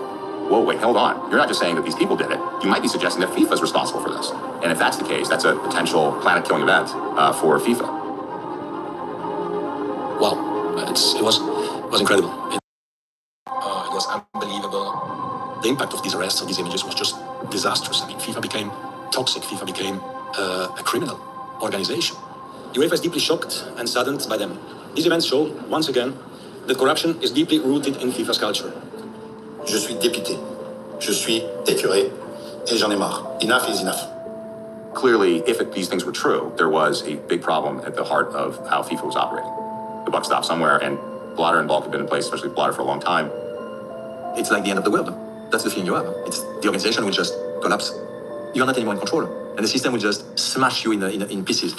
Whoa, wait, hold on. You're not just saying that these people did it. You might be suggesting that FIFA is responsible for this. And if that's the case, that's a potential planet-killing event for FIFA. Wow, it was incredible. It was unbelievable. The impact of these arrests, of these images, was just disastrous. I mean, FIFA became toxic. FIFA became a criminal organization. UEFA is deeply shocked and saddened by them. These events show, once again, that corruption is deeply rooted in FIFA's culture. Je suis député. Je suis écœuré. Et j'en ai marre. Enough is enough. Clearly, if these things were true, there was a big problem at the heart of how FIFA was operating. The buck stopped somewhere, and Blatter and Bulk have been in place, especially Blatter, for a long time. It's like the end of the world. That's the feeling you have. It's the organization will just collapse. You're not anymore in control, and the system will just smash you in pieces.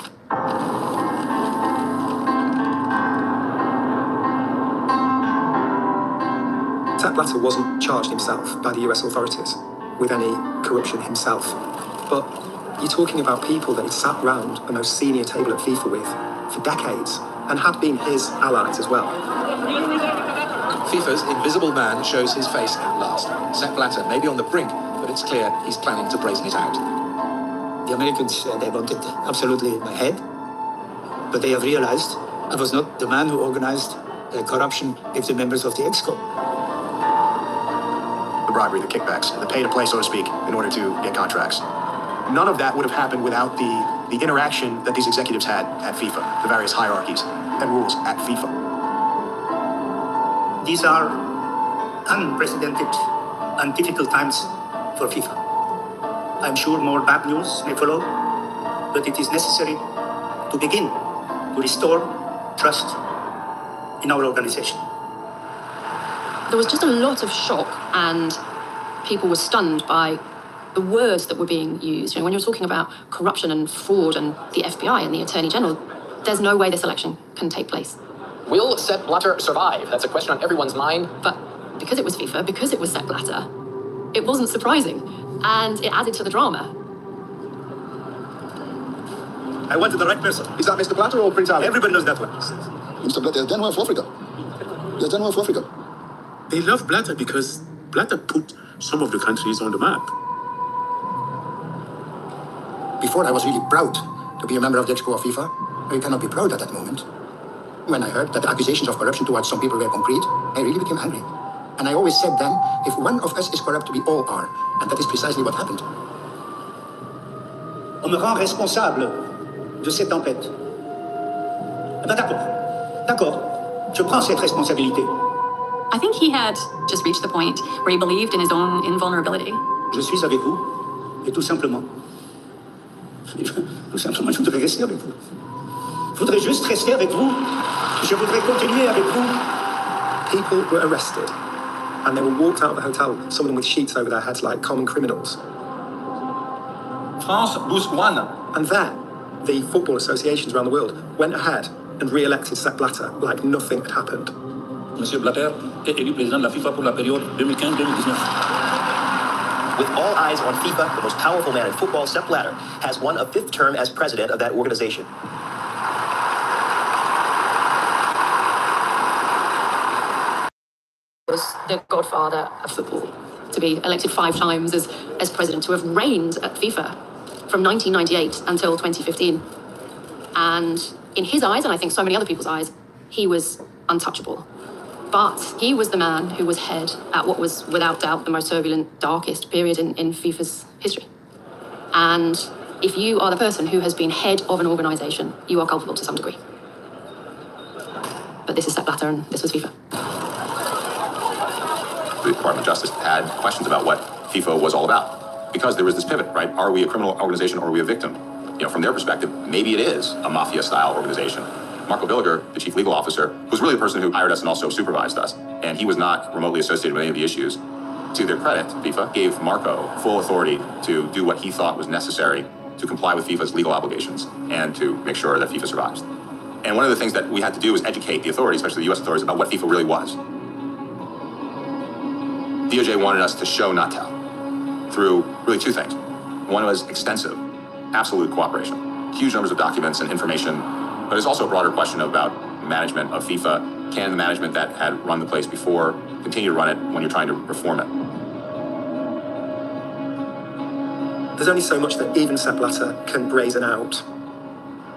Sepp Blatter wasn't charged himself by the US authorities with any corruption himself, but You're talking about people that he'd sat round the most senior table at FIFA with for decades and had been his allies as well. FIFA's invisible man shows his face at last. Sepp Blatter may be on the brink, but it's clear he's planning to brazen it out. The Americans, they wanted absolutely my head, but they have realized I was not the man who organized corruption with the members of the ExCo. The bribery, the kickbacks, the pay to play, so to speak, in order to get contracts. None of that would have happened without the interaction that these executives had at FIFA, the various hierarchies and rules at FIFA. These are unprecedented and difficult times for FIFA. I'm sure more bad news may follow, but it is necessary to begin to restore trust in our organization. There was just a lot of shock, and people were stunned by the words that were being used. You know, when you're talking about corruption and fraud and the FBI and the Attorney General, there's no way this election can take place. Will Sepp Blatter survive? That's a question on everyone's mind. But because it was FIFA, because it was Sepp Blatter, it wasn't surprising, and it added to the drama. I wanted the right person. Is that Mr. Blatter or Prince Ali? Everybody knows that one. Mr. Blatter is done well for Africa. He has done well for Africa. They love Blatter because Blatter put some of the countries on the map. Before, I was really proud to be a member of the ExCo of FIFA. You cannot be proud at that moment. When I heard that the accusations of corruption towards some people were concrete, I really became angry. And I always said then, if one of us is corrupt, we all are. And that is precisely what happened. On me rend responsable de cette tempête. Ben d'accord, je prends cette responsabilité. I think he had just reached the point where he believed in his own invulnerability. Je suis avec vous, et tout simplement, je voudrais rester avec vous. Je voudrais juste rester avec vous. Je voudrais continuer avec vous. People were arrested and they were walked out of the hotel, some of them with sheets over their heads like common criminals. France boost one. And then the football associations around the world went ahead and re-elected Sepp Blatter like nothing had happened. Monsieur Blatter est élu président de la FIFA pour la période 2015-2019. With all eyes on FIFA, the most powerful man in football, Sepp Blatter, has won a fifth term as president of that organization. Was the godfather of football, to be elected 5 times as president, to have reigned at FIFA from 1998 until 2015. And in his eyes, and I think so many other people's eyes, he was untouchable. But he was the man who was head at what was without doubt the most turbulent, darkest period in FIFA's history. And if you are the person who has been head of an organization, you are culpable to some degree. But this is Sepp Blatter and this was FIFA. The Department of Justice had questions about what FIFA was all about. Because there was this pivot, right? Are we a criminal organization or are we a victim? You know, from their perspective, maybe it is a mafia-style organization. Marco Billiger, the chief legal officer, was really the person who hired us and also supervised us. And he was not remotely associated with any of the issues. To their credit, FIFA gave Marco full authority to do what he thought was necessary to comply with FIFA's legal obligations and to make sure that FIFA survives. And one of the things that we had to do was educate the authorities, especially the US authorities, about what FIFA really was. DOJ wanted us to show, not tell, through really 2 things. One was extensive, absolute cooperation, huge numbers of documents and information, but it's also a broader question about management of FIFA. Can the management that had run the place before continue to run it when you're trying to reform it? There's only so much that even Sepp Blatter can brazen out.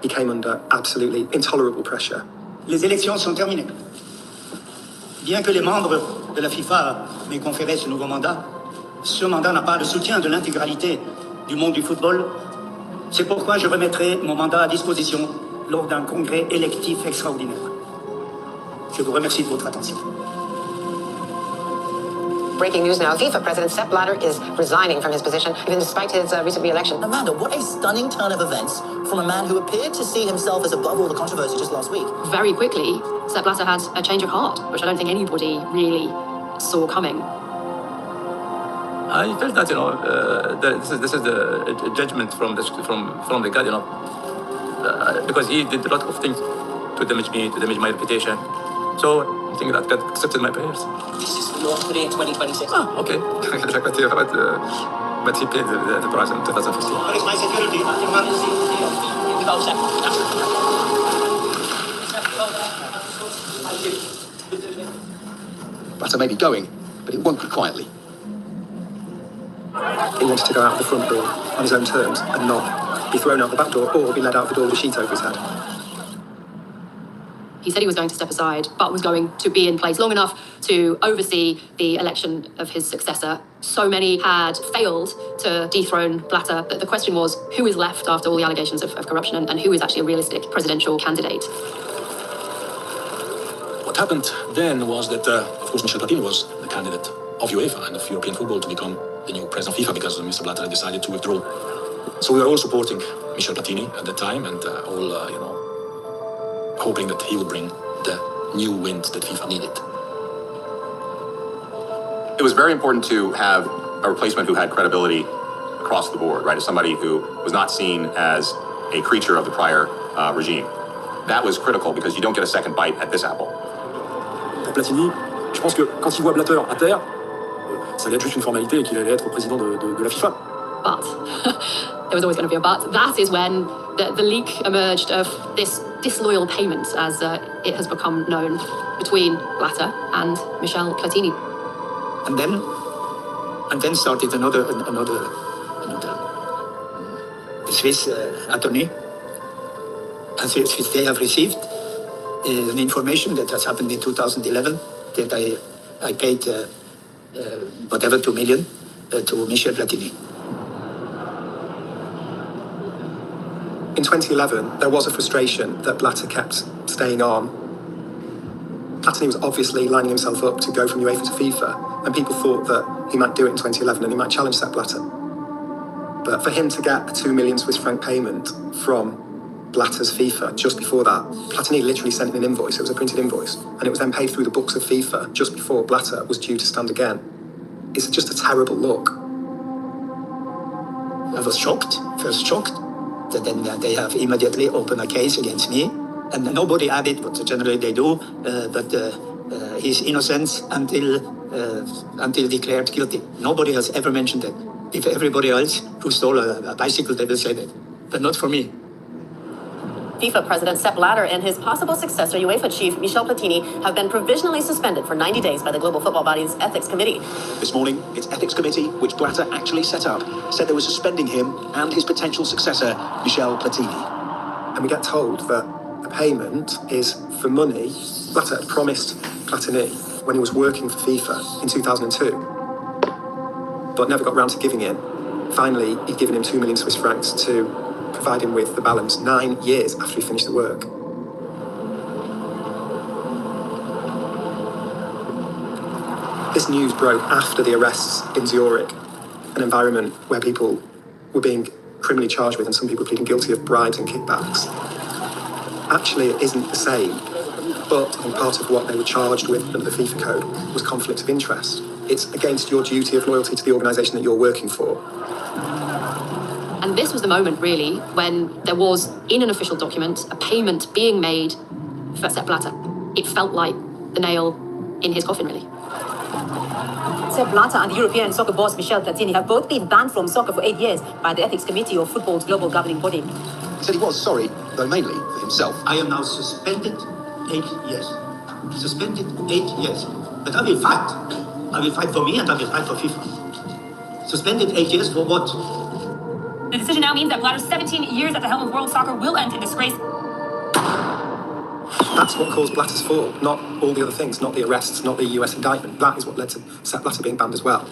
He came under absolutely intolerable pressure. Les élections sont terminées. Bien que les membres de la FIFA m'aient conféré ce nouveau mandat, ce mandat n'a pas le soutien de l'intégralité du monde du football. C'est pourquoi je remettrai mon mandat à disposition lors d'un congrès électif extraordinaire. Je vous remercie de votre attention. Breaking news now. FIFA President Sepp Blatter is resigning from his position, even despite his recent re-election. Amanda, what a stunning turn of events from a man who appeared to see himself as above all the controversy just last week. Very quickly, Sepp Blatter had a change of heart, which I don't think anybody really saw coming. I felt that, this is the judgment from the God, because he did a lot of things to damage me, to damage my reputation. So I think that God accepted my prayers. This is not today in 2026. Okay. but he paid the price in 2015. Where is my security? Blatter may be going, but it won't be quietly. He wanted to go out the front door on his own terms and not be thrown out the back door or be led out the door with a sheet over his head. He said he was going to step aside, but was going to be in place long enough to oversee the election of his successor. So many had failed to dethrone Blatter that the question was, who is left after all the allegations of corruption and who is actually a realistic presidential candidate? What happened then was that, of course, Michel Platini was the candidate of UEFA and of European football to become the new president of FIFA because Mr. Blatter decided to withdraw. So we were all supporting Michel Platini at that time and all, hoping that he would bring the new wind that FIFA needed. It was very important to have a replacement who had credibility across the board, right? As somebody who was not seen as a creature of the prior regime. That was critical because you don't get a second bite at this apple. Pour Platini, je pense que quand il voit Blatter à terre, ça allait être juste une formalité et qu'il allait être président de la FIFA. But there was always going to be a but. That is when the leak emerged of this disloyal payment, as it has become known, between Blatter and Michel Platini. And then started another Swiss attorney. And since they have received an information that has happened in 2011, that I paid whatever 2 million to Michel Platini. In 2011, there was a frustration that Blatter kept staying on. Platini was obviously lining himself up to go from UEFA to FIFA, and people thought that he might do it in 2011 and he might challenge Sepp Blatter. But for him to get a 2 million Swiss franc payment from Blatter's FIFA just before that, Platini literally sent in an invoice. It was a printed invoice, and it was then paid through the books of FIFA just before Blatter was due to stand again. It's just a terrible look. I was shocked, first shocked, that then they have immediately opened a case against me, and nobody added what generally they do, but his innocence until declared guilty. Nobody has ever mentioned that. If everybody else who stole a bicycle, they will say that, but not for me. FIFA President Sepp Blatter and his possible successor, UEFA chief Michel Platini, have been provisionally suspended for 90 days by the global football body's ethics committee. This morning, its ethics committee, which Blatter actually set up, said they were suspending him and his potential successor, Michel Platini. And we get told that the payment is for money Blatter had promised Platini when he was working for FIFA in 2002, but never got round to giving in. Finally, he'd given him 2 million Swiss francs to provide him with the balance 9 years after he finished the work. This news broke after the arrests in Zurich, an environment where people were being criminally charged with and some people pleading guilty of bribes and kickbacks. Actually, it isn't the same, but I think part of what they were charged with under the FIFA code was conflict of interest. It's against your duty of loyalty to the organisation that you're working for. And this was the moment, really, when there was, in an official document, a payment being made for Sepp Blatter. It felt like the nail in his coffin, really. Sepp Blatter and the European soccer boss Michel Platini have both been banned from soccer for 8 years by the Ethics Committee of football's global governing body. He said he was sorry, though mainly for himself. I am now suspended 8 years. Suspended 8 years. But I will fight. I will fight for me and I will fight for FIFA. Suspended 8 years for what? The decision now means that Blatter's 17 years at the helm of world soccer will end in disgrace. That's what caused Blatter's fall, not all the other things, not the arrests, not the US indictment. That is what led to Sepp Blatter being banned as well.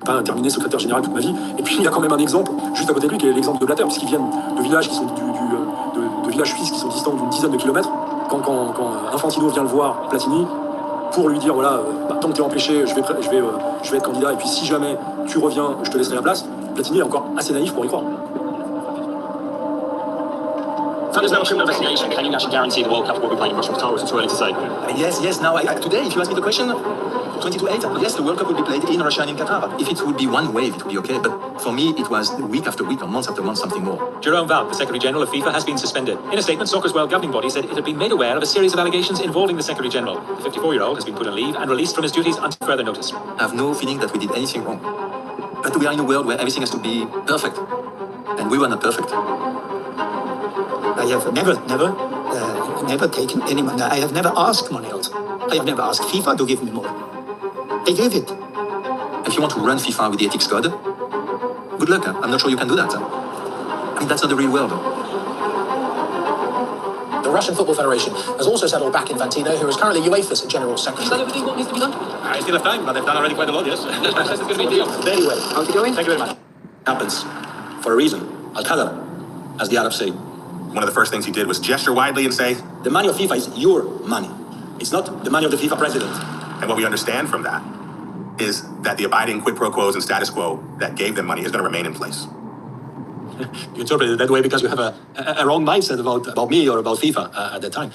Pas terminé secrétaire général toute ma vie. Et puis il y a quand même un exemple juste à côté de lui qui est l'exemple de Blatter, puisqu'ils viennent de villages qui sont de villages suisses qui sont distants d'une dizaine de kilomètres. Quand Infantino vient le voir, Platini, pour lui dire voilà, tant que tu es empêché, je vais être candidat, et puis si jamais tu reviens, je te laisserai la place. Platini est encore assez naïf pour y croire. So there's now a criminal investigation. Can you actually guarantee the World Cup will be playing in Russian Qatar? Or is it too early to say? Yes. Now, today, if you ask me the question, 2028, yes, the World Cup will be played in Russia and in Qatar. If it would be one wave, it would be okay. But for me, it was week after week or month after month, something more. Jerome Valcke, the Secretary General of FIFA, has been suspended. In a statement, soccer's world governing body said it had been made aware of a series of allegations involving the Secretary General. The 54-year-old has been put on leave and released from his duties until further notice. I have no feeling that we did anything wrong. But we are in a world where everything has to be perfect. And we were not perfect. I have never taken any money. I have never asked money out. I have never asked FIFA to give me more. They gave it. If you want to run FIFA with the ethics code, good luck. I'm not sure you can do that. I mean, that's not the real world. The Russian Football Federation has also settled back Infantino, who is currently UEFA's General Secretary. Is that everything what needs to be done? I still have time, but they've done already quite a lot, yes. It's going to be a deal. Anyway, how's it going? Thank you very much. Happens for a reason. Al-Qadar, as the Arabs say. One of the first things he did was gesture widely and say, the money of FIFA is your money. It's not the money of the FIFA president. And what we understand from that is that the abiding quid pro quos and status quo that gave them money is going to remain in place. You interpret it that way because you have a wrong mindset about me or about FIFA at that time.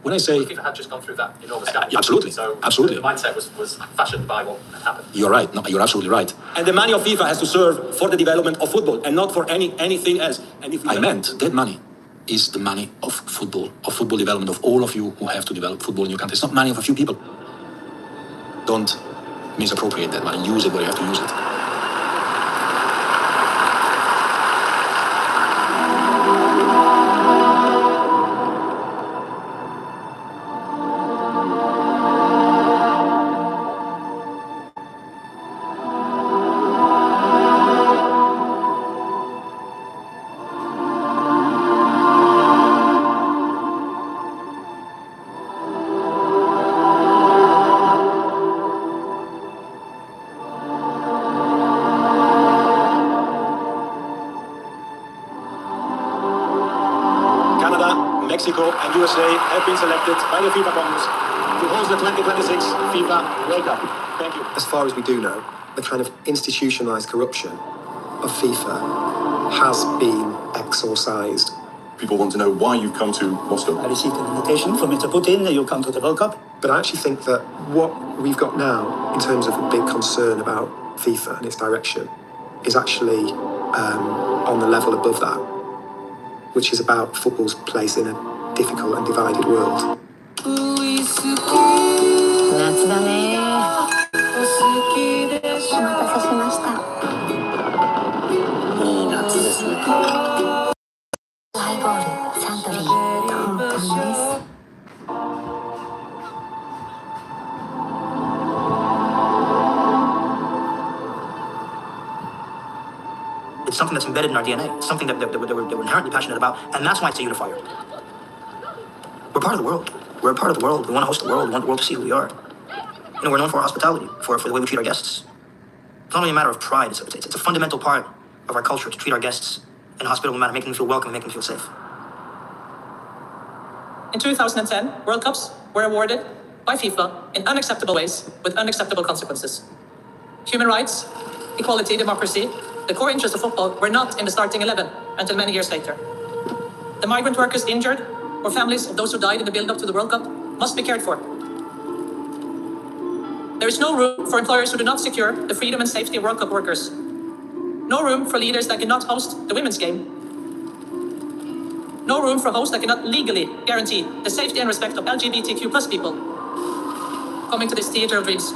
When I say... FIFA had just gone through that enormous scandal. Absolutely. So absolutely. The mindset was fashioned by what had happened. You're right. No, you're absolutely right. And the money of FIFA has to serve for the development of football and not for anything else. And if I meant that money is the money of football development, of all of you who have to develop football in your country. It's not money of a few people. Don't misappropriate that money. Use it where you have to use it. Mexico and USA have been selected by the FIFA Congress to host the 2026 FIFA World Cup. Thank you. As far as we do know, the kind of institutionalized corruption of FIFA has been exorcised. People want to know why you've come to Moscow. I received an invitation from Mr. Putin that you'll come to the World Cup. But I actually think that what we've got now, in terms of a big concern about FIFA and its direction, is actually on the level above that, which is about football's place in a difficult and divided world. 夏だね。お待たせしました。いい夏ですね。ハイボールサントリートンカンです。It's something that's embedded in our DNA. It's something that we're inherently passionate about, and that's why it's a unifier. We're part of the world. We're a part of the world. We want to host the world. We want the world to see who we are. You know, we're known for our hospitality, for the way we treat our guests. It's not only a matter of pride. It's a fundamental part of our culture to treat our guests in a hospitable manner, making them feel welcome and making them feel safe. In 2010, World Cups were awarded by FIFA in unacceptable ways with unacceptable consequences. Human rights, equality, democracy, the core interests of football were not in the starting 11 until many years later. The migrant workers injured or families of those who died in the build-up to the World Cup must be cared for. There is no room for employers who do not secure the freedom and safety of World Cup workers. No room for leaders that cannot host the women's game. No room for hosts that cannot legally guarantee the safety and respect of LGBTQ plus people coming to this theater of dreams.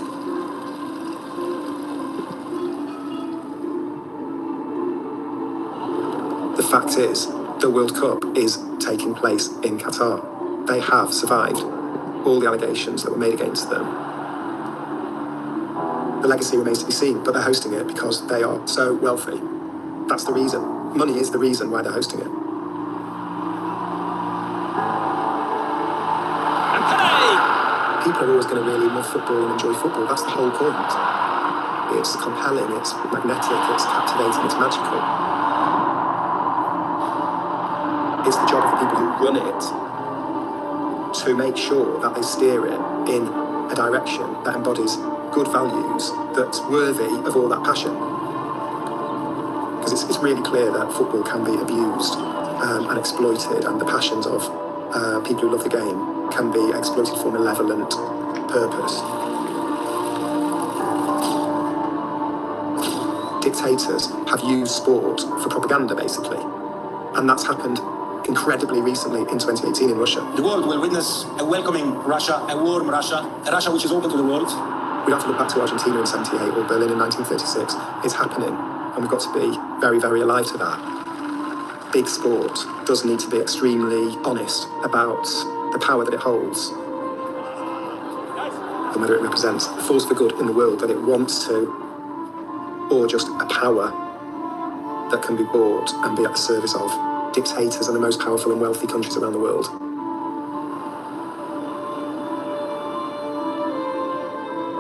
The fact is, the World Cup is taking place in Qatar. They have survived all the allegations that were made against them. The legacy remains to be seen, but they're hosting it because they are so wealthy. That's the reason. Money is the reason why they're hosting it. People are always going to really love football and enjoy football. That's the whole point. It's compelling, it's magnetic, it's captivating, it's magical. It's the job of the people who run it to make sure that they steer it in a direction that embodies good values that's worthy of all that passion. Because it's really clear that football can be abused and exploited, and the passions of people who love the game can be exploited for malevolent purpose. Dictators have used sport for propaganda, basically, and that's happened incredibly recently in 2018 in Russia. The world will witness a welcoming Russia, a warm Russia, a Russia which is open to the world. We have to look back to Argentina in 78 or Berlin in 1936. It's happening, and we've got to be very, very alive to that. Big sport does need to be extremely honest about the power that it holds and whether it represents the force for good in the world that it wants to, or just a power that can be bought and be at the service of dictators and the most powerful and wealthy countries around the world.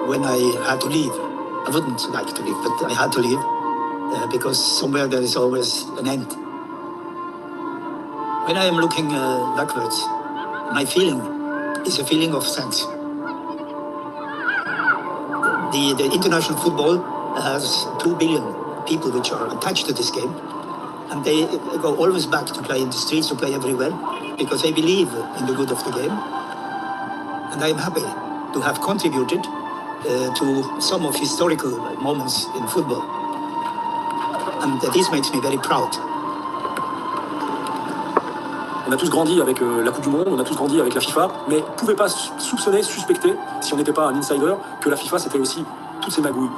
When I had to leave, I wouldn't like to leave, but I had to leave because somewhere there is always an end. When I am looking backwards, my feeling is a feeling of thanks. The international football has 2 billion people which are attached to this game, and they go always back to play in the streets, to play everywhere, because they believe in the good of the game. And I am happy to have contributed to some of historical moments in football. And this makes me very proud. On a tous grandi avec la Coupe du Monde, on a tous grandi avec la FIFA, mais on ne pouvait pas soupçonner, suspecter, si on n'était pas un insider, que la FIFA c'était aussi toutes ces magouilles,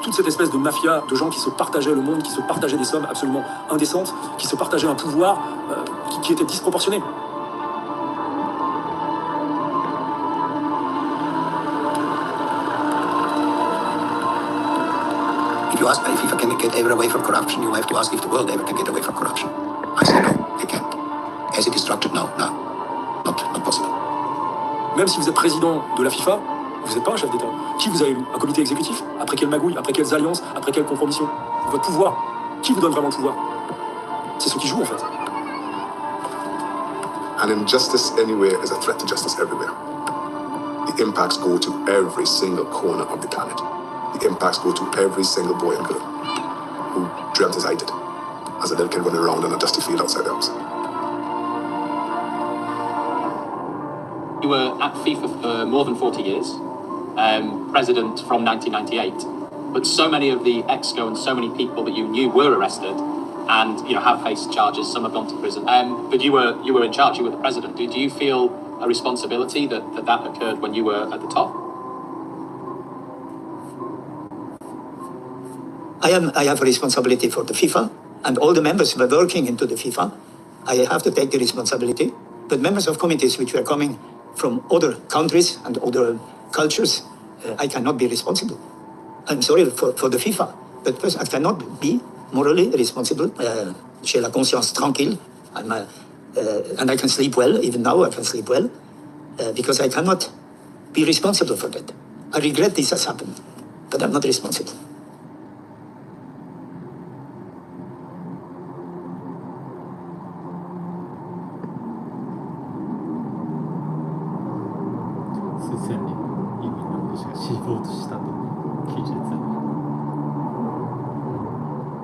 toute cette espèce de mafia de gens qui se partageaient le monde, qui se partageaient des sommes absolument indécentes, qui se partageaient un pouvoir qui était disproportionné. If you ask if FIFA can get ever away from corruption, you have to ask if the world ever can get away from corruption. I say no, they can't. As it is structured now, no, not possible. Même si vous êtes président de la FIFA, vous n'êtes pas un chef d'État. Qui vous a élu? Un comité exécutif? Après quelle magouille? Après quelles alliances? Après quelle compromission? Votre pouvoir? Qui vous donne vraiment le pouvoir? C'est ceux qui jouent en fait. And injustice anywhere is a threat to justice everywhere. The impacts go to every single corner of the planet. The impacts go to every single boy and girl who dreamt as I did, as a little kid running around on a dusty field outside the house. You were at FIFA for more than 40 years, president from 1998, but so many of the ExCo and so many people that you knew were arrested and have faced charges, some have gone to prison. But you were in charge, you were the president. Do you feel a responsibility that occurred when you were at the top? I have a responsibility for the FIFA, and all the members who are working into the FIFA. I have to take the responsibility. But members of committees which were coming from other countries and other cultures, I cannot be responsible. I'm sorry for the FIFA, but I cannot be morally responsible. J'ai la conscience tranquille, and I can sleep well. Even now I can sleep well, because I cannot be responsible for that. I regret this has happened, but I'm not responsible.数千人の移民の兵士が死亡したと記事で